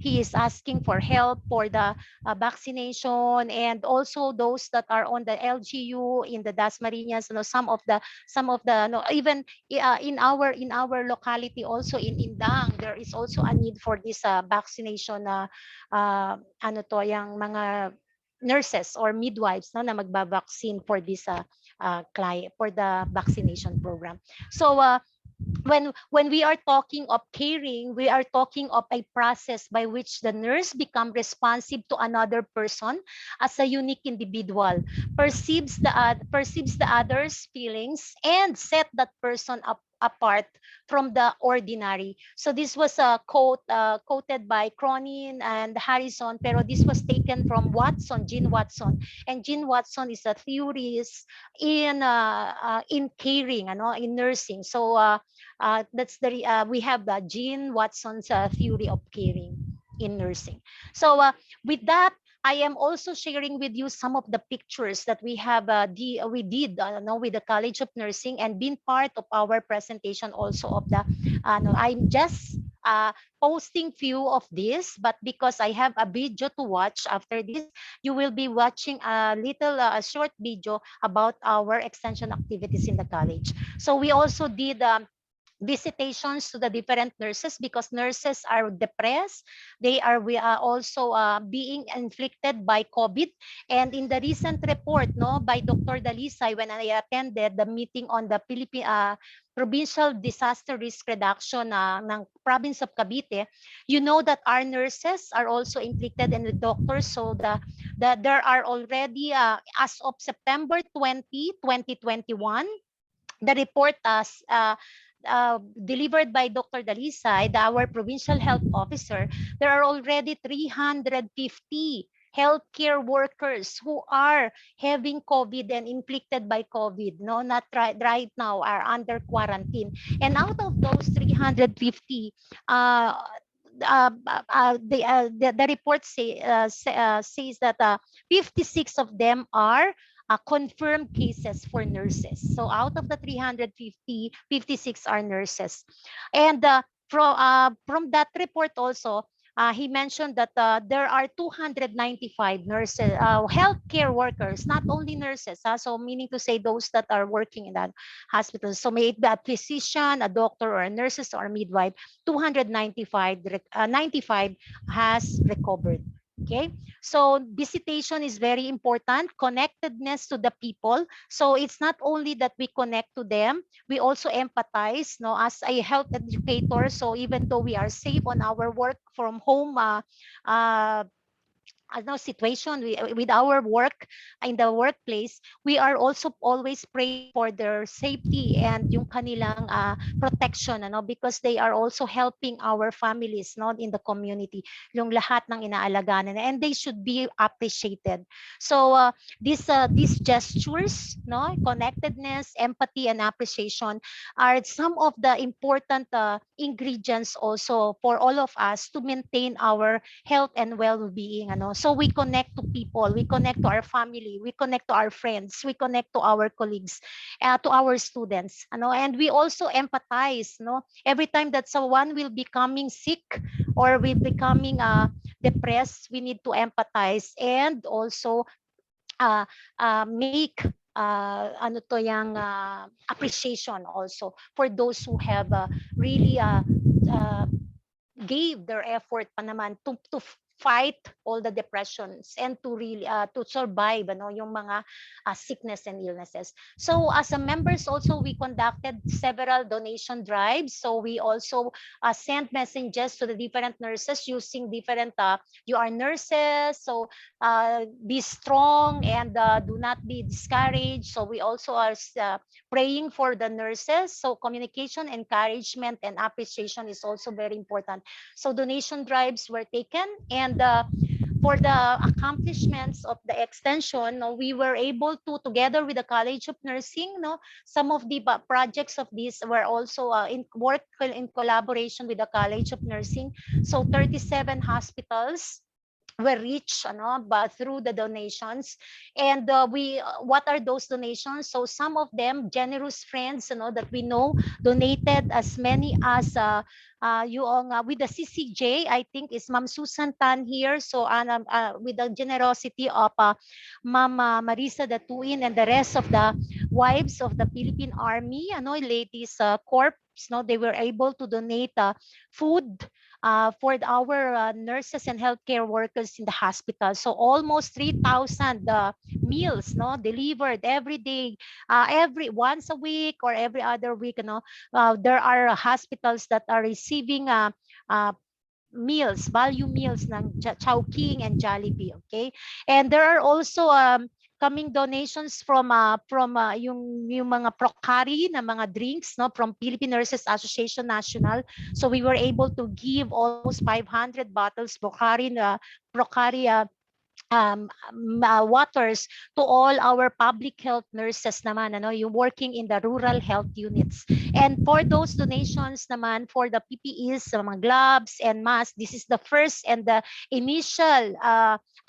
he is asking for help for the vaccination, and also those that are on the LGU in the Dasmariñas, some of the even in our locality, also in Indang, there is also a need for this vaccination yung mga nurses or midwives na magba-vaccine for this client, for the vaccination program. So when we are talking of caring, we are talking of a process by which the nurse become responsive to another person as a unique individual, perceives the other's feelings, and set that person up apart from the ordinary. So this was a quote quoted by Cronin and Harrison, pero this was taken from Watson, Jean Watson, and Jean Watson is a theorist in caring, in nursing. So that's we have Jean Watson's theory of caring in nursing. So with that, I am also sharing with you some of the pictures that we have we did with the College of Nursing, and been part of our presentation also of the I'm just posting few of this, but because I have a video to watch after this, you will be watching a little short video about our extension activities in the college. So we also did visitations to the different nurses, because nurses are depressed. We are also being inflicted by COVID. And in the recent report by Dr. Dalisay, when I attended the meeting on the Philippine provincial disaster risk reduction ng province of Cavite, you know that our nurses are also inflicted, and the doctors. So there are already as of September 20, 2021, the report delivered by Dr. Dalisay, our provincial health officer, there are already 350 healthcare workers who are having COVID and inflicted by COVID, not right now, are under quarantine. And out of those 350, the report says that 56 of them are confirmed cases for nurses. So out of the 350, 56 are nurses. And from that report also, he mentioned that there are 295 nurses, healthcare workers, not only nurses. So meaning to say those that are working in that hospital. So may it be a physician, a doctor, or a nurses, or a midwife, 95 has recovered. Okay, so visitation is very important, connectedness to the people. So it's not only that we connect to them, we also empathize, as a health educator. So even though we are safe on our work from home situation with our work in the workplace, we are also always praying for their safety and yung kanilang protection, because they are also helping our families, in the community, yung lahat ng inaalagaan nila, and they should be appreciated. So these gestures, connectedness, empathy, and appreciation are some of the important ingredients also for all of us to maintain our health and well-being. So we connect to people, we connect to our family, we connect to our friends, we connect to our colleagues, to our students, and we also empathize. Every time that someone will becoming sick or will becoming depressed, we need to empathize and also make appreciation also for those who have really gave their effort pa naman to fight all the depressions and to really to survive yung mga sickness and illnesses. So as a members also, we conducted several donation drives. So we also sent messages to the different nurses using different you are nurses, so be strong and do not be discouraged. So we also are praying for the nurses. So communication, encouragement, and appreciation is also very important. So donation drives were taken, and for the accomplishments of the extension, we were able to, together with the College of Nursing, some of the projects of these were also in collaboration with the College of Nursing. So 37 hospitals were reached but through the donations. And we what are those donations? So some of them, generous friends that we know, donated as many as with the CCJ, I think is Ma'am Susan Tan here. So with the generosity of Ma'am Marisa Datuin and the rest of the wives of the Philippine Army, ladies corps, they were able to donate food for our nurses and healthcare workers in the hospital. So almost 3,000 meals delivered every day, every once a week or every other week. There are hospitals that are receiving meals, value meals ng Chowking and Jollibee. Okay, and there are also coming donations from yung mga Procari na mga drinks from Philippine Nurses Association National. So we were able to give almost 500 bottles Procari waters to all our public health nurses naman, yung working in the rural health units. And for those donations naman for the PPEs, mga gloves and masks, this is the first and the initial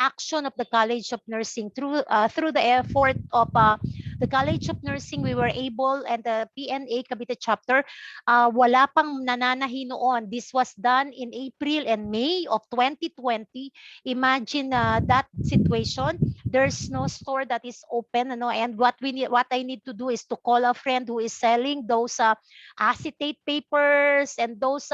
action of the College of Nursing. Through the effort of the College of Nursing, we were able, and the PNA Cavite chapter, wala pang nananahi noon. This was done in April and May of 2020. Imagine that situation. There's no store that is open, and what I need to do is to call a friend who is selling those acetate papers and those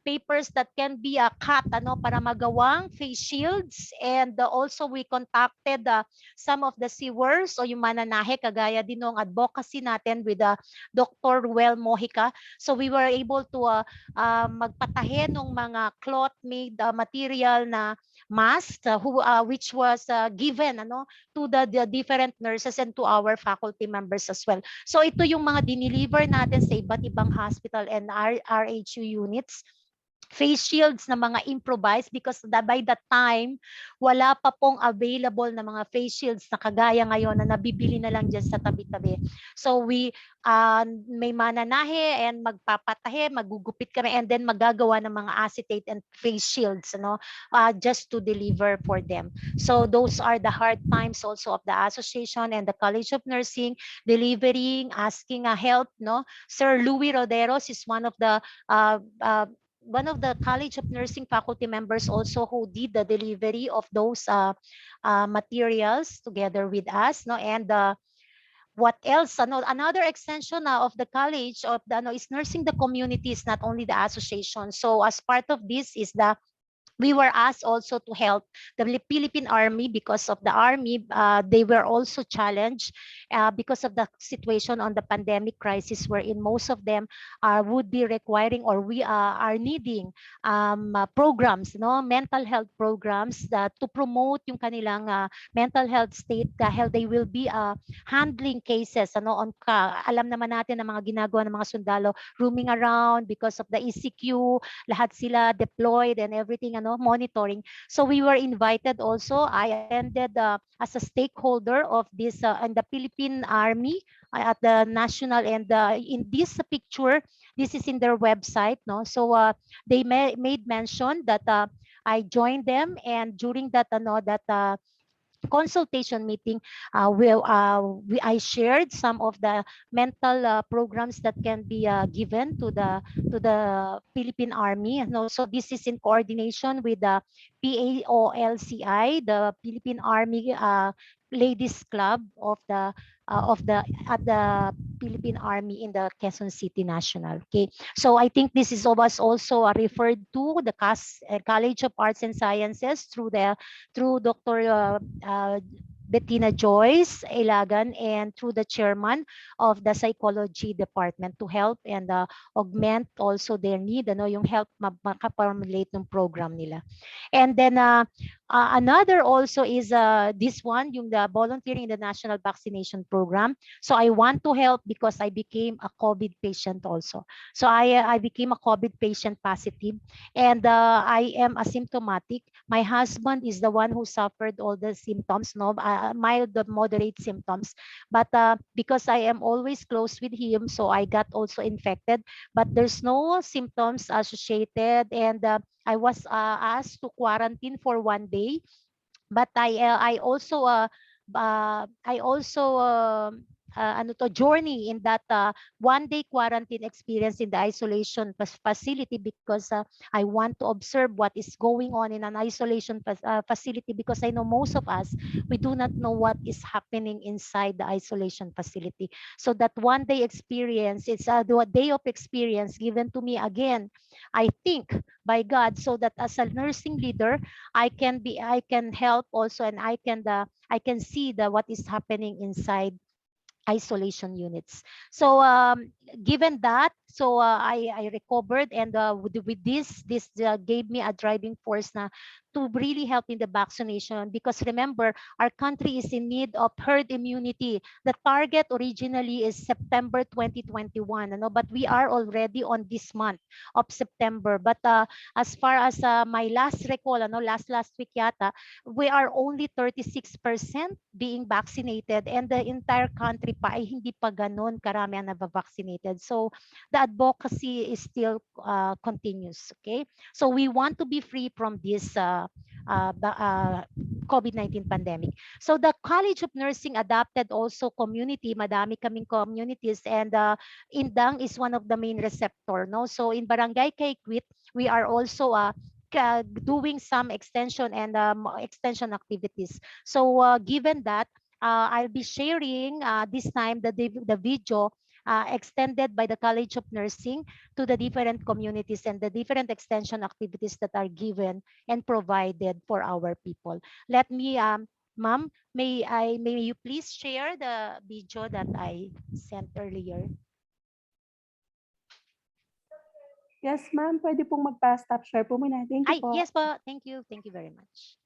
papers that can be cut para magawang face shields. And also we contacted some of the sewers o yung mananahe, kagaya din ng advocacy natin with Dr. Ruel Mojica. So we were able to magpatahe ng mga cloth made material na mask which was given to the different nurses and to our faculty members as well. So ito yung mga dineliver natin sa iba't ibang hospital and RHU units. Face shields na mga improvised because by that time, wala pa pong available na mga face shields na kagaya ngayon na nabibili na lang dyan sa tabi-tabi. So we may mananahe and magpapatahe, magugupit kami, and then magagawa ng mga acetate and face shields just to deliver for them. So those are the hard times also of the association and the College of Nursing, delivering, asking help. Sir Louis Roderos is one of the College of Nursing faculty members also who did the delivery of those materials together with us. And what else? Another extension of the college is nursing the communities, not only the association. So as part of this is we were asked also to help the Philippine Army because of the Army. They were also challenged because of the situation on the pandemic crisis, wherein most of them would be requiring, or we are needing programs, mental health programs to promote yung kanilang mental health state dahil they will be handling cases. Alam naman natin ang mga ginagawa ng mga sundalo, roaming around because of the ECQ, lahat sila deployed and everything, monitoring. So we were invited also. I attended as a stakeholder of this and the Philippine Army at the national, and in this picture, this is in their website. So they made mention that I joined them, and during that consultation meeting, I shared some of the mental programs that can be given to the Philippine Army. And also this is in coordination with the PAOLCI, the Philippine Army Ladies Club of the of the at the Philippine Army in the Quezon City National. Okay, so I think this is was also referred to the College of Arts and Sciences through Dr. Bettina Joyce Ilagan and through the chairman of the psychology department to help and augment also their need, ano, yung help makaformulate ng program nila. And then another also is this one, yung the volunteering in the National Vaccination Program. So I want to help because I became a COVID patient also. So I became a COVID patient positive, and I am asymptomatic. My husband is the one who suffered all the symptoms, no, mild to moderate symptoms. But because I am always close with him, so I got also infected. But there's no symptoms associated, and I was asked to quarantine for 1 day, but I also ano to journey in that 1 day quarantine experience in the isolation facility because I want to observe what is going on in an isolation facility, because I know most of us, we do not know what is happening inside the isolation facility. So that 1 day experience, it's a day of experience given to me again, I think, by God, so that as a nursing leader, I can help also, and I can see what is happening inside isolation units. So given that, so I recovered, and with this gave me a driving force na to really help in the vaccination, because remember, our country is in need of herd immunity. The target originally is September 2021, ano, but we are already on this month of September. But as far as my last recall, ano, last week yata, we are only 36% being vaccinated, and the entire country pa ay hindi pa ganun karami ang nabavaccinated. So the advocacy is still continuous. Okay, so we want to be free from this COVID-19 pandemic. So the College of Nursing adopted also community, madami kaming communities, and Indang is one of the main receptor, no? So in Barangay Kaikwit, we are also doing some extension and extension activities. So given that, I'll be sharing this time the video extended by the College of Nursing to the different communities and the different extension activities that are given and provided for our people. Let me, ma'am, may you please share the video that I sent earlier? Yes, ma'am. Pwede pong magpa-stop share po muna. Thank you po. Yes po. Thank you. Thank you very much.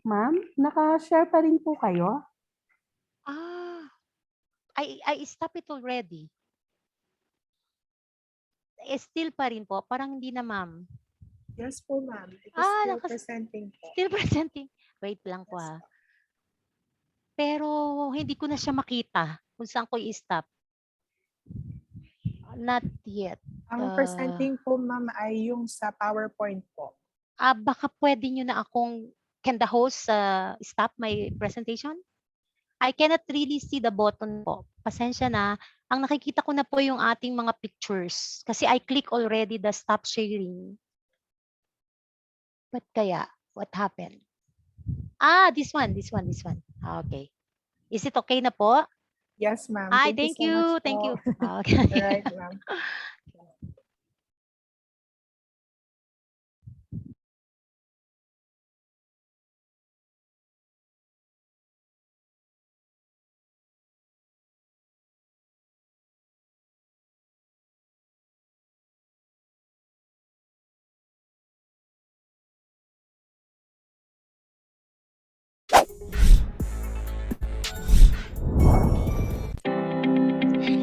Ma'am, naka-share pa rin po kayo? I stop it already. Still pa rin po. Parang hindi na, ma'am. Yes po, ma'am. It is still nakas- presenting po. Still presenting. Wait lang po Pero hindi ko na siya makita kung saan ko i-stop. Not yet. Ang presenting po, ma'am, ay yung sa PowerPoint po. Baka pwede nyo na akong, can the host stop my presentation? I cannot really see the button po. Pasensya na. Ang nakikita ko na po yung ating mga pictures. Kasi I click already the stop sharing. But kaya, what happened? This one. Okay. Is it okay na po? Yes, ma'am. Thank so you. much Thank po. you. Okay. All right, ma'am.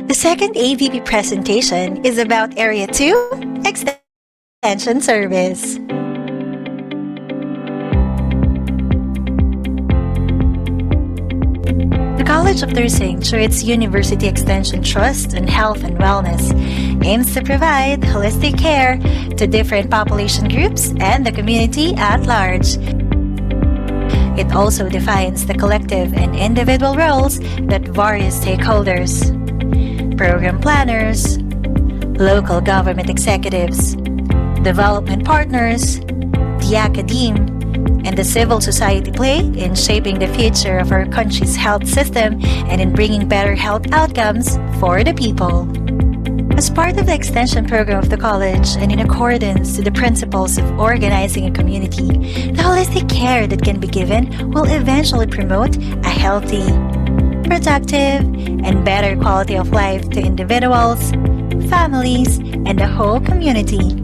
The second AVP presentation is about Area 2 Extension. Extension Service. The College of Nursing, through its University Extension Trust on Health and Wellness, aims to provide holistic care to different population groups and the community at large. It also defines the collective and individual roles that various stakeholders, program planners, local government executives, development partners, the academe, and the civil society play in shaping the future of our country's health system and in bringing better health outcomes for the people. As part of the extension program of the college and in accordance to the principles of organizing a community, the holistic care that can be given will eventually promote a healthy, productive, and better quality of life to individuals, families, and the whole community.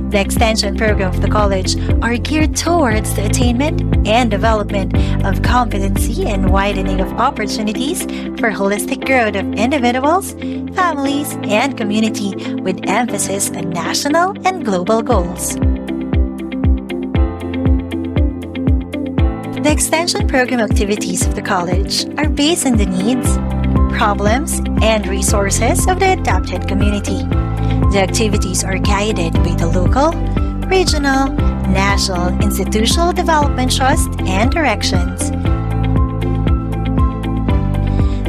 The extension program of the college are geared towards the attainment and development of competency and widening of opportunities for holistic growth of individuals, families, and community with emphasis on national and global goals. The extension program activities of the college are based on the needs, problems, and resources of the adopted community. The activities are guided by the local, regional, national, institutional development trust and directions.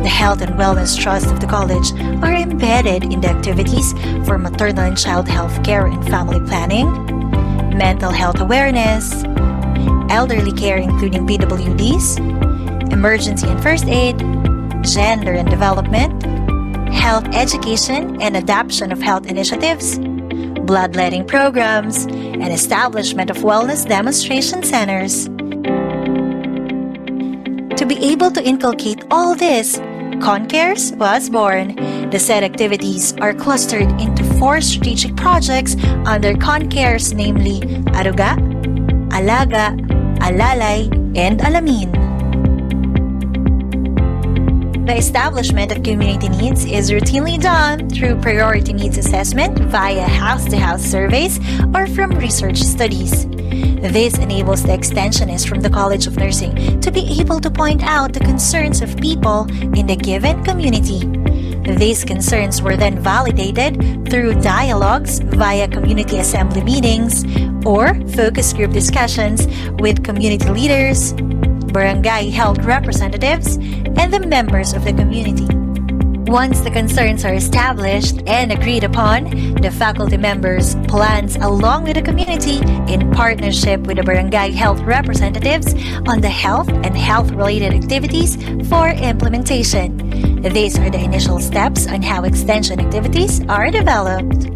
The Health and Wellness Trust of the college are embedded in the activities for maternal and child health care and family planning, mental health awareness, elderly care including PWDs, emergency and first aid, gender and development, health education and adoption of health initiatives, bloodletting programs, and establishment of wellness demonstration centers. To be able to inculcate all this, ConCares was born. The said activities are clustered into 4 strategic projects under ConCares, namely Aruga, Alaga, Alalay, and Alamin. The establishment of community needs is routinely done through priority needs assessment via house-to-house surveys or from research studies. This enables the extensionists from the College of Nursing to be able to point out the concerns of people in the given community. These concerns were then validated through dialogues via community assembly meetings or focus group discussions with community leaders, barangay health representatives, and the members of the community. Once the concerns are established and agreed upon, the faculty members plans along with the community in partnership with the barangay health representatives on the health and health-related activities for implementation. These are the initial steps on how extension activities are developed.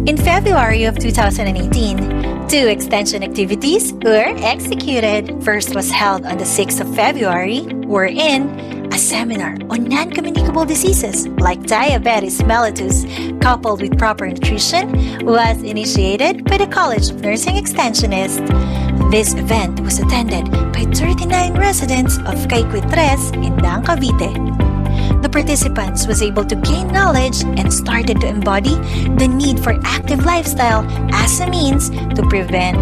In February of 2018, 2 extension activities were executed. First was held on the 6th of February, wherein a seminar on non-communicable diseases like diabetes mellitus coupled with proper nutrition was initiated by the College of Nursing Extensionists. This event was attended by 39 residents of Kaikwe 3 in Dang, Cavite. The participants was able to gain knowledge and started to embody the need for active lifestyle as a means to prevent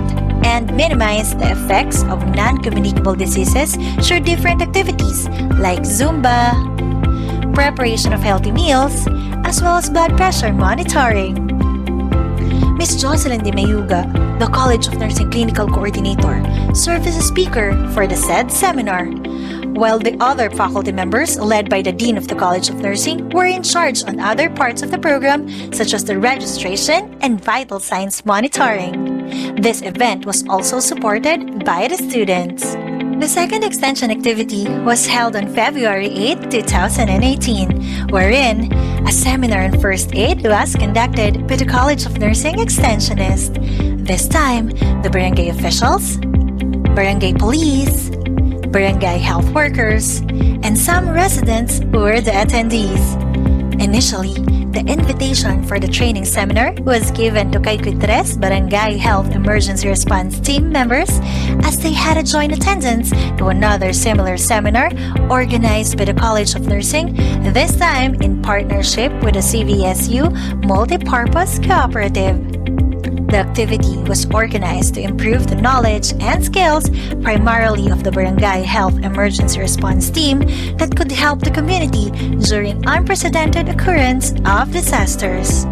and minimize the effects of non-communicable diseases through different activities like Zumba, preparation of healthy meals, as well as blood pressure monitoring. Ms. Jocelyn De Mayuga, the College of Nursing Clinical Coordinator, served as a speaker for the said seminar, while the other faculty members, led by the Dean of the College of Nursing, were in charge on other parts of the program, such as the registration and vital signs monitoring. This event was also supported by the students. The second extension activity was held on February 8, 2018, wherein a seminar on first aid was conducted by the College of Nursing Extensionists. This time, the barangay officials, barangay police, barangay health workers, and some residents were the attendees. Initially, The invitation for the training seminar was given to Kaykuitres Barangay Health Emergency Response Team members as they had a joint attendance to another similar seminar organized by the College of Nursing, this time in partnership with the CVSU Multipurpose Cooperative. The activity was organized to improve the knowledge and skills primarily of the Barangay Health Emergency Response Team that could help the community during unprecedented occurrence of disasters.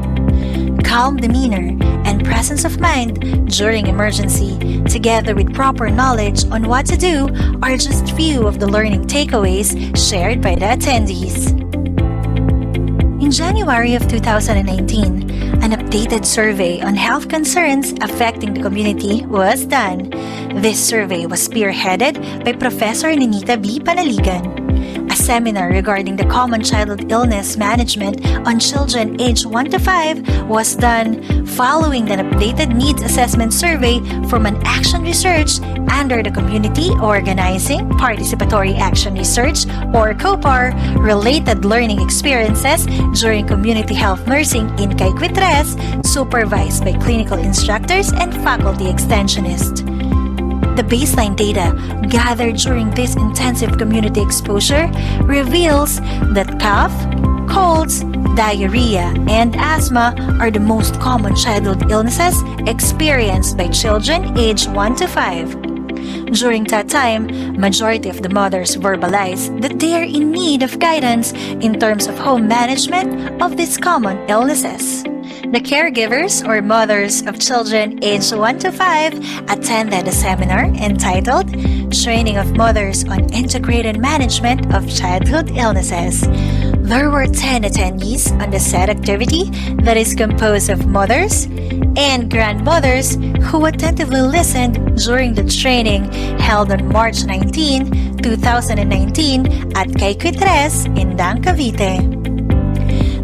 Calm demeanor and presence of mind during emergency, together with proper knowledge on what to do, are just few of the learning takeaways shared by the attendees. In January of 2019, an updated survey on health concerns affecting the community was done. This survey was spearheaded by Professor Ninita B. Panaligan. A seminar regarding the common childhood illness management on children aged 1 to 5 was done following an updated needs assessment survey from an action research under the Community Organizing Participatory Action Research or COPAR related learning experiences during community health nursing in Kaykuitres, supervised by clinical instructors and faculty extensionists. The baseline data gathered during this intensive community exposure reveals that cough, colds, diarrhea, and asthma are the most common childhood illnesses experienced by children aged 1 to 5. During that time, majority of the mothers verbalize that they are in need of guidance in terms of home management of these common illnesses. The caregivers or mothers of children aged 1 to 5 attended a seminar entitled Training of Mothers on Integrated Management of Childhood Illnesses. There were 10 attendees on the said activity that is composed of mothers and grandmothers who attentively listened during the training held on March 19, 2019 at Kaykuitres in Cavite.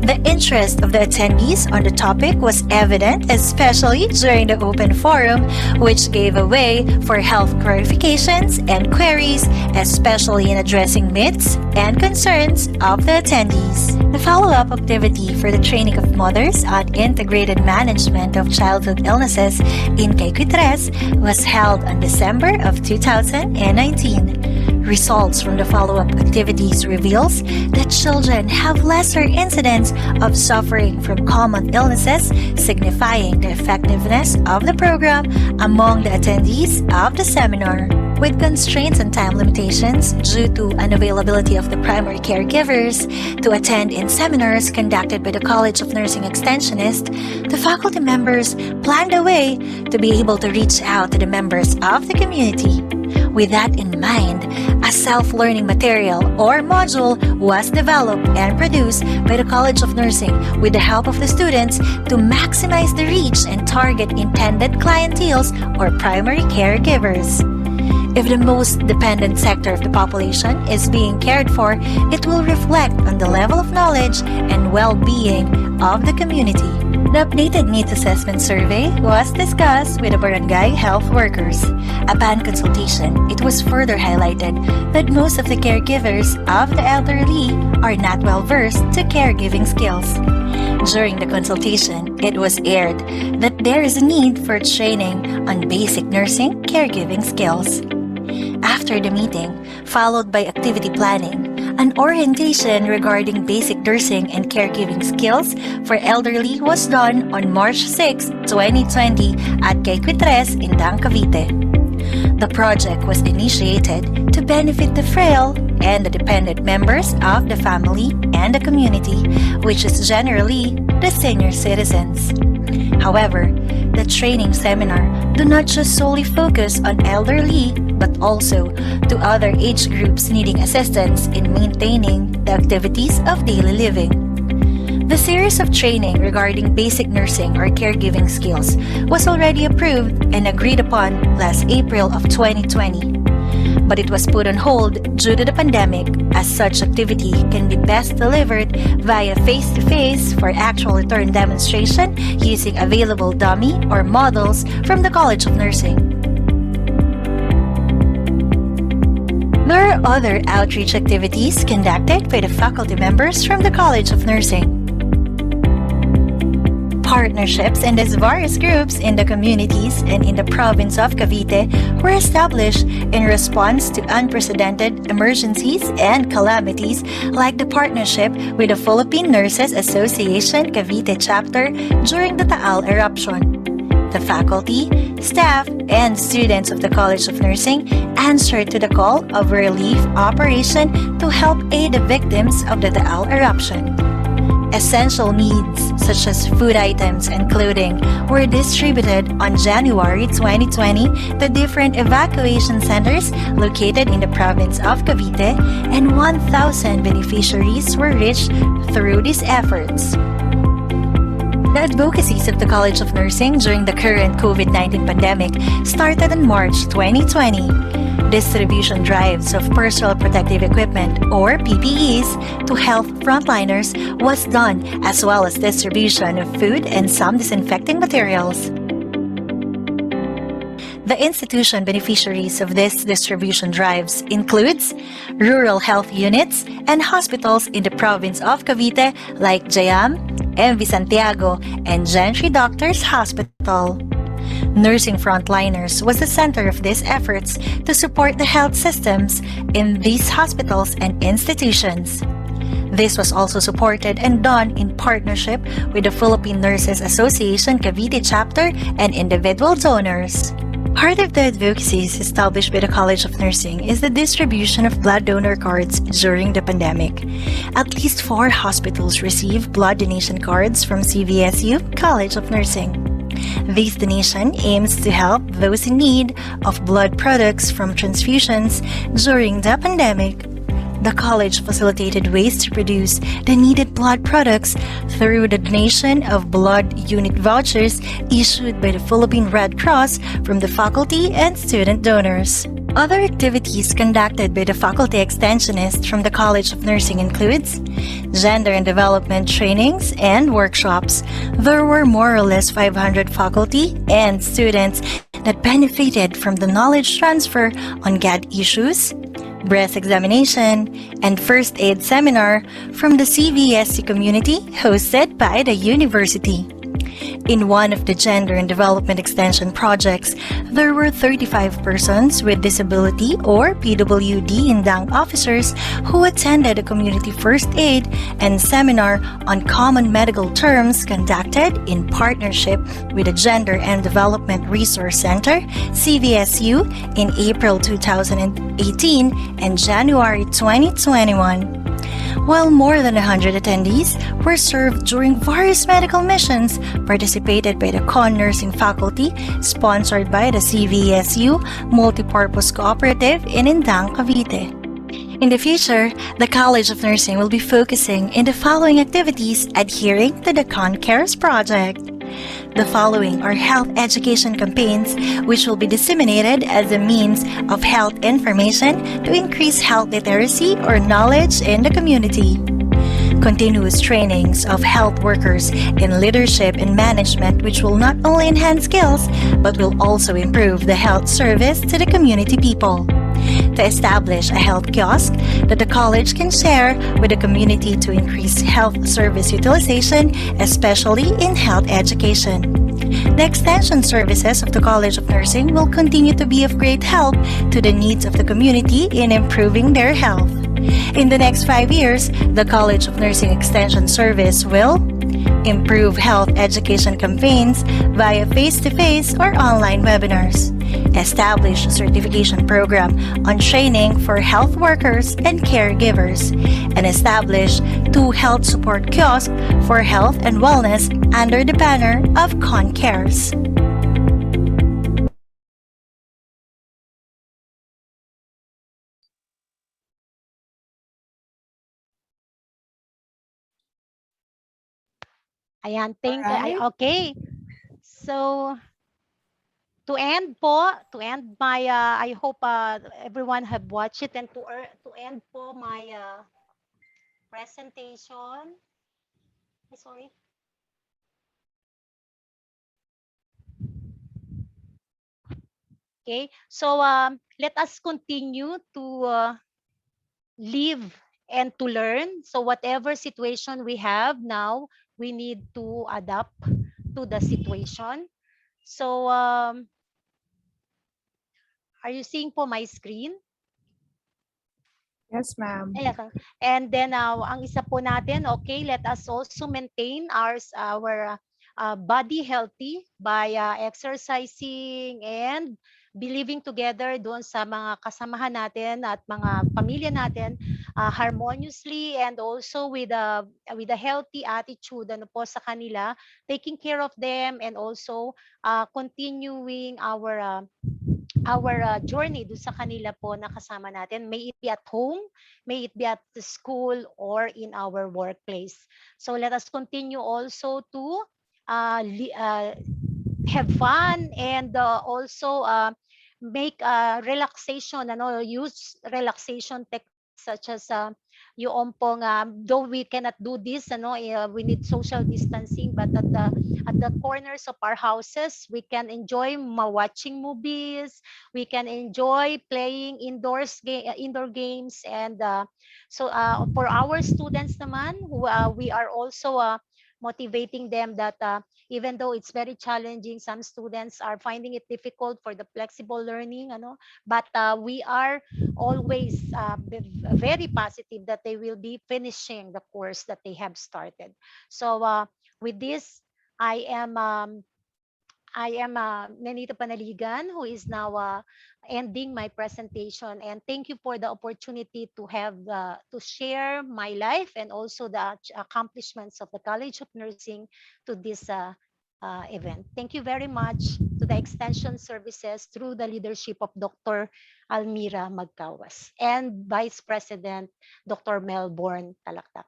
The interest of the attendees on the topic was evident, especially during the open forum, which gave a way for health clarifications and queries, especially in addressing myths and concerns of the attendees. The follow-up activity for the training of mothers on integrated management of childhood illnesses in Kaykuitres was held on December of 2019. Results from the follow-up activities reveals that children have lesser incidence of suffering from common illnesses, signifying the effectiveness of the program among the attendees of the seminar. With constraints and time limitations due to unavailability of the primary caregivers to attend in seminars conducted by the College of Nursing Extensionists, the faculty members planned a way to be able to reach out to the members of the community. With that in mind, a self-learning material or module was developed and produced by the College of Nursing with the help of the students to maximize the reach and target intended clienteles or primary caregivers. If the most dependent sector of the population is being cared for, it will reflect on the level of knowledge and well-being of the community. The updated needs assessment survey was discussed with the barangay health workers. Upon consultation, it was further highlighted that most of the caregivers of the elderly are not well versed to caregiving skills. During the consultation, it was aired that there is a need for training on basic nursing caregiving skills. After the meeting, followed by activity planning, an orientation regarding basic nursing and caregiving skills for elderly was done on March 6, 2020 at Kaykuitres in Cavite. The project was initiated to benefit the frail and the dependent members of the family and the community, which is generally the senior citizens. However, the training seminar do not just solely focus on elderly, but also to other age groups needing assistance in maintaining the activities of daily living. The series of training regarding basic nursing or caregiving skills was already approved and agreed upon last April of 2020. But it was put on hold due to the pandemic, as such activity can be best delivered via face-to-face for actual return demonstration using available dummy or models from the College of Nursing. There are other outreach activities conducted by the faculty members from the College of Nursing. Partnerships in these various groups in the communities and in the province of Cavite were established in response to unprecedented emergencies and calamities, like the partnership with the Philippine Nurses Association Cavite chapter during the Taal eruption. The faculty, staff, and students of the College of Nursing answered to the call of relief operation to help aid the victims of the Taal eruption. Essential needs such as food items and clothing were distributed on January 2020 to different evacuation centers located in the province of Cavite, and 1,000 beneficiaries were reached through these efforts. The advocacies of the College of Nursing during the current COVID-19 pandemic started in March 2020. Distribution drives of personal protective equipment, or PPEs, to health frontliners was done, as well as distribution of food and some disinfecting materials. The institution beneficiaries of these distribution drives includes rural health units and hospitals in the province of Cavite like Jayam, MV Santiago, and Gentry Doctors Hospital. Nursing frontliners was the center of these efforts to support the health systems in these hospitals and institutions. This was also supported and done in partnership with the Philippine Nurses Association Cavite chapter and individual donors. Part of the advocacies established by the College of Nursing is the distribution of blood donor cards during the pandemic. At least 4 hospitals received blood donation cards from CVSU College of Nursing. This donation aims to help those in need of blood products from transfusions during the pandemic. The college facilitated ways to produce the needed blood products through the donation of blood unit vouchers issued by the Philippine Red Cross from the faculty and student donors. Other activities conducted by the faculty extensionists from the College of Nursing includes gender and development trainings and workshops. There were more or less 500 faculty and students that benefited from the knowledge transfer on GAD issues, breast examination, and first aid seminar from the CVSC community hosted by the university. In one of the Gender and Development Extension projects, there were 35 persons with disability or PWD Indang officers who attended a community first aid and seminar on common medical terms conducted in partnership with the Gender and Development Resource Center, CVSU, in April 2018 and January 2021. While more than 100 attendees were served during various medical missions participated by the Con Nursing faculty, sponsored by the CVSU Multipurpose Cooperative in Indang, Cavite. In the future, the College of Nursing will be focusing in the following activities adhering to the ConCares project. The following are health education campaigns which will be disseminated as a means of health information to increase health literacy or knowledge in the community. Continuous trainings of health workers in leadership and management which will not only enhance skills but will also improve the health service to the community people. To establish a health kiosk that the college can share with the community to increase health service utilization, especially in health education. The extension services of the College of Nursing will continue to be of great help to the needs of the community in improving their health. In the next 5 years, the College of Nursing Extension Service will improve health education campaigns via face-to-face or online webinars, establish a certification program on training for health workers and caregivers, and establish 2 health support kiosks for health and wellness under the banner of ConCares. Ayan, Alright. okay. So, to end my, I hope everyone have watched it, and to end po my presentation. Sorry. Okay, so let us continue to live and to learn. So whatever situation we have now, we need to adapt to the situation. So, are you seeing po my screen? Yes, ma'am. Ayan. And then ang isa po natin, okay, let us also maintain our body healthy by exercising and believing together doon sa mga kasamahan natin at mga pamilya natin harmoniously and also with a healthy attitude ano po sa kanila, taking care of them and also continuing our journey do sa kanila po na kasama natin. May it be at home, may it be at the school or in our workplace. So let us continue also to have fun and also make relaxation, use relaxation techniques such as yung pong though we cannot do this we need social distancing, but at the corners of our houses we can enjoy watching movies, we can enjoy playing indoor games, and so for our students naman we are also motivating them that even though it's very challenging, some students are finding it difficult for the flexible learning, but we are always very positive that they will be finishing the course that they have started. So with this, I am Nenita Panaligan, who is now ending my presentation, and thank you for the opportunity to have to share my life and also the accomplishments of the College of Nursing to this event. Thank you very much to the Extension Services through the leadership of Dr. Almira Magkawas and Vice President Dr. Melbourne Talaktak.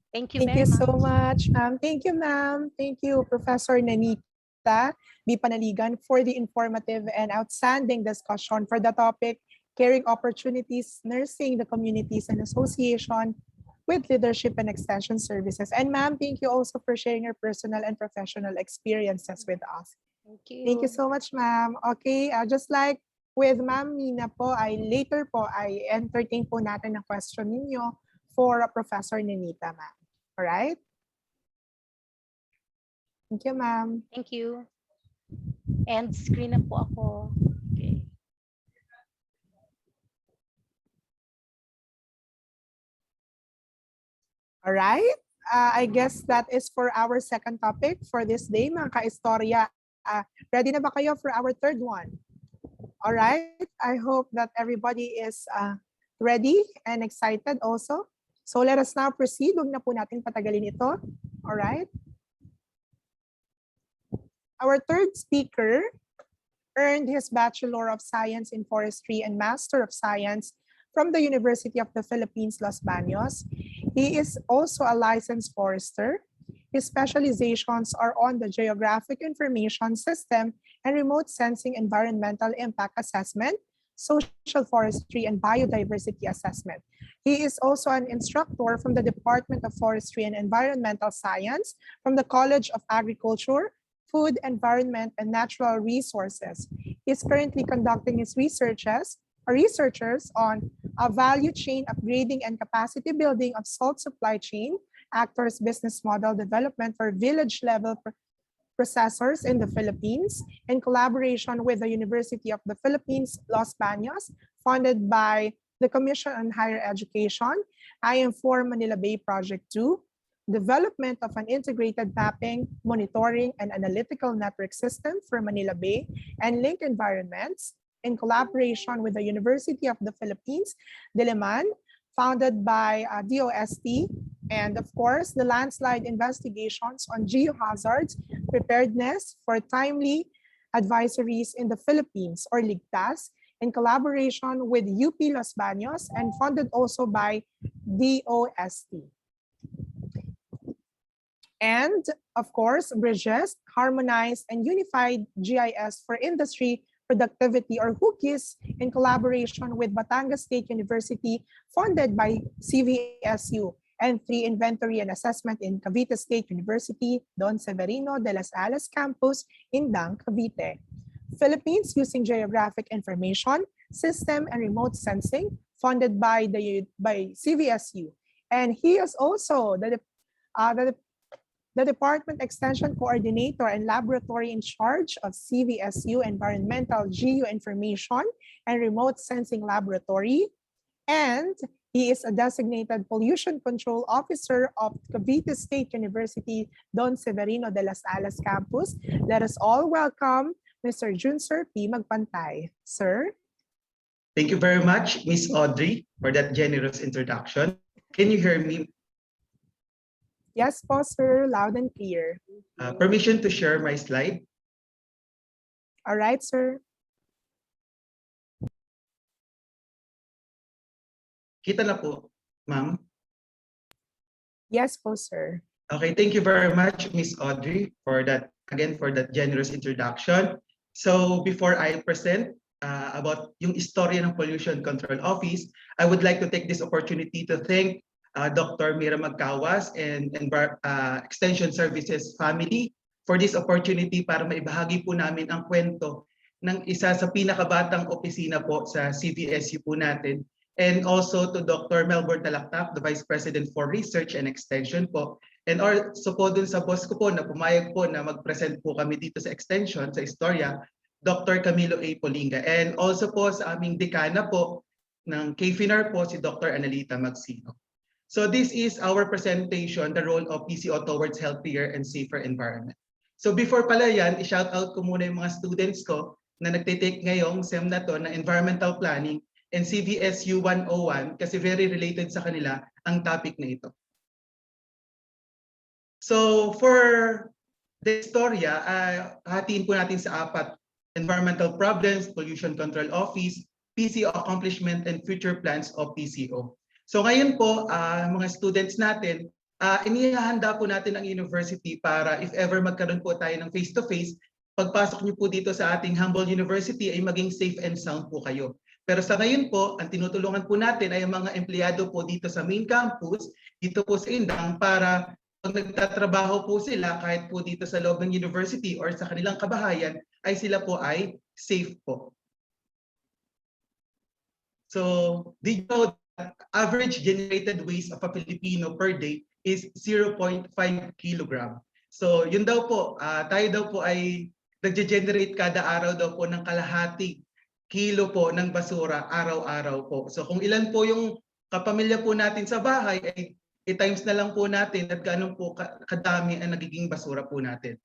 Thank you Thank very you so much. much, ma'am. Thank you, ma'am. Thank you, Professor Nanita B. Panaligan, for the informative and outstanding discussion for the topic, Caring Opportunities, Nursing the Communities and Association with Leadership and Extension Services. And ma'am, thank you also for sharing your personal and professional experiences with us. Thank you. Thank you so much, ma'am. Okay, just like with Ma'am Mina po, later po ay entertain po natin ang question ninyo for Professor Nanita, ma'am. All right? Thank you, ma'am. Thank you. And screen na po ako. Okay. All right. I guess that is for our second topic for this day, mga ka-istorya. Ready na ba kayo for our third one? All right. I hope that everybody is ready and excited also. So let us now proceed. Huwag na po natin patagalin ito. All right. Our third speaker earned his Bachelor of Science in Forestry and Master of Science from the University of the Philippines, Los Baños. He is also a licensed forester. His specializations are on the Geographic Information System and Remote Sensing Environmental Impact Assessment, Social Forestry, and Biodiversity Assessment. He is also an instructor from the Department of Forestry and Environmental Science from the College of Agriculture, Food, Environment, and Natural Resources. He is currently conducting his researchers on a value chain upgrading and capacity building of salt supply chain actors business model development for village level processors in the Philippines in collaboration with the University of the Philippines, Los Baños, funded by the Commission on Higher Education, IM4 Manila Bay Project 2, development of an integrated mapping, monitoring, and analytical network system for Manila Bay and link environments in collaboration with the University of the Philippines, Diliman, founded by DOST, and of course, the landslide investigations on geohazards, preparedness for timely advisories in the Philippines, or LIGTAS, in collaboration with UP Los Baños and funded also by DOST. And of course, Bridges, Harmonized and Unified GIS for Industry Productivity, or HUGIS, in collaboration with Batangas State University, funded by CVSU, and 3 Inventory and Assessment in Cavite State University, Don Severino de las Alas Campus, Indang, Cavite. Philippines Using Geographic Information System and Remote Sensing, funded by CVSU. And he is also the Department Extension Coordinator and Laboratory in charge of CVSU Environmental Geoinformation and Remote Sensing Laboratory, and he is a designated Pollution Control Officer of Cavite State University Don Severino de las Alas campus. Let us all welcome Mr. Junser P. Magpantay. Sir? Thank you very much, Miss Audrey, for that generous introduction. Can you hear me? Yes po, sir. Loud and clear. Permission to share my slide. All right, sir. Kita na po, ma'am. Yes po, sir. Okay, thank you very much, Miss Audrey, for that, again, for that generous introduction. So before I present about yung istorya ng Pollution Control Office, I would like to take this opportunity to thank Dr. Mira Magkawas and Extension Services family for this opportunity para maibahagi po namin ang kwento ng isa sa pinakabatang opisina po sa CVSU po natin. And also to Dr. Melbourne Talaktak, the Vice President for Research and Extension po. And also po dun sa boss ko po na pumayag po na mag-present po kami dito sa Extension, sa Istorya, Dr. Camilo A. Polinga. And also po sa aming dekana po ng KFINAR po si Dr. Analita Magsino. So this is our presentation, the role of PCO towards healthier and safer environment. So before pala yan, i-shout out ko muna yung mga students ko na nagtitake ngayong SEM na to na Environmental Planning and CVSU 101 kasi very related sa kanila ang topic na ito. So for the istorya, hatiin po natin sa apat: environmental problems, pollution control office, PCO accomplishment, and future plans of PCO. So ngayon po, mga students natin, inihahanda po natin ang university para if ever magkaroon po tayo ng face-to-face, pagpasok niyo po dito sa ating humble university ay maging safe and sound po kayo. Pero sa ngayon po, ang tinutulungan po natin ay ang mga empleyado po dito sa main campus, dito po sa Indang, para pag nagtatrabaho po sila kahit po dito sa loob ng university or sa kanilang kabahayan, ay sila po ay safe po. So, did you know that average generated waste of a Filipino per day is 0.5 kilogram? So, yun daw po, tayo daw po ay nag-generate kada araw daw po ng kalahati kilo po ng basura araw-araw po. So kung ilan po yung kapamilya po natin sa bahay, ay i-times na lang po natin at gaano po kadami ang nagiging basura po natin.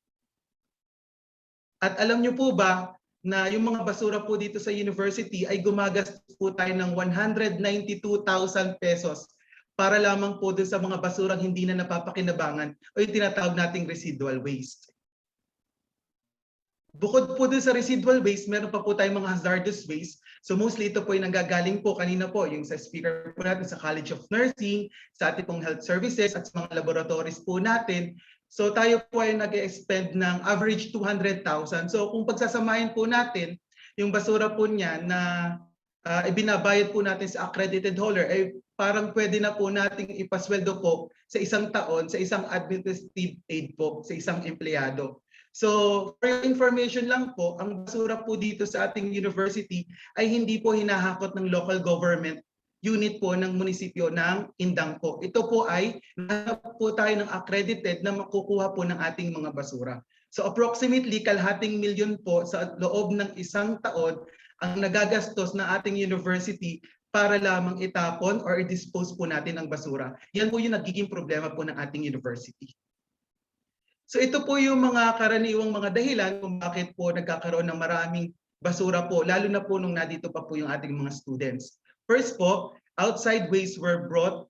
At alam nyo po ba na yung mga basura po dito sa university ay gumagastos po tayo ng 192,000 pesos para lamang po dun sa mga basurang hindi na napapakinabangan o yung tinatawag nating residual waste. Bukod po dun sa residual waste, meron pa po tayong mga hazardous waste. So mostly ito po ay nanggagaling po kanina po yung sa speaker po natin sa College of Nursing, sa ating pong health services at sa mga laboratories po natin. So tayo po ay nag-expend ng average 200,000. So kung pagsasamahin po natin yung basura po niya na ibinabayad po natin sa accredited hauler, ay parang pwede na po nating ipasweldo po sa isang taon sa isang administrative aid po, sa isang empleyado. So for your information lang po, ang basura po dito sa ating university ay hindi po hinahakot ng local government unit po ng munisipyo ng Indang po. Ito po ay nahanap po tayo ng accredited na makukuha po ng ating mga basura. So approximately kalahating milyon po sa loob ng isang taon ang nagagastos na ating university para lamang itapon or i-dispose po natin ng basura. Yan po yung nagiging problema po ng ating university. So ito po yung mga karaniwang mga dahilan kung bakit po nagkakaroon ng maraming basura po, lalo na po nung nandito pa po yung ating mga students. First po, outside waste were brought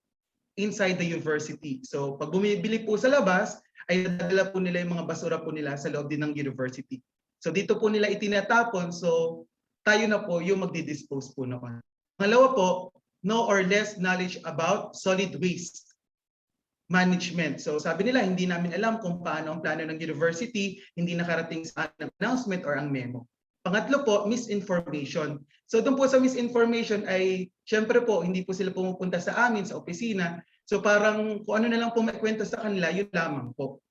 inside the university. So pag bumibili po sa labas, ay nadala po nila yung mga basura po nila sa loob din ng university. So dito po nila itinatapon, so tayo na po yung magdi-dispose po noon. Pangalawa po, no or less knowledge about solid waste management. So sabi nila, hindi namin alam kung paano ang plano ng university, hindi nakarating sa ating announcement or ang memo. Pangatlo po, misinformation. So doon po sa misinformation ay, syempre po, hindi po sila pumupunta sa amin, sa opisina. So parang kung ano na lang po maikwento sa kanila, yun lamang po.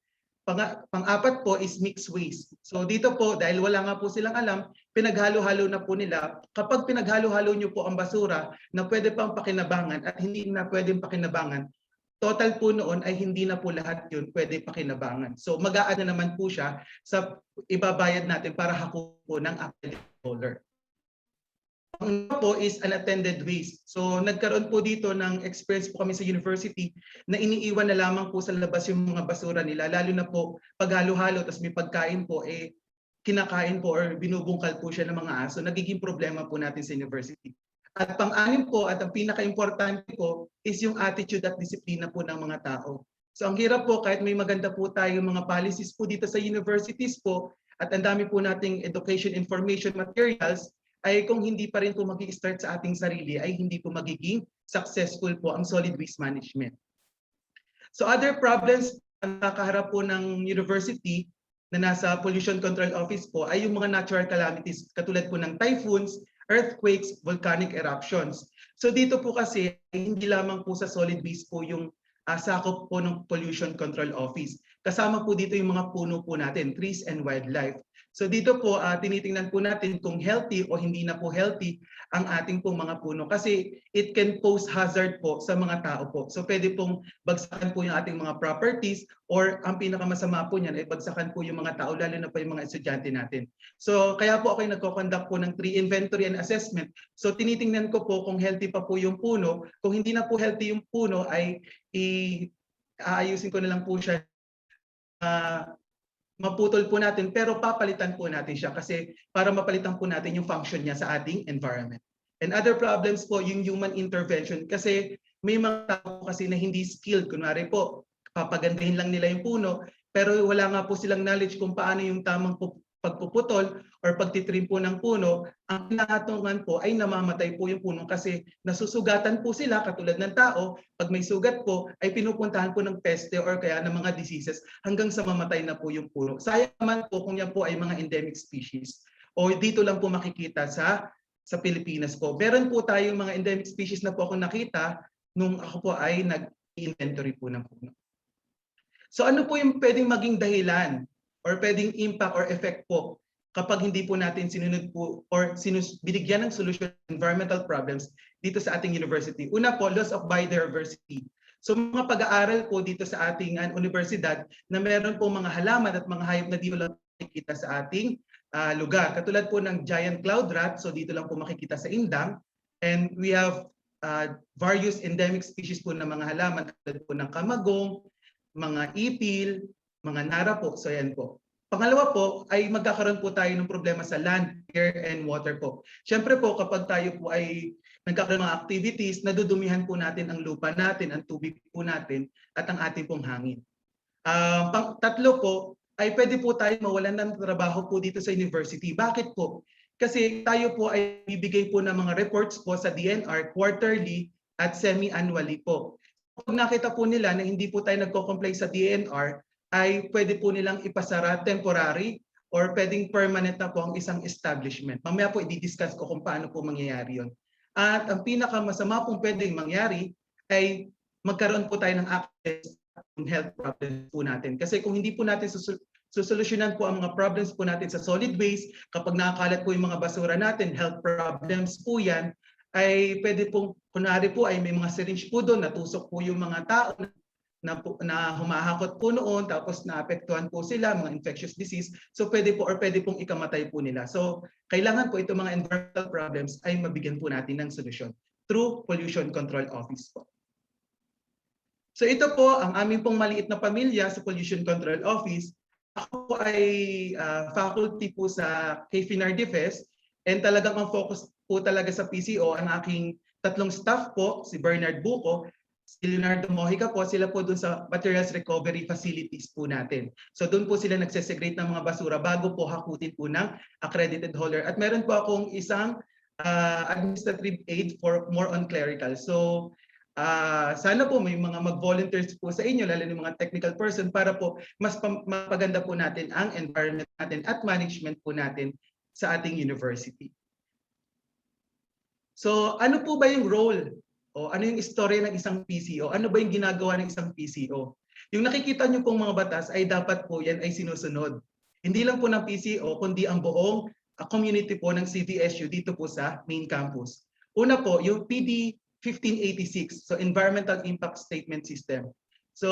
Pang-apat po is mixed waste. So dito po, dahil wala nga po silang alam, pinaghalo-halo na po nila. Kapag pinaghalo-halo nyo po ang basura na pwede pang pakinabangan at hindi na pwedeng pakinabangan, total po noon ay hindi na po lahat yun pwede pakinabangan. So mag-a-add na naman po siya sa ibabayad natin para hako po ng accredited holder. Ang po is unattended waste. So nagkaroon po dito ng experience po kami sa university na iniiwan na lamang po sa labas yung mga basura nila, lalo na po pag halo-halo tapos may pagkain po, kinakain po or binubungkal po siya ng mga aso. Nagiging problema po natin sa university. At pang-anim po at ang pinaka-importante po is yung attitude at disiplina po ng mga tao. So ang hirap po kahit may maganda po tayong mga policies po dito sa universities po at ang dami po nating education information materials, ay kung hindi pa rin po mag-i-start sa ating sarili ay hindi po magiging successful po ang solid waste management. So other problems ang nakaharap po ng university na nasa Pollution Control Office po ay yung mga natural calamities katulad po ng typhoons, earthquakes, volcanic eruptions. So dito po kasi hindi lamang po sa solid waste po yung sakop po ng Pollution Control Office. Kasama po dito yung mga puno po natin, trees and wildlife. So dito po tinitingnan po natin kung healthy o hindi na po healthy ang ating pong mga puno kasi it can pose hazard po sa mga tao po. So pwede pong bagsakan po yung ating mga properties or ang pinakamasama po niyan ay bagsakan po yung mga tao lalo na po yung mga estudyante natin. So kaya po ako ay nagko-conduct po ng tree inventory and assessment. So tinitingnan ko po kung healthy pa po yung puno. Kung hindi na po healthy yung puno ay aayusin ko na lang po siya. Maputol po natin pero papalitan po natin siya kasi para mapalitan po natin yung function niya sa ating environment. And other problems po yung human intervention kasi may mga tao kasi na hindi skilled. Kunwari po, papagandahin lang nila yung puno pero wala nga po silang knowledge kung paano yung tamang pagpuputol or pagtitrim po ng puno. Ang kinahatungan po ay namamatay po yung puno kasi nasusugatan po sila katulad ng tao. Pag may sugat po ay pinupuntahan po ng peste or kaya ng mga diseases hanggang sa mamatay na po yung puno. Sayang naman po kung yan po ay mga endemic species o dito lang po makikita sa Pilipinas po. Meron po tayong mga endemic species na po ako nakita nung ako po ay nag-inventory po ng puno. So ano po yung pwedeng maging dahilan or pwedeng impact or effect po kapag hindi po natin sinunod po or binigyan ng solution environmental problems dito sa ating university. Una po, loss of biodiversity. So mga pag-aaral po dito sa ating universidad na meron po mga halaman at mga hayop na dito lang makikita sa ating lugar. Katulad po ng giant cloud rat, so dito lang po makikita sa Indang. And we have various endemic species po ng mga halaman katulad po ng kamagong, mga ipil, mga nara po. So yan po. Pangalawa po ay magkakaroon po tayo ng problema sa land, air, and water po. Siyempre po kapag tayo po ay nagkakaroon ng mga activities, nadudumihan po natin ang lupa natin, ang tubig po natin, at ang ating pong hangin. Tatlo po ay pwede po tayo mawalan ng trabaho po dito sa university. Bakit po? Kasi tayo po ay bibigay po ng mga reports po sa DNR quarterly at semi-annually po. Pag nakita po nila na hindi po tayo nagko-comply sa DNR, ay pwede po nilang ipasara temporary or pwedeng permanent na po ang isang establishment. Mamaya po i-discuss ko kung paano po mangyayari yon. At ang pinakamasama pong pwedeng mangyari ay magkaroon po tayo ng access to health problems po natin. Kasi kung hindi po natin susolusyonan po ang mga problems po natin sa solid waste, kapag nakakalat po yung mga basura natin, health problems po yan, ay pwede pong, kunwari po ay may mga syringe po doon, natusok po yung mga tao na humahakot po noon, tapos naapektuhan po sila, mga infectious disease. So pwede pong ikamatay po nila. So kailangan po itong mga environmental problems ay mabigyan po natin ng solusyon through Pollution Control Office po. So ito po ang aming pong maliit na pamilya sa Pollution Control Office. Ako po ay faculty po sa KFINAR-DFES and talagang ang focus po talaga sa PCO ang aking tatlong staff po, si Bernard Buco, si Leonardo Mojica po, sila po dun sa materials recovery facilities po natin. So doon po sila nagsesegregate ng mga basura bago po hakutin po ng accredited holder. At meron po akong isang administrative aid for more on clerical. So sana po may mga mag-volunteers po sa inyo, lalo ng mga technical person para po mas mapaganda po natin ang environment natin at management po natin sa ating university. So ano po ba yung role o ano yung istorya ng isang PCO? Ano ba yung ginagawa ng isang PCO? Yung nakikita niyo pong mga batas ay dapat po yan ay sinusunod. Hindi lang po ng PCO kundi ang buong community po ng CVSU dito po sa main campus. Una po, yung PD 1586, so Environmental Impact Statement System. So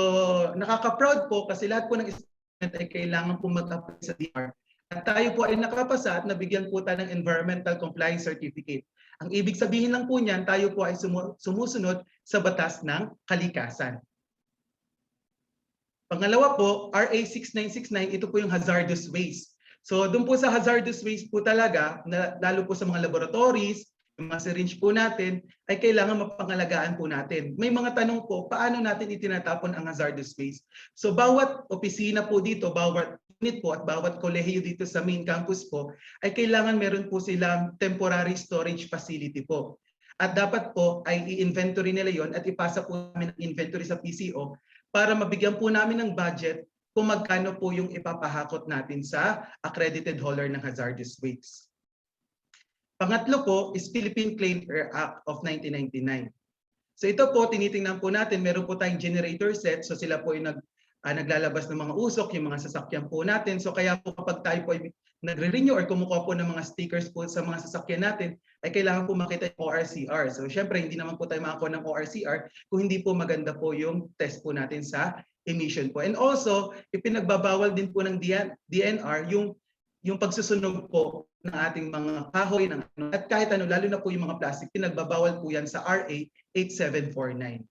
nakaka-proud po kasi lahat po ng student ay kailangan po mag-apply sa DNR. At tayo po ay nakapasa at nabigyan po tayo ng Environmental Compliance Certificate. Ang ibig sabihin lang po niyan, tayo po ay sumusunod sa batas ng kalikasan. Pangalawa po, RA 6969, ito po yung hazardous waste. So doon po sa hazardous waste po talaga, lalo po sa mga laboratories, yung mga syringe po natin, ay kailangan mapangalagaan po natin. May mga tanong po, paano natin itinatapon ang hazardous waste? So bawat opisina po dito, bawat unit po at bawat kolehiyo dito sa main campus po, ay kailangan meron po silang temporary storage facility po. At dapat po ay i-inventory nila yon at ipasa po namin ang inventory sa PCO para mabigyan po namin ng budget kung magkano po yung ipapahakot natin sa accredited hauler ng hazardous waste. Pangatlo po is Philippine Clean Air Act of 1999. So ito po, tinitingnan po natin, meron po tayong generator set. So sila po ay naglalabas ng mga usok, yung mga sasakyan po natin. So kaya po kapag tayo po ay nagre-renew or kumukuha po ng mga stickers po sa mga sasakyan natin, ay kailangan po makita yung ORCR. So syempre, hindi naman po tayo makakuha ng ORCR kung hindi po maganda po yung test po natin sa emission po. And also, ipinagbabawal din po ng DNR yung pagsusunog po ng ating mga kahoy at kahit ano, lalo na po yung mga plastic, pinagbabawal po yan sa RA 8749.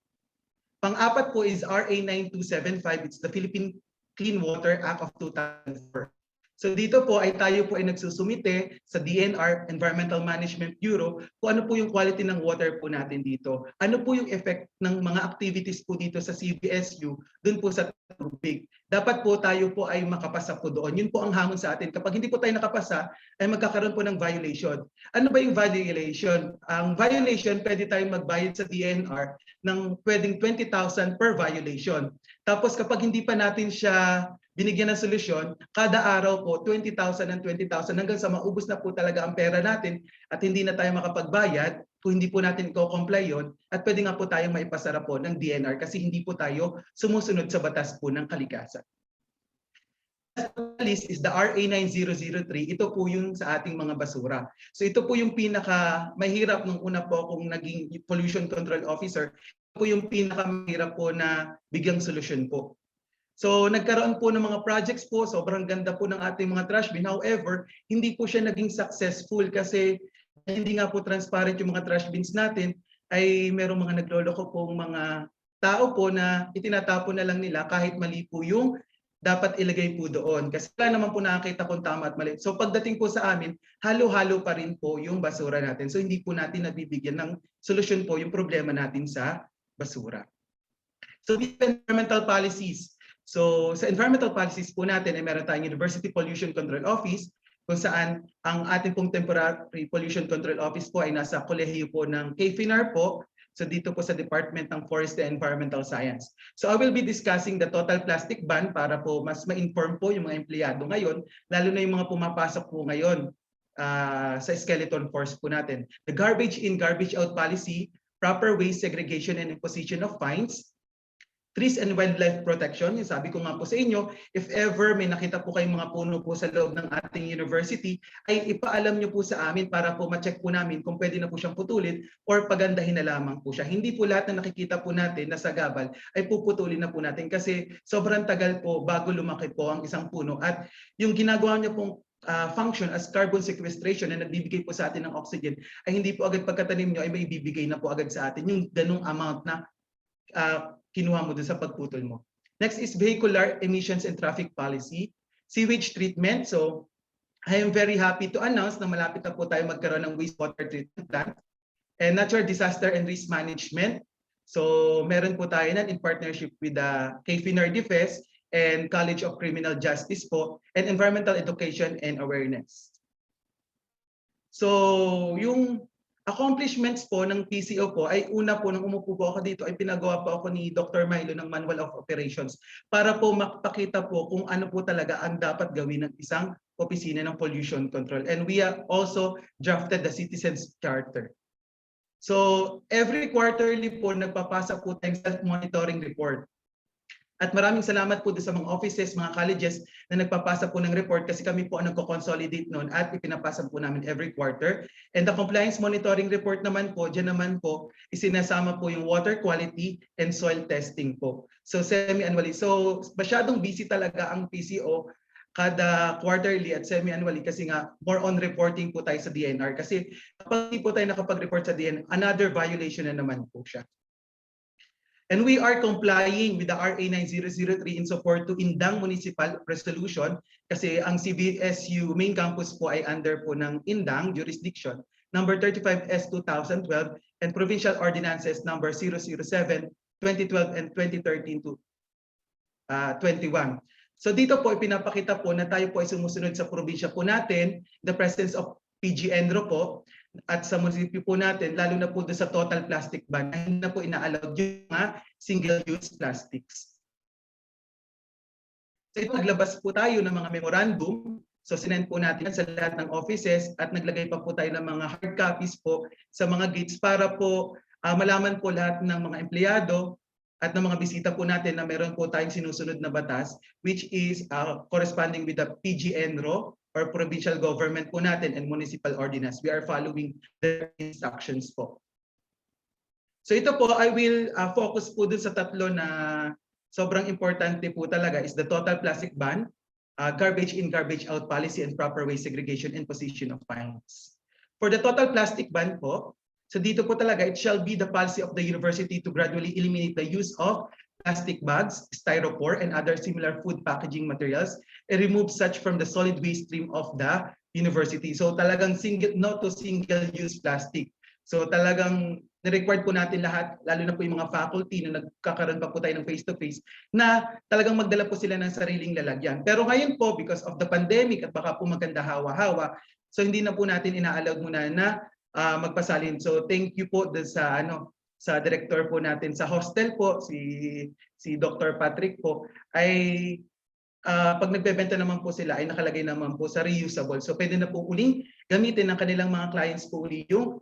Pang-apat po is RA 9275, it's the Philippine Clean Water Act of 2004. So dito po ay tayo po ay nagsusumite sa DNR, Environmental Management Bureau, kung ano po yung quality ng water po natin dito. Ano po yung effect ng mga activities po dito sa CBSU dun po sa tubig. Dapat po tayo po ay makapasa po doon. Yun po ang hamon sa atin. Kapag hindi po tayo nakapasa, ay magkakaroon po ng violation. Ano ba yung violation? Ang violation, pwede tayong magbayad sa DNR ng pwedeng 20,000 per violation. Tapos kapag hindi pa natin siya binigyan ng solusyon, kada araw po 20,000 and 20,000 hanggang sa maubos na po talaga ang pera natin at hindi na tayo makapagbayad kung hindi po natin i-comply yun at pwede nga po tayong maipasara po ng DNR kasi hindi po tayo sumusunod sa batas po ng kalikasan. List is the RA 9003. Ito po yung sa ating mga basura. So ito po yung pinaka mahirap nung una po akong naging pollution control officer. Ito po yung pinaka mahirap po na bigyang solusyon po. So nagkaroon po ng mga projects po, sobrang ganda po ng ating mga trash bin. However, hindi po siya naging successful kasi hindi nga po transparent yung mga trash bins natin, ay merong mga nagloloko pong mga tao po na itinatapon na lang nila kahit mali po yung dapat ilagay po doon. Kasi wala naman po nakakita kung tama at mali. So pagdating po sa amin, halo-halo pa rin po yung basura natin. So hindi po natin nabibigyan ng solusyon po yung problema natin sa basura. So environmental policies. So sa environmental policies po natin ay meron tayong University Pollution Control Office kung saan ang ating pong temporary pollution control office po ay nasa kolehiyo po ng KFINAR po. So dito po sa Department ng Forestry and Environmental Science. So I will be discussing the total plastic ban para po mas ma-inform po yung mga empleyado ngayon, lalo na yung mga pumapasok po ngayon sa skeleton force po natin. The garbage in, garbage out policy, proper waste segregation and imposition of fines, trees and wildlife protection. Yung sabi ko nga po sa inyo, if ever may nakita po kayong mga puno po sa loob ng ating university, ay ipaalam nyo po sa amin para po ma-check po namin kung pwede na po siyang putulin or pagandahin na lamang po siya. Hindi po lahat na nakikita po natin na sa gabal ay puputulin na po natin kasi sobrang tagal po bago lumaki po ang isang puno. At yung ginagawa niya pong function as carbon sequestration na nagbibigay po sa atin ng oxygen ay hindi po agad pagkatanim nyo ay may ibibigay na po agad sa atin yung ganung amount na kinuha mo dun sa pagputol mo. Next is vehicular emissions and traffic policy. Sewage treatment. So I am very happy to announce na malapit na po tayo magkaroon ng wastewater treatment plant. And natural disaster and risk management. So meron po tayo nan in partnership with the KFINAR DFES and College of Criminal Justice po and environmental education and awareness. So yung accomplishments po ng PCO po ay una po nung umupo po ako dito ay pinagawa po ako ni Dr. Milo ng Manual of Operations para po makapakita po kung ano po talaga ang dapat gawin ng isang opisina ng pollution control. And we have also drafted the Citizens Charter. So every quarterly po nagpapasa po tayong self-monitoring report. At maraming salamat po sa mga offices, mga colleges na nagpapasa po ng report kasi kami po ang nagko-consolidate noon at ipinapasa po namin every quarter. And the compliance monitoring report naman po, dyan naman po, isinasama po yung water quality and soil testing po. So semi-annually. So masyadong busy talaga ang PCO kada quarterly at semi-annually kasi nga more on reporting po tayo sa DNR. Kasi kapag hindi po tayo nakapag-report sa DNR, another violation na naman po siya. And we are complying with the RA 9003 in support to Indang Municipal Resolution kasi ang CBSU main campus po ay under po ng Indang jurisdiction number 35S 2012 and Provincial Ordinances number 007, 2012 and 2013 to 21. So dito po ipinapakita po na tayo po ay sumusunod sa probinsya po natin, the presence of PGNRO po, at sa munisipyo po natin, lalo na po doon sa total plastic ban, hindi na po ina-allowed yung mga single-use plastics. So ito, naglabas po tayo ng mga memorandum. So sinend po natin sa lahat ng offices at naglagay pa po tayo ng mga hard copies po sa mga gates para po malaman po lahat ng mga empleyado at ng mga bisita po natin na meron po tayong sinusunod na batas which is corresponding with the PGNRO or provincial government po natin and municipal ordinance. We are following the instructions po. So ito po, I will focus po dun sa tatlo na sobrang importante po talaga is the total plastic ban, garbage in, garbage out policy, and proper waste segregation and position of fines. For the total plastic ban po, so dito po talaga, it shall be the policy of the university to gradually eliminate the use of plastic bags, styrofoam, and other similar food packaging materials and remove such from the solid waste stream of the university. So talagang no to single-use plastic. So talagang ni-required po natin lahat, lalo na po yung mga faculty na nagkakaroon pa po tayo ng face-to-face, na talagang magdala po sila ng sariling lalagyan. Pero ngayon po, because of the pandemic at baka po maganda hawa-hawa, so hindi na po natin ina-allowed muna na magpasalin. So thank you po sa director po natin sa hostel po, si Dr. Patrick po, ay pag nagbebenta naman po sila ay nakalagay naman po sa reusable. So pwede na po uling gamitin ng kanilang mga clients po uli yung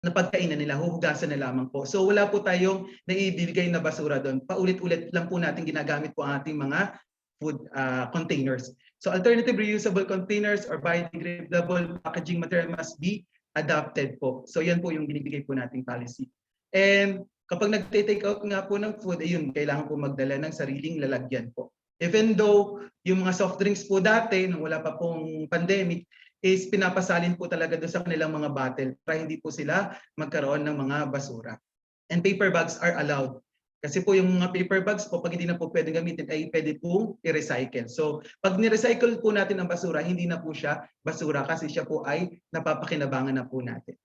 napagkainan nila, huhugasan na lamang po. So wala po tayong naibibigay na basura doon. Paulit-ulit lang po natin ginagamit po ang ating mga food containers. So alternative reusable containers or biodegradable packaging material must be adopted po. So yan po yung binibigay po nating policy. And kapag nag-take out nga po ng food, ayun, kailangan po magdala ng sariling lalagyan po. Even though yung mga soft drinks po dati, nung wala pa pong pandemic, is pinapasalin po talaga doon sa kanilang mga bottle para hindi po sila magkaroon ng mga basura. And paper bags are allowed. Kasi po yung mga paper bags po, pag hindi na po pwedeng gamitin, ay pwede pong i-recycle. So pag ni-recycle po natin ang basura, hindi na po siya basura kasi siya po ay napapakinabangan na po natin.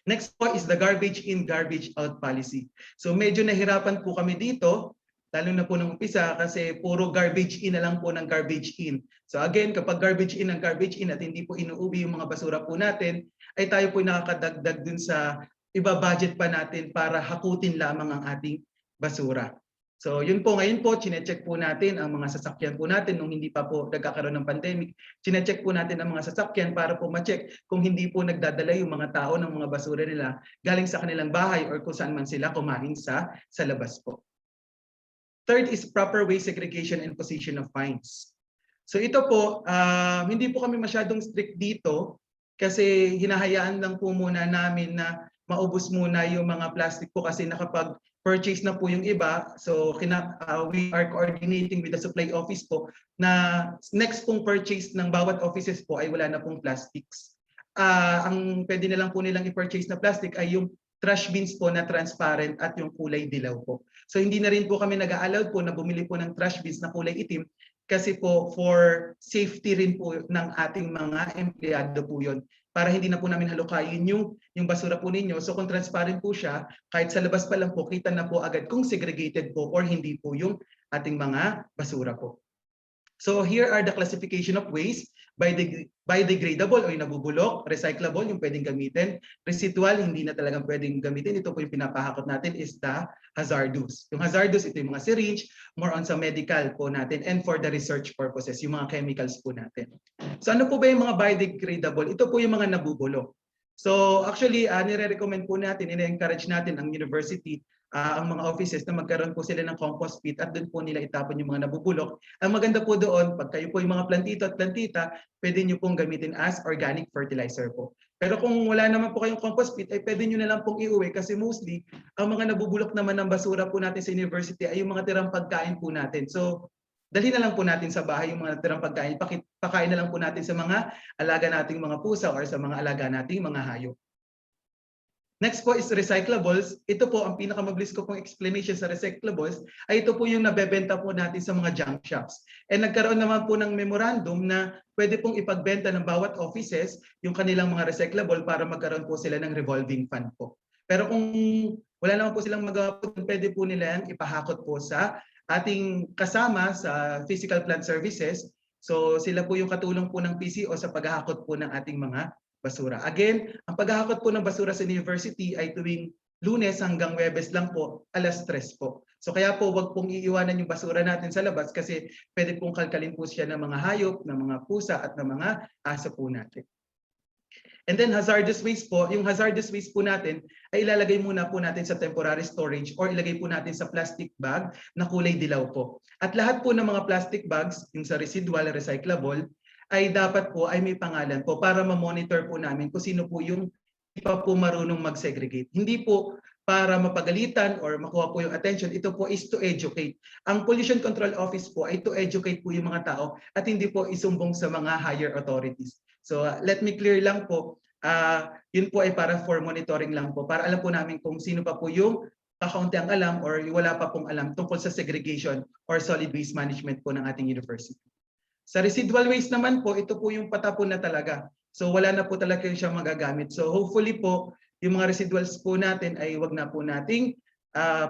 Next po is the garbage in, garbage out policy. So medyo nahirapan po kami dito, lalo na po nung umpisa kasi puro garbage in na lang po ng garbage in. So again, kapag garbage in ang garbage in at hindi po inuuwi yung mga basura po natin, ay tayo po nakakadagdag dun sa iba-budget pa natin para hakutin lamang ang ating basura. So yun po, ngayon po, chinecheck po natin ang mga sasakyan po natin nung hindi pa po nagkakaroon ng pandemic. Chinecheck po natin ang mga sasakyan para po ma-check kung hindi po nagdadala yung mga tao ng mga basura nila galing sa kanilang bahay or kung saan man sila kumain sa labas po. Third is proper waste segregation and position of fines. So ito po, hindi po kami masyadong strict dito kasi hinahayaan lang po muna namin na maubos muna yung mga plastic po kasi nakapag-purchase na po yung iba. So we are coordinating with the supply office po na next pong purchase ng bawat offices po ay wala na pong plastics. Ang pwede na lang po nilang i-purchase na plastic ay yung trash bins po na transparent at yung kulay dilaw po. So hindi na rin po kami nag-a-allowed po na bumili po ng trash bins na kulay itim kasi po for safety rin po ng ating mga empleyado po yun. Para hindi na po namin halukayin yung basura po ninyo. So kung transparent po siya, kahit sa labas pa lang po, kita na po agad kung segregated po or hindi po yung ating mga basura po. So here are the classification of waste: biodegradable o yung nabubulok, recyclable yung pwedeng gamitin, residual hindi na talagang pwedeng gamitin. Ito po yung pinapahakot natin is the hazardous. Yung hazardous, ito yung mga syringe, more on sa medical po natin and for the research purposes, yung mga chemicals po natin. So ano po ba yung mga biodegradable? Ito po yung mga nabubulok. So actually, nire-recommend po natin, ine-encourage natin ang university ang mga offices na magkaroon po sila ng compost pit at doon po nila itapon yung mga nabubulok. Ang maganda po doon, pag kayo po yung mga plantito at plantita, pwede nyo pong gamitin as organic fertilizer po. Pero kung wala naman po kayong compost pit, ay pwede nyo na lang pong iuwi kasi mostly, ang mga nabubulok naman ng basura po natin sa university ay yung mga tirang pagkain po natin. So, dalhin na lang po natin sa bahay yung mga tirang pagkain, pakain na lang po natin sa mga alaga nating mga pusa or sa mga alaga nating mga hayop. Next po is recyclables. Ito po ang pinakamabilis ko pong explanation sa recyclables ay ito po yung nabebenta po natin sa mga junk shops. And nagkaroon naman po ng memorandum na pwede pong ipagbenta ng bawat offices yung kanilang mga recyclable para magkaroon po sila ng revolving fund po. Pero kung wala naman po silang magawa po, pwede po nila yan ipahakot po sa ating kasama sa physical plant services. So sila po yung katulong po ng PCO sa paghahakot po ng ating mga basura. Again, ang paghahakot po ng basura sa university ay tuwing Lunes hanggang Huwebes lang po, 3:00 po. So kaya po wag pong iiwanan yung basura natin sa labas kasi pwede pong kalkalin po siya ng mga hayop, ng mga pusa at ng mga aso po natin. And then hazardous waste po, yung hazardous waste po natin ay ilalagay muna po natin sa temporary storage or ilagay po natin sa plastic bag na kulay dilaw po. At lahat po ng mga plastic bags, yung sa residual, recyclable, ay dapat po ay may pangalan po para ma-monitor po namin kung sino po yung hindi pa po marunong mag-segregate. Hindi po para mapagalitan or makuha po yung attention. Ito po is to educate. Ang Pollution Control Office po ay to educate po yung mga tao at hindi po isumbong sa mga higher authorities. So let me clear lang po, yun po ay para for monitoring lang po, para alam po namin kung sino pa po yung kakaunti ang alam or wala pa pong alam tungkol sa segregation or solid waste management po ng ating university. Sa residual waste naman po, ito po yung patapon na talaga. So wala na po talaga siya magagamit. So hopefully po, yung mga residuals po natin ay wag na po nating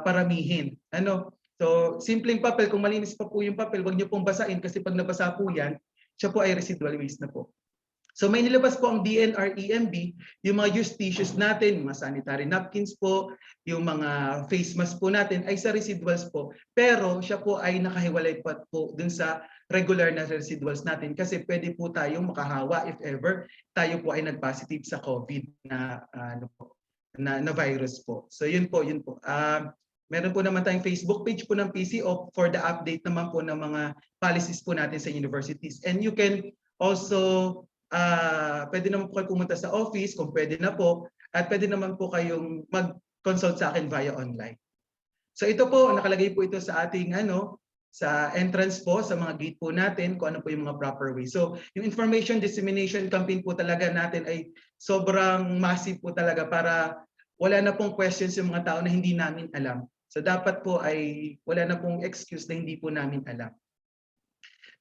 paramihin. So simpleng papel, kung malinis pa po yung papel, wag niyo pong basain kasi pag nabasa po yan, siya po ay residual waste na po. So may nilabas po ang DNR-EMB, yung mga used tissues natin, mga sanitary napkins po, yung mga face mask po natin ay sa residuals po. Pero siya po ay nakahiwalay pa po dun sa regular na residuals natin kasi pwede po tayong makahawa if ever tayo po ay nag-positive sa COVID na virus po. So yun po. Meron po naman tayong Facebook page po ng PCO for the update naman po ng mga policies po natin sa universities. And you can also pwede naman po kayo pumunta sa office kung pwede na po at pwede naman po kayong mag-consult sa akin via online. So ito po, nakalagay po ito sa ating sa entrance po, sa mga gate po natin kung ano po yung mga proper way. So yung information dissemination campaign po talaga natin ay sobrang massive po talaga para wala na pong questions yung mga tao na hindi namin alam. So dapat po ay wala na pong excuse na hindi po namin alam.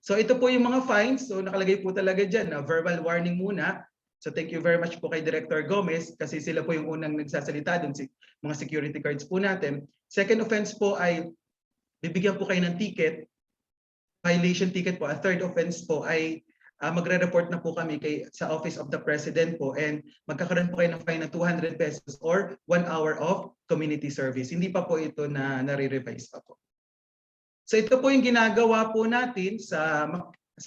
So ito po yung mga fines. So nakalagay po talaga dyan na verbal warning muna. So thank you very much po kay Director Gomez kasi sila po yung unang nagsasalita dun, mga security cards po natin. Second offense po ay bibigyan po kayo ng ticket, violation ticket po. A third offense po ay magre-report na po kami sa Office of the President po and magkakaroon po kayo ng fine ng 200 pesos or 1 hour of community service. Hindi pa po ito na nare-revise pa po. So ito po yung ginagawa po natin sa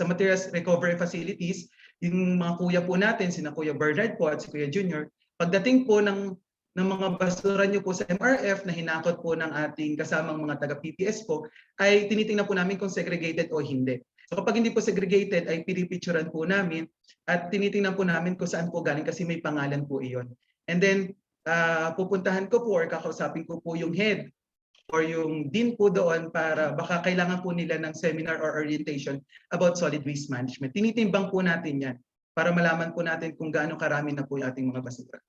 materials recovery facilities. Yung mga kuya po natin, sina Kuya Bernard po at si Kuya Junior, pagdating po ng mga basura nyo po sa MRF na hinakot po ng ating kasamang mga taga-PPS po, ay tinitingnan po namin kung segregated o hindi. So kapag hindi po segregated, ay pinipicturan po namin at tinitingnan po namin kung saan po galing kasi may pangalan po iyon. And then pupuntahan ko po or kakausapin ko po yung head or yung dean po doon para baka kailangan po nila ng seminar or orientation about solid waste management. Tinitimbang po natin yan para malaman po natin kung gaano karami na po yung ating mga basura.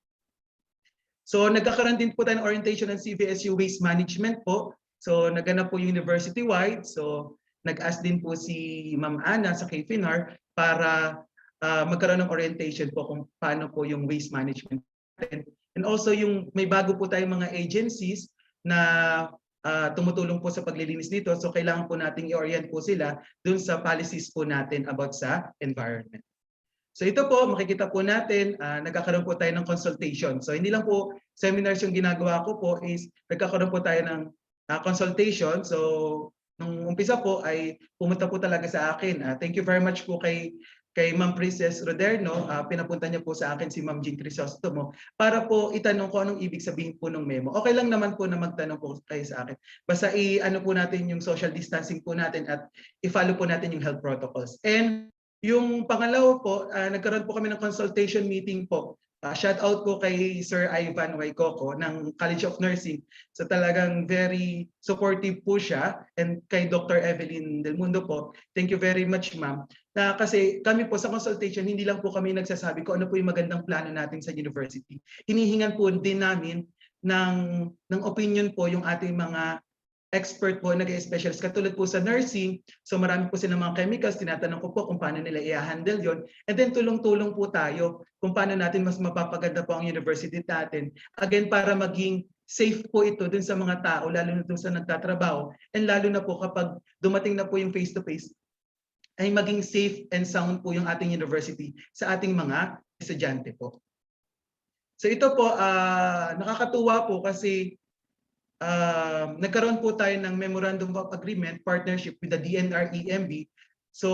So nagkakaroon din po tayo ng orientation ng CVSU waste management po. So naganap po university-wide. So nag-ask din po si Ma'am Ana sa KFINAR para magkaroon ng orientation po kung paano po yung waste management natin. And also yung may bago po tayong mga agencies na tumutulong po sa paglilinis dito. So kailangan po nating i-orient po sila dun sa policies po natin about sa environment. So ito po, makikita po natin, nagkakaroon po tayo ng consultation. So hindi lang po seminars yung ginagawa ko po is nagkakaroon po tayo ng consultation. So nung umpisa po ay pumunta po talaga sa akin. Thank you very much po kay kay Ma'am Princess Roderno, pinapunta niya po sa akin si Ma'am Jean Crisostomo para po itanong ko anong ibig sabihin po ng memo. Okay lang naman po na magtanong po kayo sa akin. Basta i-ano po natin yung social distancing po natin at i-follow po natin yung health protocols. And yung pangalawa po, nagkaroon po kami ng consultation meeting po. Shout out po kay Sir Ivan Waikoko ng College of Nursing. So talagang very supportive po siya, and kay Dr. Evelyn Del Mundo po. Thank you very much, ma'am. Kasi kami po sa consultation, hindi lang po kami nagsasabi kung ano po yung magandang plano natin sa university. Hinihingan po din namin ng opinion po yung ating mga expert po, nag-specialist. Katulad po sa nursing, so marami po silang mga chemicals, tinatanong ko po kung paano nila i-handle yon. And then tulong-tulong po tayo kung paano natin mas mapapaganda po ang university natin. Again, para maging safe po ito dun sa mga tao, lalo na dun sa nagtatrabaho. And lalo na po kapag dumating na po yung face-to-face, ay maging safe and sound po yung ating university sa ating mga estudyante po. So ito po, nakakatuwa po kasi nagkaroon po tayo ng Memorandum of Agreement partnership with the DNR-EMB. So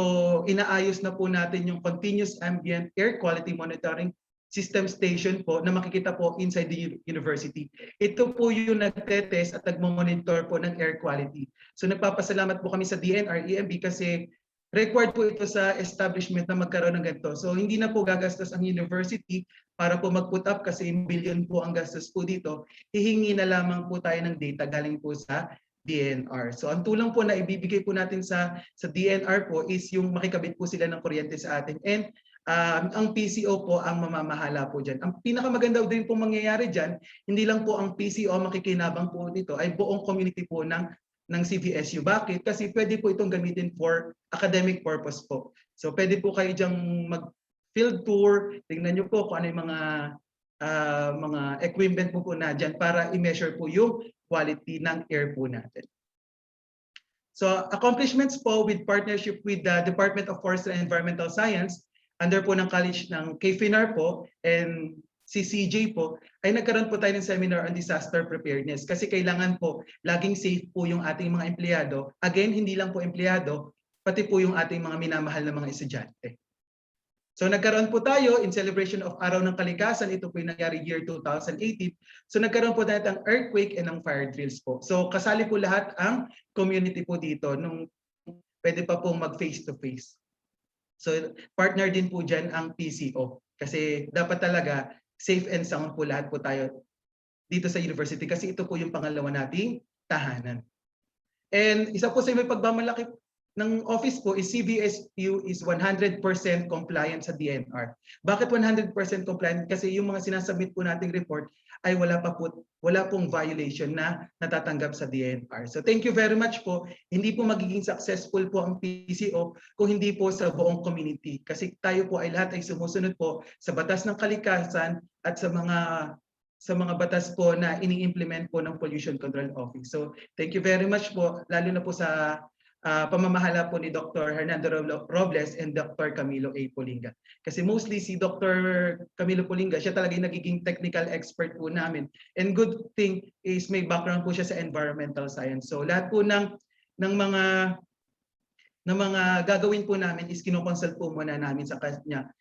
inaayos na po natin yung Continuous Ambient Air Quality Monitoring System Station po na makikita po inside the university. Ito po yung nagtetest at nagmomonitor po ng air quality. So nagpapasalamat po kami sa DNR-EMB kasi required po ito sa establishment na magkaroon ng ganito. So hindi na po gagastos ang university para po mag-put up kasi billion po ang gastos po dito. Hihingi na lamang po tayo ng data galing po sa DNR. So ang tulong po na ibibigay po natin sa DNR po is yung makikabit po sila ng kuryente sa atin. And ang PCO po ang mamamahala po dyan. Ang pinakamaganda din po mangyayari dyan, hindi lang po ang PCO makikinabang po dito, ay buong community po ng CVSU. Bakit? Kasi pwede po itong gamitin for academic purpose po. So pwede po kayo diyang mag-field tour, tingnan nyo po kung ano yung mga equipment po na dyan para i-measure po yung quality ng air po natin. So accomplishments po with partnership with the Department of Forestry and Environmental Science, under po ng college ng KFINAR po and CCJ po, ay nagkaroon po tayo ng seminar on disaster preparedness kasi kailangan po laging safe po yung ating mga empleyado. Again, hindi lang po empleyado, pati po yung ating mga minamahal na mga estudyante. So nagkaroon po tayo in celebration of Araw ng Kalikasan, ito po yung nangyari year 2018. So nagkaroon po tayo ng earthquake and ng fire drills po. So kasali po lahat ang community po dito nung pwede pa pong mag face-to-face. So partner din po dyan ang PCO kasi dapat talaga safe and sound po lahat po tayo dito sa university kasi ito po yung pangalawa nating tahanan. And isa po sa may pagmamalaki ng office po is CVSU is 100% compliant sa DNR. Bakit 100% compliant? Kasi yung mga sinasubmit po nating report ay wala pong violation na natatanggap sa DNR. So thank you very much po. Hindi po magiging successful po ang PCO kung hindi po sa buong community. Kasi tayo po ay lahat ay sumusunod po sa batas ng kalikasan at sa mga batas po na ini-implement po ng Pollution Control Office. So thank you very much po, lalo na po sa pamamahala po ni Dr. Hernando Robles and Dr. Camilo A. Polinga. Kasi mostly si Dr. Camilo Polinga, siya talaga yung nagiging technical expert po namin. And good thing is may background po siya sa environmental science. So lahat po ng mga gagawin po namin is kinoconsult po muna namin sa kanya.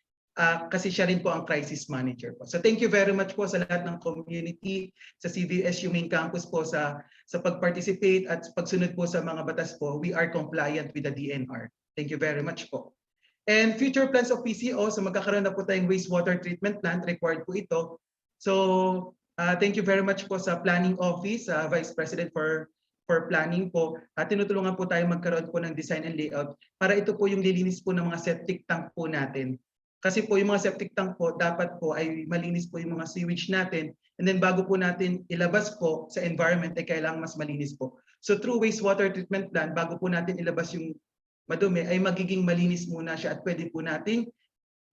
Kasi siya rin po ang crisis manager po. So thank you very much po sa lahat ng community, sa CVSU main campus po sa pag-participate at pagsunod po sa mga batas po. We are compliant with the DNR. Thank you very much po. And future plans of PCO, so magkakaroon na po tayong wastewater treatment plant, required po ito. So thank you very much po sa planning office, Vice President for planning po. Tinutulungan po tayo magkaroon po ng design and layout para ito po yung lilinis po ng mga septic tank po natin. Kasi po yung mga septic tank po, dapat po ay malinis po yung mga sewage natin. And then bago po natin ilabas po sa environment, ay kailangan mas malinis po. So through wastewater treatment plant, bago po natin ilabas yung madumi, ay magiging malinis muna siya at pwede po natin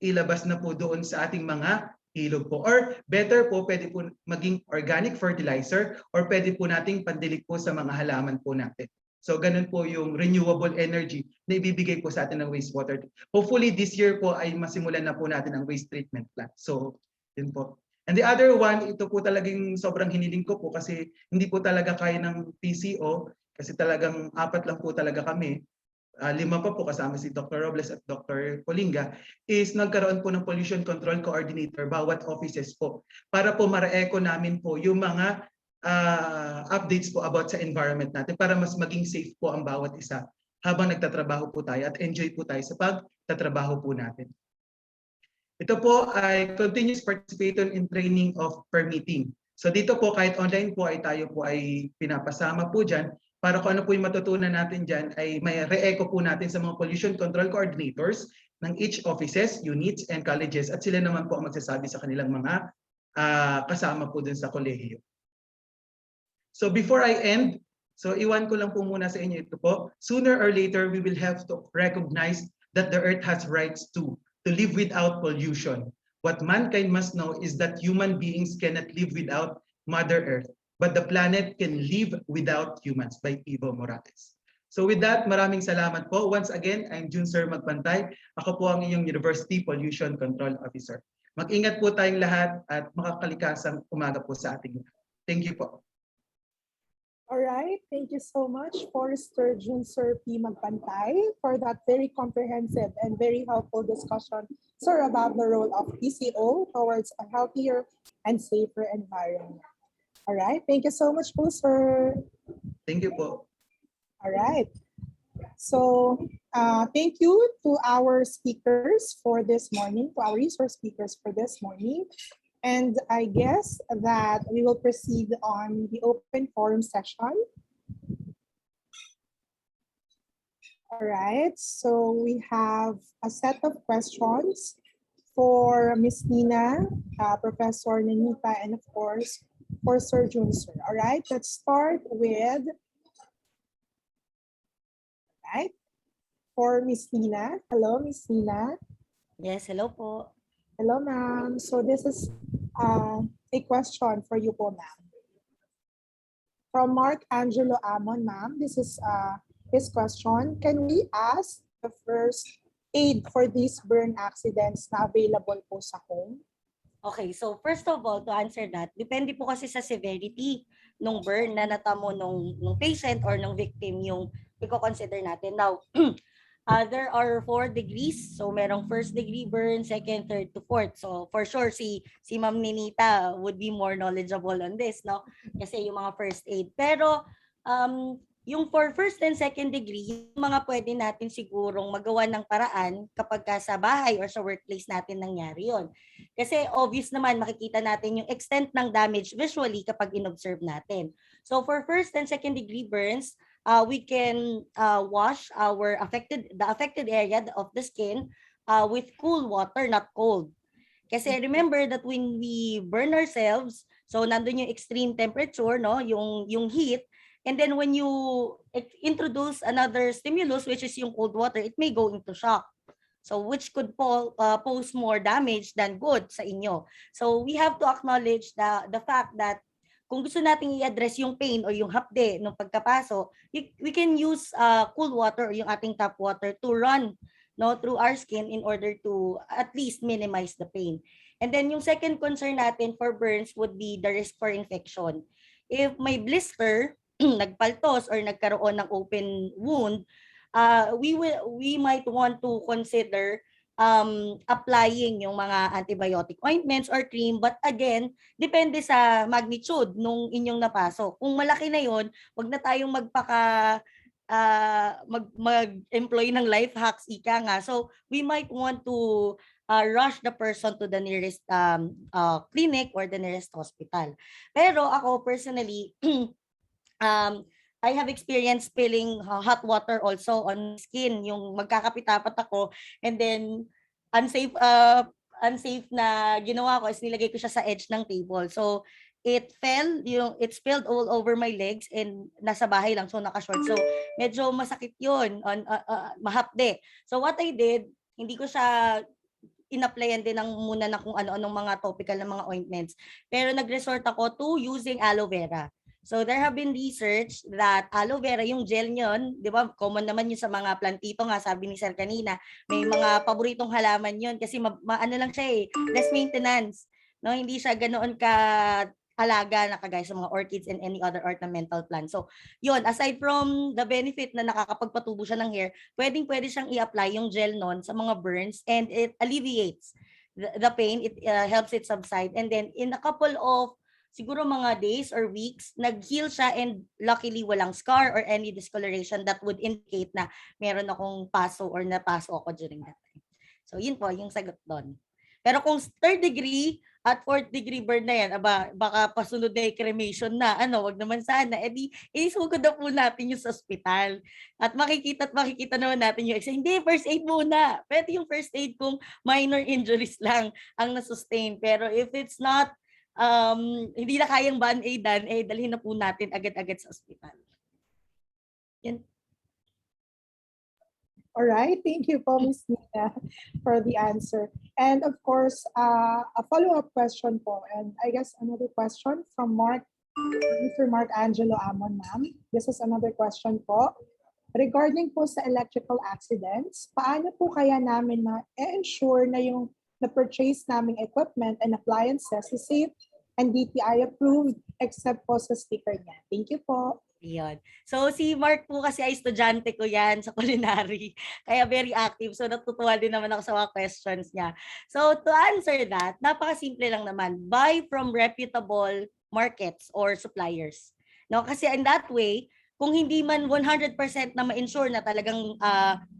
ilabas na po doon sa ating mga ilog po. Or better po, pwede po maging organic fertilizer or pwede po nating pandilig po sa mga halaman po natin. So ganun po yung renewable energy na ibibigay po sa atin ng wastewater. Hopefully this year po ay masimulan na po natin ang waste treatment plant. So yun po. And the other one, ito po talagang sobrang hiniling ko po kasi hindi po talaga kaya ng PCO kasi talagang 4 lang po talaga kami. lima pa po kasama si Dr. Robles at Dr. Colinga, is nagkaroon po ng pollution control coordinator bawat offices po para po mara-echo namin po yung mga updates po about sa environment natin para mas maging safe po ang bawat isa habang nagtatrabaho po tayo at enjoy po tayo sa pagtatrabaho po natin. Ito po ay continuous participation in training of permitting. So dito po kahit online po ay tayo po ay pinapasama po dyan para kung ano po yung matutunan natin dyan ay may re-echo po natin sa mga pollution control coordinators ng each offices, units, and colleges at sila naman po ang magsasabi sa kanilang mga kasama po dun sa kolehiyo. So before I end, so iwan ko lang po muna sa inyo ito po. Sooner or later, we will have to recognize that the earth has rights to live without pollution. What mankind must know is that human beings cannot live without Mother Earth, but the planet can live without humans by Evo Morales. So with that, maraming salamat po. Once again, I'm Jun Sir Magpantay. Ako po ang inyong University Pollution Control Officer. Mag-ingat po tayong lahat at makakalikasang umaga po sa ating lahat. Thank you po. All right, thank you so much, Forester Jun Sir P. Magpantay, for that very comprehensive and very helpful discussion, sir, about the role of PCO towards a healthier and safer environment. All right, thank you so much po, sir. Thank you po. All right. So thank you to our speakers for this morning, to our resource speakers for this morning. And I guess that we will proceed on the open forum session. All right, so we have a set of questions for Ms. Nina, Professor Nanita, and of course, for Sir Jun Sir. All right, let's start with, right, for Ms. Nina. Hello, Ms. Nina. Yes, hello po. Hello, ma'am. So this is a question for you po, ma'am. From Mark Angelo Amon, ma'am. This is his question. Can we ask the first aid for these burn accidents na available po sa home? Okay, so first of all, to answer that, depende po kasi sa severity nung burn na natamo nung patient or nung victim yung i-consider natin. Now, there are 4 degrees. So merong first degree burn, second, third to fourth. So for sure si Ma'am Ninita would be more knowledgeable on this, no? Kasi yung mga first aid. Pero yung for first and second degree, yung mga pwede natin sigurong magawa ng paraan kapag sa bahay or sa workplace natin nangyari yon. Kasi obvious naman makikita natin yung extent ng damage visually kapag inobserve natin. So for first and second degree burns, we can wash the affected area of the skin with cool water, not cold. Kasi remember that when we burn ourselves, so nandun yung extreme temperature, no, yung heat, and then when you introduce another stimulus, which is yung cold water, it may go into shock. So which could pose more damage than good sa inyo. So we have to acknowledge the fact that kung gusto nating i-address yung pain or yung hapde ng pagkapaso, we can use cool water or yung ating tap water to run, no, through our skin in order to at least minimize the pain. And then yung second concern natin for burns would be the risk for infection. If may blister, nagpaltos or nagkaroon ng open wound, we might want to consider applying yung mga antibiotic ointments or cream, but again, depende sa magnitude nung inyong napasok. Kung malaki na yon, wag na tayong mag-employ ng life hacks, ika nga. So we might want to rush the person to the nearest clinic or the nearest hospital. Pero ako personally, I have experienced spilling hot water also on skin. Yung magkakapitapat ako and then unsafe na ginawa ko is nilagay ko siya sa edge ng table. So it spilled all over my legs and nasa bahay lang, so naka-short. So medyo masakit yun, mahapde. So what I did, hindi ko siya in-applyan din muna na kung ano-anong mga topical na mga ointments. Pero nag-resort ako to using aloe vera. So there have been research that aloe vera, yung gel nyon, di ba, common naman yun sa mga plantito nga, sabi ni Sir kanina, may mga paboritong halaman yun kasi ano lang siya less maintenance. No, hindi siya ganoon ka alaga na kagaya sa mga orchids and any other ornamental plant. So, yun, aside from the benefit na nakakapagpatubo siya ng hair, pwede siyang i-apply yung gel nun sa mga burns and it alleviates the pain, it helps it subside. And then in a couple of siguro mga days or weeks, nag-heal siya and luckily walang scar or any discoloration that would indicate na meron akong paso or napaso ako during that time. So yun po, yung sagot doon. Pero kung third degree at fourth degree burn na yan, baka pasunod na yung cremation na, wag naman sana, edi inisugod na po natin yung sa ospital. At makikita naman natin yung hindi, first aid muna. Pwede yung first aid kung minor injuries lang ang na-sustain. Pero if it's not, hindi na kayang band-aidan, dalhin na po natin agad-agad sa ospital. Yan. All right, thank you po, Ms. Nina, for the answer. And of course, a follow-up question po, and I guess another question from Mr. Mark Angelo Amon, ma'am. This is another question po. Regarding po sa electrical accidents, paano po kaya namin ma-ensure na yung na-purchase naming equipment and appliances is safe and DTI approved except po sa sticker niya? Thank you po. Yun. So si Mark po kasi ay estudyante ko yan sa culinary. Kaya very active. So natutuwa din naman ako sa mga questions niya. So to answer that, napakasimple lang naman. Buy from reputable markets or suppliers. No, kasi in that way, kung hindi man 100% na ma-ensure na talagang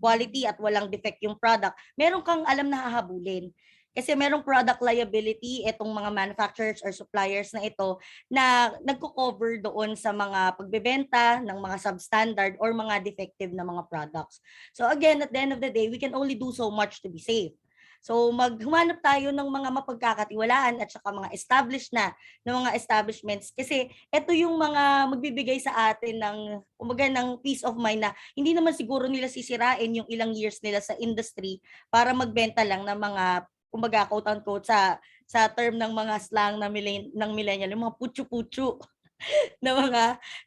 quality at walang defect yung product, meron kang alam na hahabulin. Kasi merong product liability itong mga manufacturers or suppliers na ito na nagko-cover doon sa mga pagbebenta ng mga substandard or mga defective na mga products. So again, at the end of the day, we can only do so much to be safe. So maghumanap tayo ng mga mapagkakatiwalaan at saka mga established na mga establishments kasi ito yung mga magbibigay sa atin ng peace of mind na hindi naman siguro nila sisirain yung ilang years nila sa industry para magbenta lang ng mga kumbaga quote-unquote sa term ng mga slang ng millennial, yung mga putyo-putyo na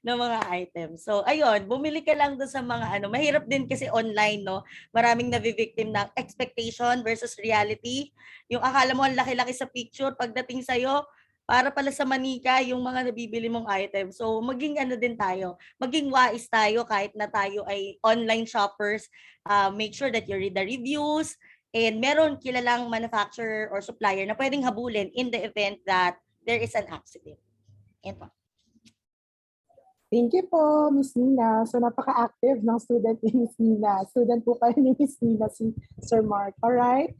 mga items. So ayun, bumili ka lang doon sa mga mahirap din kasi online, no? Maraming navi-victim ng expectation versus reality. Yung akala mo ang laki-laki sa picture, pagdating sa iyo para pala sa manika yung mga nabibili mong item. So maging din tayo, maging wais tayo kahit na tayo ay online shoppers. Make sure that you read the reviews, and meron kilalang manufacturer or supplier na pwedeng habulin in the event that there is an accident. Yan po. Thank you po, Ms. Nina. So napaka-active ng student ni Ms. Nina. Student po kayo ni Ms. Nina, si Sir Mark. Alright.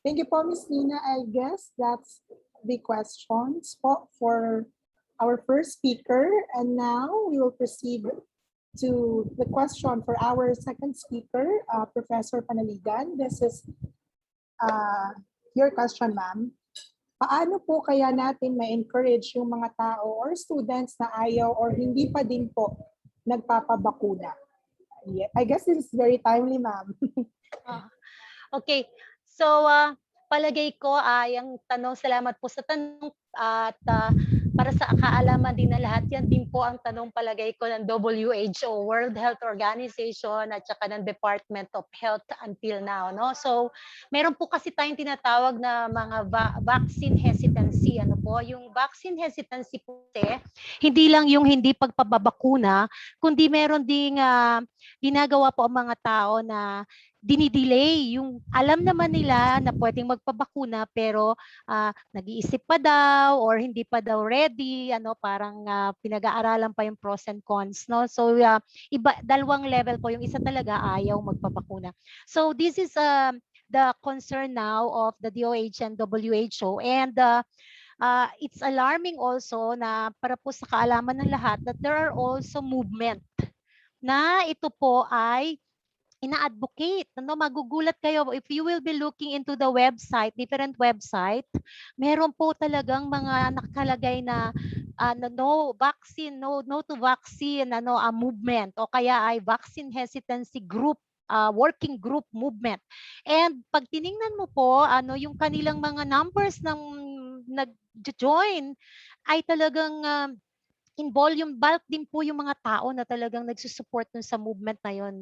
Thank you po, Ms. Nina. I guess that's the questions po for our first speaker. And now we will proceed to the question for our second speaker, Professor Panaligan. This is your question, ma'am. Paano po kaya natin ma-encourage yung mga tao or students na ayaw or hindi pa din po nagpapabakuna? Yeah, I guess this is very timely, ma'am. Okay. So, palagay ko ang tanong, salamat po sa tanong at para sa kaalaman din na lahat, yan din po ang tanong palagay ko ng WHO, World Health Organization at saka ng Department of Health until now. No? So, meron po kasi tayong tinatawag na mga vaccine hesitancy. Yung vaccine hesitancy po hindi lang yung hindi pagpapabakuna, kundi meron ding ginagawa po ang mga tao na dinidelay yung alam naman nila na pwedeng magpabakuna pero nag-iisip pa daw or hindi pa daw ready, parang pinag-aaralan pa yung pros and cons, no? So dalawang level po, yung isa talaga ayaw magpabakuna. So this is the concern now of the DOH and WHO, and it's alarming also na para po sa kaalaman ng lahat that there are also movement na ito po ay ina-advocate. Magugulat kayo if you will be looking into the website, different website, meron po talagang mga nakalagay na no vaccine, no to vaccine, a movement o kaya ay vaccine hesitancy group, working group movement. And pag tiningnan mo po yung kanilang mga numbers ng nag-join ay talagang in volume, bulk din po yung mga tao na talagang nagsusupport dun sa movement na yun.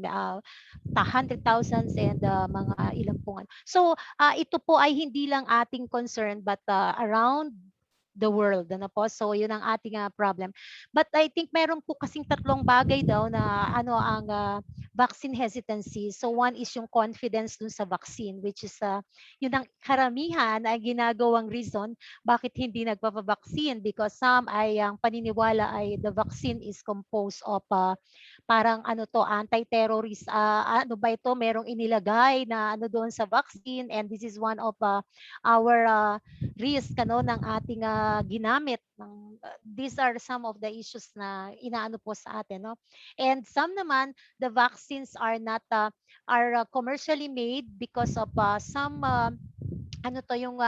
Hundred thousands and mga ilang pungan. So ito po ay hindi lang ating concern but around the world. Ano po? So yun ang ating problem. But I think meron po kasing tatlong bagay daw na ano ang vaccine hesitancy. So one is yung confidence dun sa vaccine, which is yun ang karamihan ay ginagawang reason bakit hindi nagpapavaccine, because some ay ang paniniwala ay the vaccine is composed of parang ano to, anti-terrorist, ano ba ito, merong inilagay na ano doon sa vaccine, and this is one of our risk ano ng ating ginamit ng these are some of the issues na inaano po sa atin, no? And some naman the vaccines are not are commercially made because of some ano to yung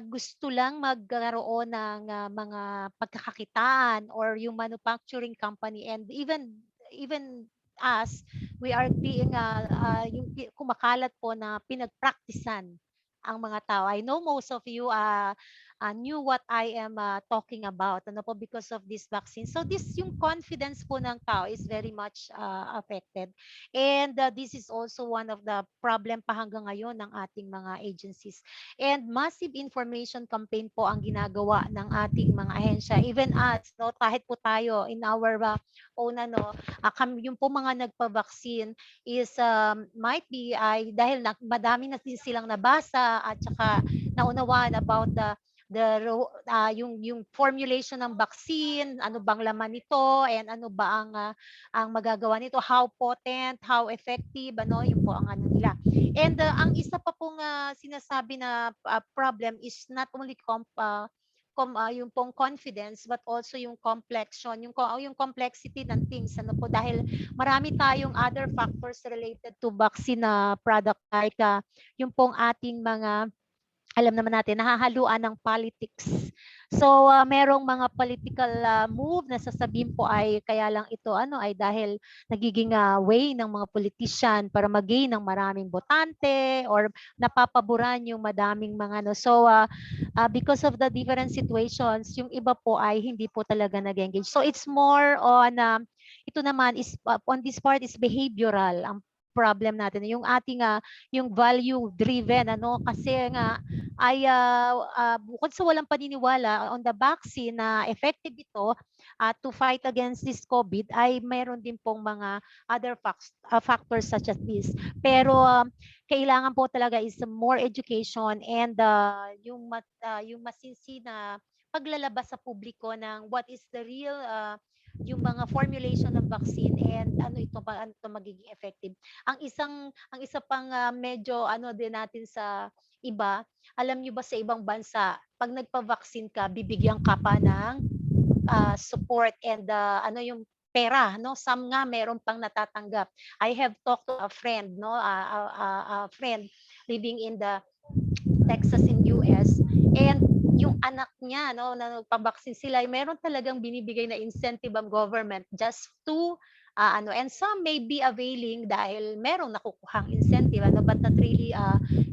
gusto lang magkaroon ng mga pagkakakitaan, or yung manufacturing company, and even us, we are being yung kumakalat po na pinagpraktisan ang mga tao. I know most of you knew what I am talking about, ano po, because of this vaccine. So this yung confidence po ng tao is very much affected. And this is also one of the problem pa hanggang ngayon ng ating mga agencies. And massive information campaign po ang ginagawa ng ating mga ahensya. Even us, no, kahit po tayo in our own ano, yung po mga nagpa-vaccine is might be ay dahil madami na din silang nabasa at saka naunawaan about yung formulation ng vaccine, ano bang laman nito, and ano ba ang magagawa nito, how potent, how effective, ano, yun po ang ano nila. And ang isa pa pong sinasabi na problem is not only yung pong confidence, but also yung complexion, yung complexity ng things, ano po, dahil marami tayong other factors related to vaccine product, like yung pong ating mga, alam naman natin, nahahaluan ng politics. So merong mga political move na sasabihin po ay kaya lang ito ano ay dahil nagiging way ng mga politician para mag-gain ng maraming botante, or napapaboran yung madaming mga ano. So because of the different situations, yung iba po ay hindi po talaga nag-engage. So it's more on ito naman is on this part is behavioral ang problem natin, yung ating yung value driven, ano, kasi nga ay bukod sa walang paniniwala on the vaccine na effective ito to fight against this COVID, ay mayroon din pong mga other factors such as this. Pero kailangan po talaga is more education and yung masinsi na paglalabas sa publiko ng what is the real yung mga formulation ng vaccine and ano ito magiging effective. Ang isa pang medyo ano din natin sa iba, alam niyo ba sa ibang bansa, pag nagpa-vaccine ka, bibigyan ka pa ng support and ano yung pera, no? Some nga meron pang natatanggap. I have talked to a friend, no, a friend living in the Texas in US, and yung anak niya, no, na nagpa-vaccine sila, meron talagang binibigay na incentive ang government just to ano, and some may be availing dahil merong nakukuhang incentive, ano, but not really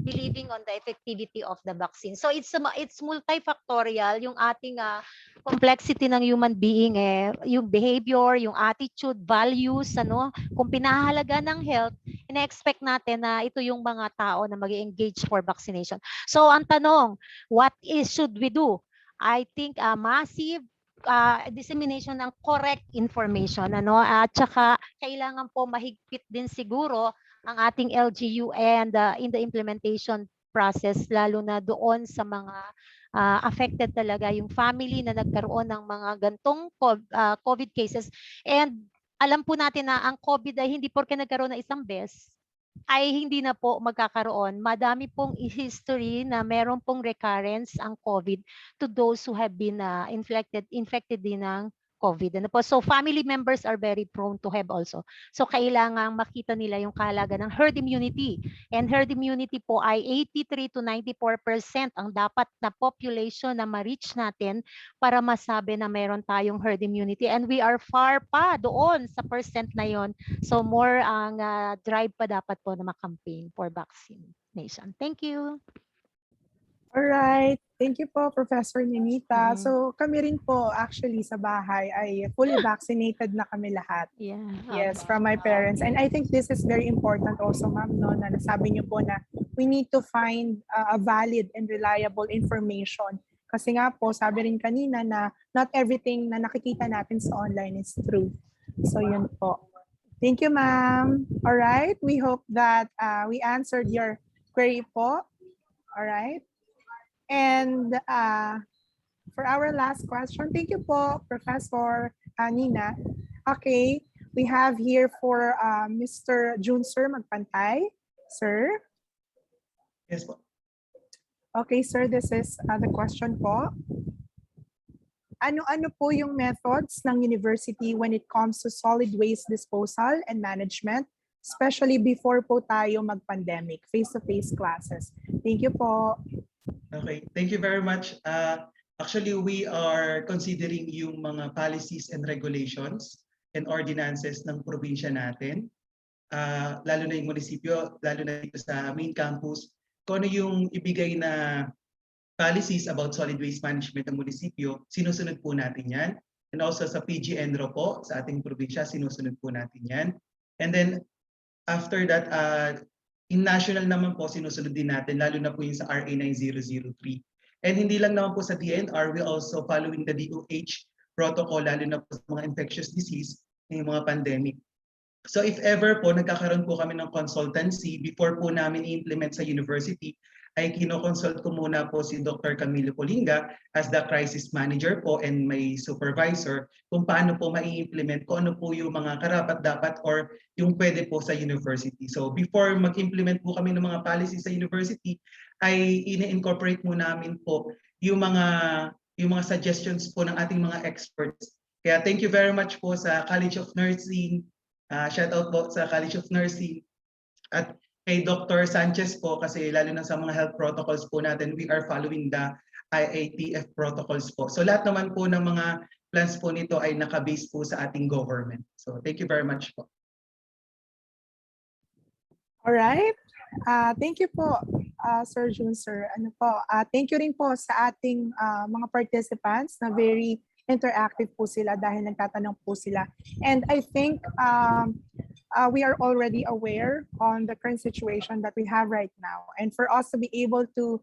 believing on the effectivity of the vaccine. So it's multifactorial yung ating complexity ng human being, yung behavior, yung attitude, values, ano, kung pinahalaga ng health, ina-expect natin na ito yung mga tao na mag-engage for vaccination. So ang tanong, what should we do? I think massive dissemination ng correct information, ano, at saka kailangan po mahigpit din siguro ang ating LGU and in the implementation process, lalo na doon sa mga affected talaga yung family na nagkaroon ng mga gantong COVID cases. And alam po natin na ang COVID ay hindi porke nagkaroon ng isang beses ay hindi na po magkakaroon. Madami pong history na meron pong recurrence ang COVID to those who have been infected din ng COVID. Ano po? So family members are very prone to have also. So kailangan makita nila yung kahalaga ng herd immunity. And herd immunity po ay 83 to 94% ang dapat na population na ma-reach natin para masabi na meron tayong herd immunity. And we are far pa doon sa percent na yon. So more ang drive pa dapat po na makampaign for vaccination. Thank you. Alright. Thank you po, Professor Ninita. So kami rin po actually sa bahay ay fully vaccinated na kami lahat. Yeah. Yes, from my parents. And I think this is very important also, ma'am, no, na nasabi niyo po na we need to find a valid and reliable information. Kasi nga po, sabi rin kanina na not everything na nakikita natin sa online is true. So yun po. Thank you, ma'am. All right. We hope that we answered your query po. All right. And for our last question, thank you po, Professor Nina. Okay, we have here for Mr. June, sir, magpantay. Sir. Yes po. Okay, sir, this is the question po. Ano-ano po yung methods ng university when it comes to solid waste disposal and management, especially before po tayo mag-pandemic, face-to-face classes? Thank you po. Okay, thank you very much. Actually, we are considering yung mga policies and regulations and ordinances ng probinsya natin, lalo na yung munisipyo, lalo na dito sa main campus, kung ano yung ibigay na policies about solid waste management ng munisipyo, sinusunod po natin yan. And also sa PGNRO po, sa ating probinsya, sinusunod po natin yan. And then after that, in national naman po, sinusunod din natin, lalo na po yung sa RA 9003. And hindi lang naman po sa DNR, we also following the DOH protocol, lalo na po sa mga infectious disease, yung mga pandemic. So if ever po, nagkakaroon po kami ng consultancy, before po namin i-implement sa university, ay kinoconsult ko muna po si Dr. Camilo Polinga as the crisis manager po and my supervisor kung paano po mai-implement, kung ano po yung mga karapat-dapat or yung pwede po sa university. So before mag-implement po kami ng mga policy sa university, ay ini-incorporate mo namin po yung mga suggestions po ng ating mga experts. Kaya thank you very much po sa College of Nursing, shout out po sa College of Nursing at kay Dr. Sanchez po, kasi lalo na sa mga health protocols po natin, we are following the IATF protocols po. So lahat naman po ng mga plans po nito ay nakabase po sa ating government. So thank you very much po. All right. Thank you po, Sir June, sir. Thank you rin po sa ating mga participants na very interactive po sila dahil nagtatanong po sila. And I think we are already aware on the current situation that we have right now. And for us to be able to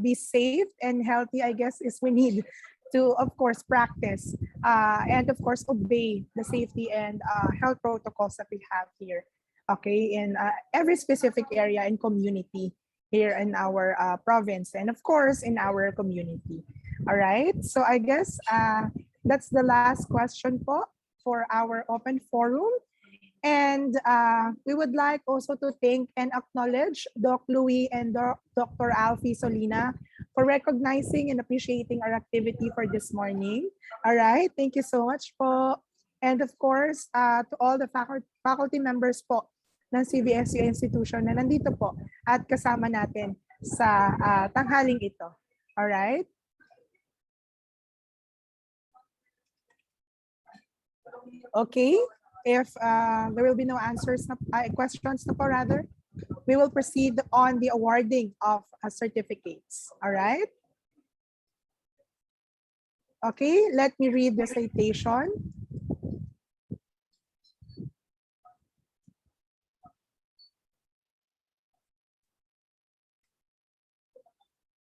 be safe and healthy, I guess, is we need to, of course, practice and, of course, obey the safety and health protocols that we have here, okay, in every specific area and community here in our province and, of course, in our community. All right. So I guess that's the last question po for our open forum. And we would like also to thank and acknowledge Doc Louie and Dr. Alfie Solina for recognizing and appreciating our activity for this morning. All right, thank you so much po. And of course, to all the faculty members po ng CVSU institution na nandito po at kasama natin sa tanghaling ito. All right. Okay. If there will be no answers, questions na po rather, we will proceed on the awarding of certificates. All right? Okay, let me read the citation.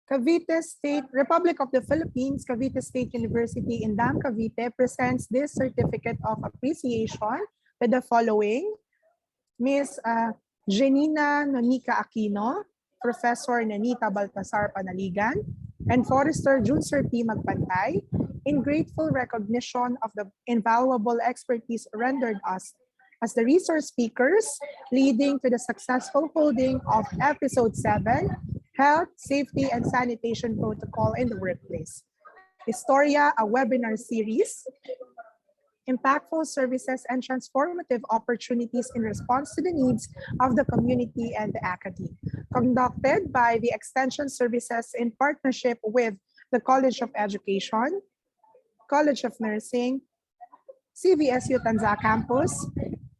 Cavite State, Republic of the Philippines, Cavite State University in Dam, Cavite presents this certificate of appreciation with the following. Ms. Janina Nonica Aquino, Professor Nanita Baltasar Panaligan, and Forester Junser P. Magpantay, in grateful recognition of the invaluable expertise rendered us as the resource speakers, leading to the successful holding of Episode 7, Health, Safety, and Sanitation Protocol in the Workplace. ISTORYA, a webinar series, impactful services and transformative opportunities in response to the needs of the community and the academy. Conducted by the Extension Services in partnership with the College of Education, College of Nursing, CVSU Tanza Campus,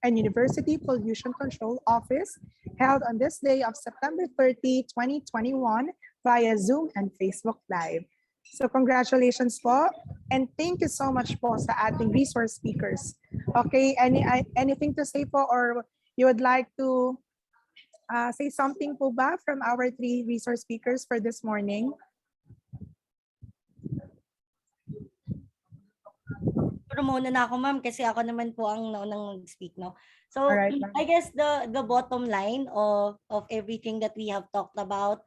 and University Pollution Control Office, held on this day of September 30, 2021 via Zoom and Facebook Live. So congratulations po, and thank you so much po sa ating resource speakers. Okay, anything to say po, or you would like to say something po ba from our three resource speakers for this morning? Muna na ako, ma'am, kasi ako naman po ang naunang nag-speak, no? So, Alright, ma'am. I guess the bottom line of everything that we have talked about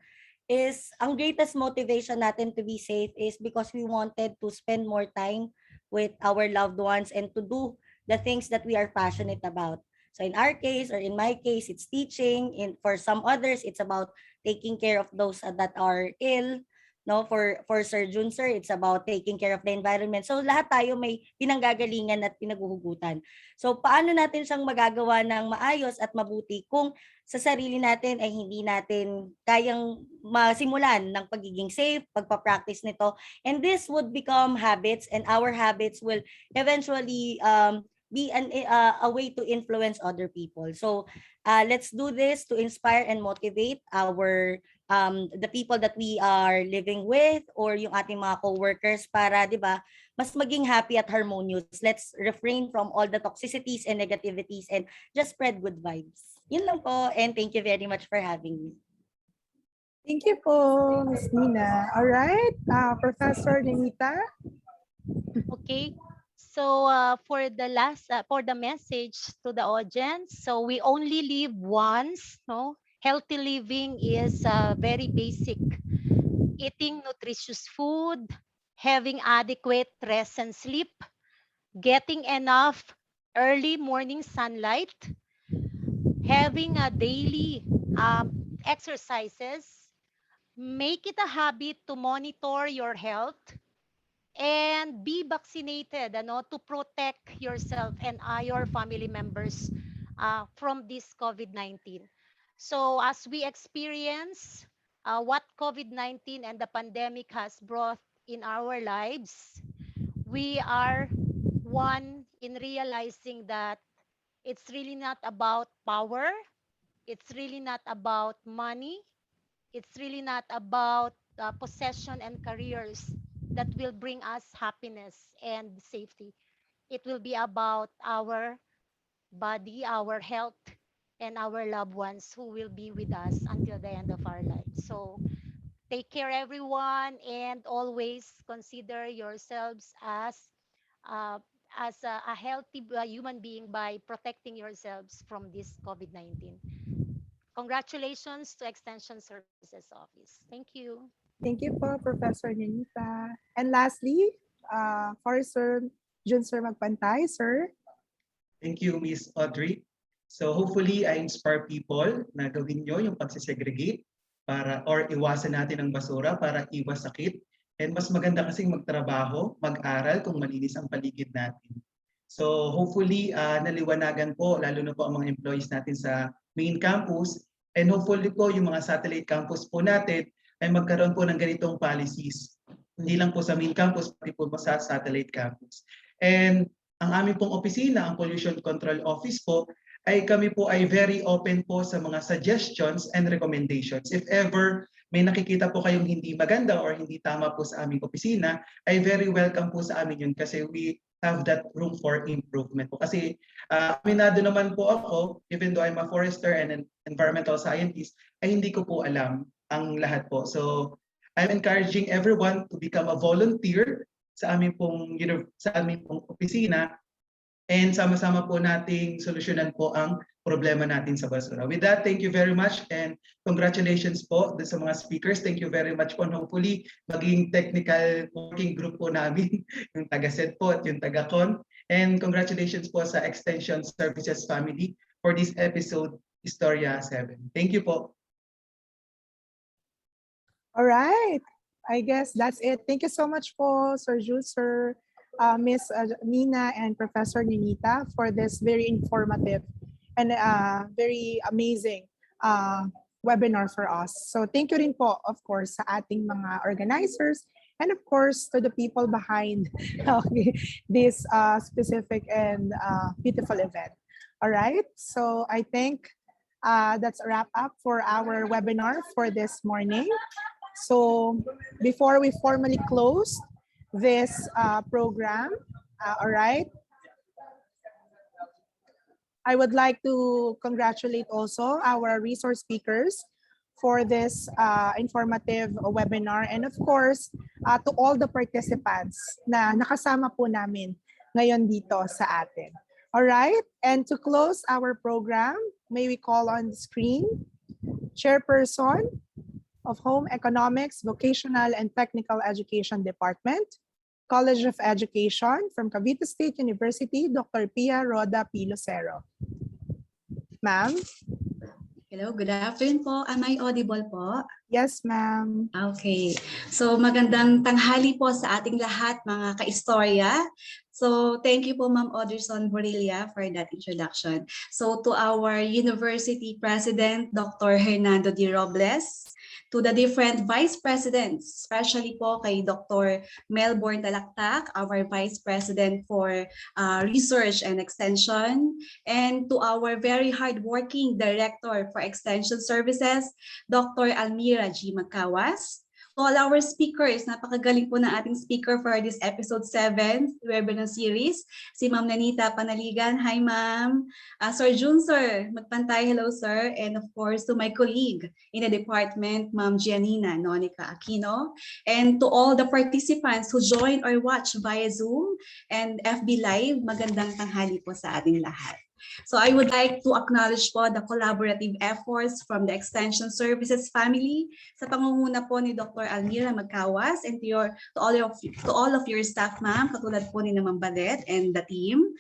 is ang greatest motivation natin to be safe is because we wanted to spend more time with our loved ones and to do the things that we are passionate about. So in our case or in my case, it's teaching. For some others, it's about taking care of those that are ill. No, for Sir Jun sir, it's about taking care of the environment. So lahat tayo may pinanggagalingan at pinaghuhugutan. So paano natin siyang magagawa ng maayos at mabuti kung sa sarili natin ay hindi natin kayang masimulan ng pagiging safe, pagpa-practice nito. And this would become habits, and our habits will eventually be a way to influence other people. So let's do this to inspire and motivate the people that we are living with or yung ating mga co-workers para, di ba, mas maging happy at harmonious. Let's refrain from all the toxicities and negativities and just spread good vibes. Yun lang po, and thank you very much for having me. Thank you po, Ms. Nina. All right, Professor Nenita. Okay. So for the message to the audience, so we only live once, no? Healthy living is very basic. Eating nutritious food, having adequate rest and sleep, getting enough early morning sunlight, having a daily exercises, make it a habit to monitor your health, and be vaccinated to protect yourself and your family members from this COVID-19. So as we experience what COVID-19 and the pandemic has brought in our lives, we are one in realizing that it's really not about power, it's really not about money, it's really not about possession and careers that will bring us happiness and safety. It will be about our body, our health, and our loved ones who will be with us until the end of our lives. So take care, everyone, and always consider yourselves uh, a healthy human being by protecting yourselves from this COVID-19. Congratulations to Extension Services Office. Thank you. Thank you po, Professor Nenita. And lastly, for Sir Jun Sir Magpantay, sir. Thank you, Miss Audrey. So hopefully, I inspire people na gawin nyo yung pagsisegregate or iwasan natin ang basura para iwas sakit. And mas maganda kasing magtrabaho, mag-aral kung malinis ang paligid natin. So hopefully, naliwanagan po, lalo na po ang mga employees natin sa main campus. And hopefully po, yung mga satellite campus po natin ay magkaroon po ng ganitong policies. Hindi lang po sa main campus, pati po sa satellite campus. And ang aming pong opisina, ang Pollution Control Office po, ay kami po ay very open po sa mga suggestions and recommendations. If ever may nakikita po kayong hindi maganda or hindi tama po sa aming opisina, ay very welcome po sa amin yun kasi we have that room for improvement po. Kasi aminado naman po ako, even though I'm a forester and an environmental scientist, ay hindi ko po alam ang lahat po. So I'm encouraging everyone to become a volunteer sa aming pong opisina and sama-sama po nating solusyonan po ang problema natin sa basura. With that, thank you very much and congratulations po sa mga speakers. Thank you very much po. Hopefully, maging technical working group po namin, yung taga-SED po at yung taga-CON. And congratulations po sa Extension Services family for this episode, Istorya 7. Thank you po. All right. I guess that's it. Thank you so much po, Sir Jules, Sir Miss Nina, and Professor Nenita for this very informative and very amazing webinar for us. So thank you rin po, of course, sa ating mga organizers and of course to the people behind this specific and beautiful event. All right. So I think that's a wrap up for our webinar for this morning. So before we formally close this program, all right, I would like to congratulate also our resource speakers for this informative webinar and of course to all the participants na nakasama po namin ngayon dito sa atin. Alright, and to close our program, may we call on the screen Chairperson of Home Economics, Vocational and Technical Education Department, College of Education from Cavite State University, Dr. Pia Roda P. Lucero. Ma'am? Hello, good afternoon po. Am I audible po? Yes, ma'am. Okay. So magandang tanghali po sa ating lahat mga ka-istorya. So thank you po Ma'am Audrison Borilla for that introduction. So to our University President, Dr. Hernando D. Robles, to the different Vice Presidents, especially po kay Dr. Melbourne Talaktak, our Vice President for Research and Extension, and to our very hardworking Director for Extension Services, Dr. Almira G. Magkawas. To all our speakers, napakagaling po ng ating speaker for this episode 7 webinar series, si Ma'am Nanita Panaligan. Hi Ma'am. Sir Jun Sir, magpantay, hello sir. And of course to my colleague in the department, Ma'am Giannina Nonica Aquino. And to all the participants who joined or watched via Zoom and FB Live, magandang tanghali po sa ating lahat. So I would like to acknowledge po the collaborative efforts from the Extension Services family sa pangunguna po ni Dr. Almira Magkawas and to all of your staff, ma'am, katulad po ni Ma'am Badet and the team.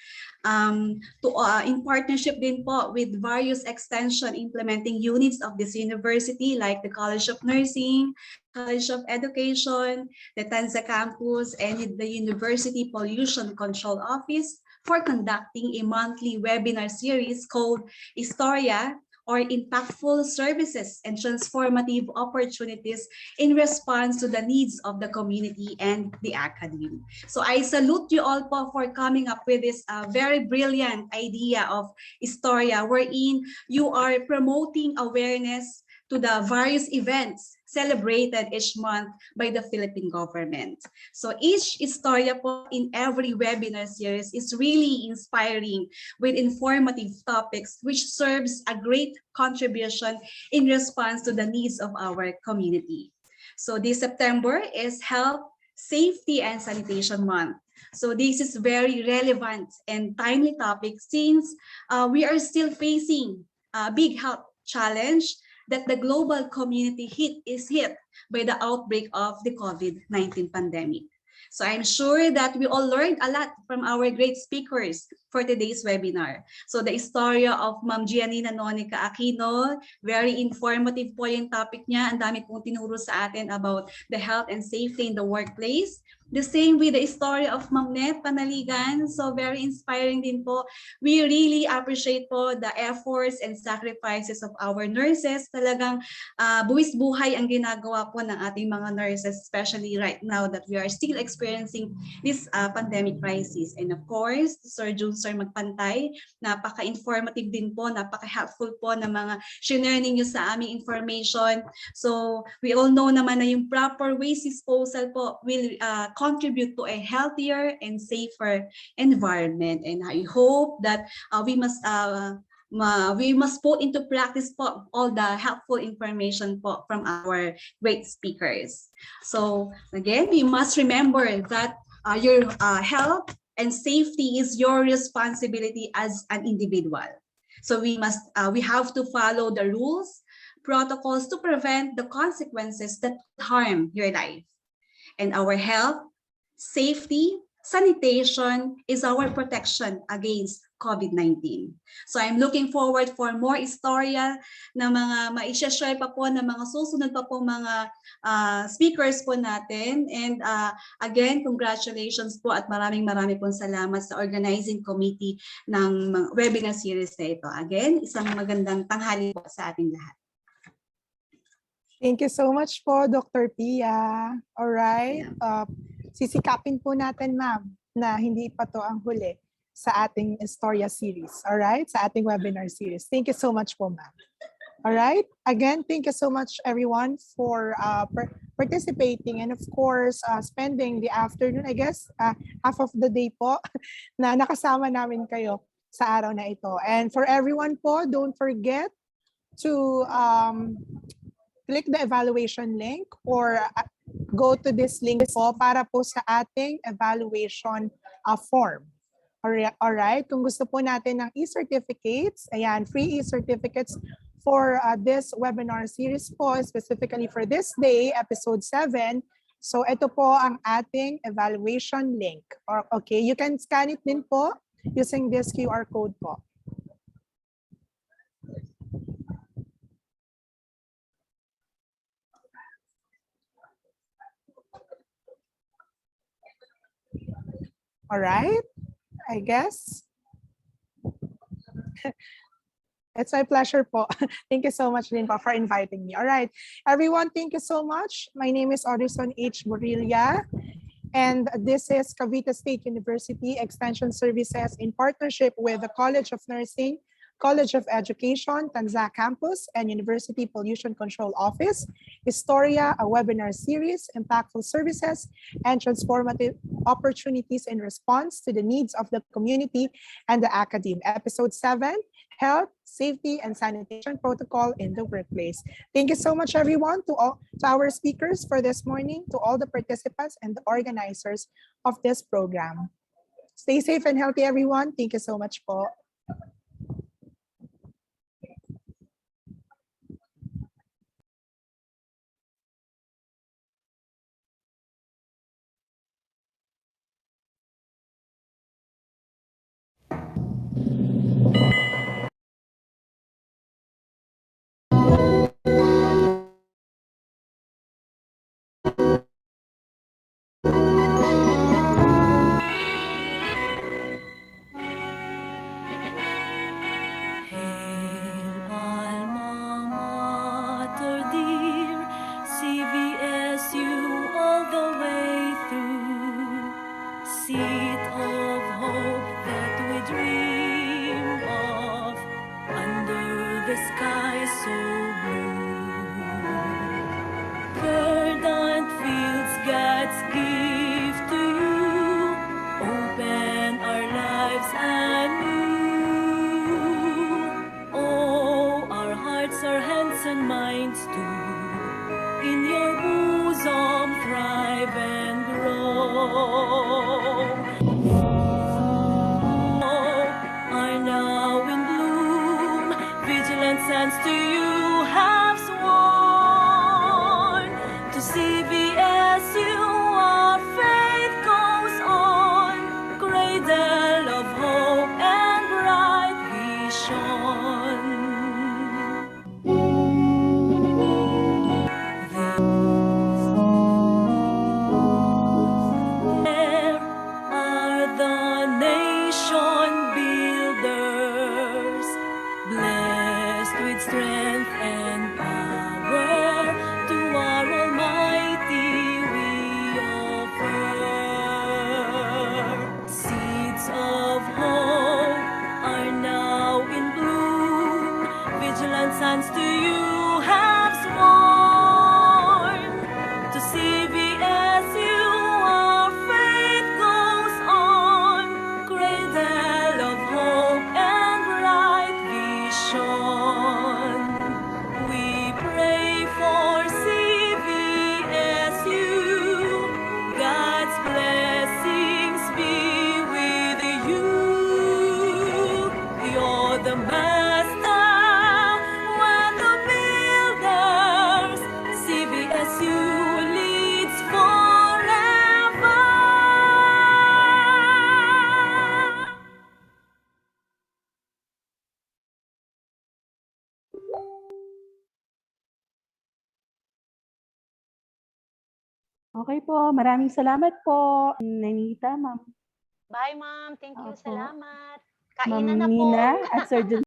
In partnership din po with various extension implementing units of this university like the College of Nursing, College of Education, the Tanza campus, and the University Pollution Control Office for conducting a monthly webinar series called ISTORYA, or Impactful Services and Transformative Opportunities in Response to the Needs of the Community and the Academy. So I salute you all po for coming up with this very brilliant idea of ISTORYA, wherein you are promoting awareness to the various events celebrated each month by the Philippine government. So each istorya po in every webinar series is really inspiring with informative topics which serves a great contribution in response to the needs of our community. So this September is Health, Safety and Sanitation Month. So this is very relevant and timely topic since we are still facing a big health challenge that the global community is hit by the outbreak of the COVID-19 pandemic. So I'm sure that we all learned a lot from our great speakers for today's webinar. So the istorya of Ma'am Giannina Nonica Aquino, very informative po yung topic niya. Ang dami pong tinuro sa atin about the health and safety in the workplace. The same with the story of Ma'am Net Panaligan. So very inspiring din po. We really appreciate po the efforts and sacrifices of our nurses. Talagang buwis buhay ang ginagawa po ng ating mga nurses, especially right now that we are still experiencing this pandemic crisis. And of course, Sir Jun Sir Magpantay, napaka-informative din po, napaka-helpful po ng mga share ninyo sa aming information. So we all know naman na yung proper waste disposal po will contribute to a healthier and safer environment. And I hope that we must put into practice po all the helpful information po from our great speakers. So again, we must remember that your health and safety is your responsibility as an individual. So we have to follow the rules, protocols to prevent the consequences that harm your life. And our health, safety, sanitation is our protection against COVID-19. So I'm looking forward for more istorya na mga ma-share pa po ng mga susunod pa po mga speakers po natin. And again, congratulations po at maraming pong salamat sa organizing committee ng webinar series na ito. Again, isang magandang tanghali po sa ating lahat. Thank you so much po, Dr. Pia. All right. Sisikapin po natin, ma'am, na hindi pa to ang huli sa ating Istorya series. All right? Sa ating webinar series. Thank you so much po, ma'am. All right? Again, thank you so much, everyone, for participating and, of course, spending the afternoon, I guess, half of the day po na nakasama namin kayo sa araw na ito. And for everyone po, don't forget to click the evaluation link or go to this link po para po sa ating evaluation form. Alright, kung gusto po natin ng e-certificates, ayan, free e-certificates for this webinar series po, specifically for this day, episode 7. So ito po ang ating evaluation link. Okay, you can scan it din po using this QR code po. Alright, I guess. It's my pleasure po. Thank you so much, Lynn, po, for inviting me. All right, everyone, thank you so much. My name is Audrison H. Borilla, and this is Cavite State University Extension Services in partnership with the College of Nursing, College of Education, Tanza Campus, and University Pollution Control Office, ISTORYA, a webinar series, impactful services, and transformative opportunities in response to the needs of the community and the academe. Episode 7, Health, Safety, and Sanitation Protocol in the Workplace. Thank you so much, everyone, to our speakers for this morning, to all the participants and the organizers of this program. Stay safe and healthy, everyone. Thank you so much po. Seat of hope that we dream of under the sky so blue. Verdant fields, God's gift to you, open our lives anew. Oh, our hearts, our hands and minds too, in your bosom thrive and grow. Are now in bloom, vigilance hands to you have sworn. To CVSU our faith goes on, cradle of hope and bright vision. There are the nation builders, blessed with strength and power. To our Almighty we offer. Seeds of hope are now in bloom, vigilance hands to you have sworn. To CVSU our faith goes on, cradle of hope and bright vision. We pray for CVSU, God's blessings be with you. You're the master when the builders, CVSU leads forever. Okay po, maraming salamat po, Nanita, Ma'am Bye, ma'am. Thank you. Opo. Salamat. Ma'am Kainan na po. Nina at Sir John.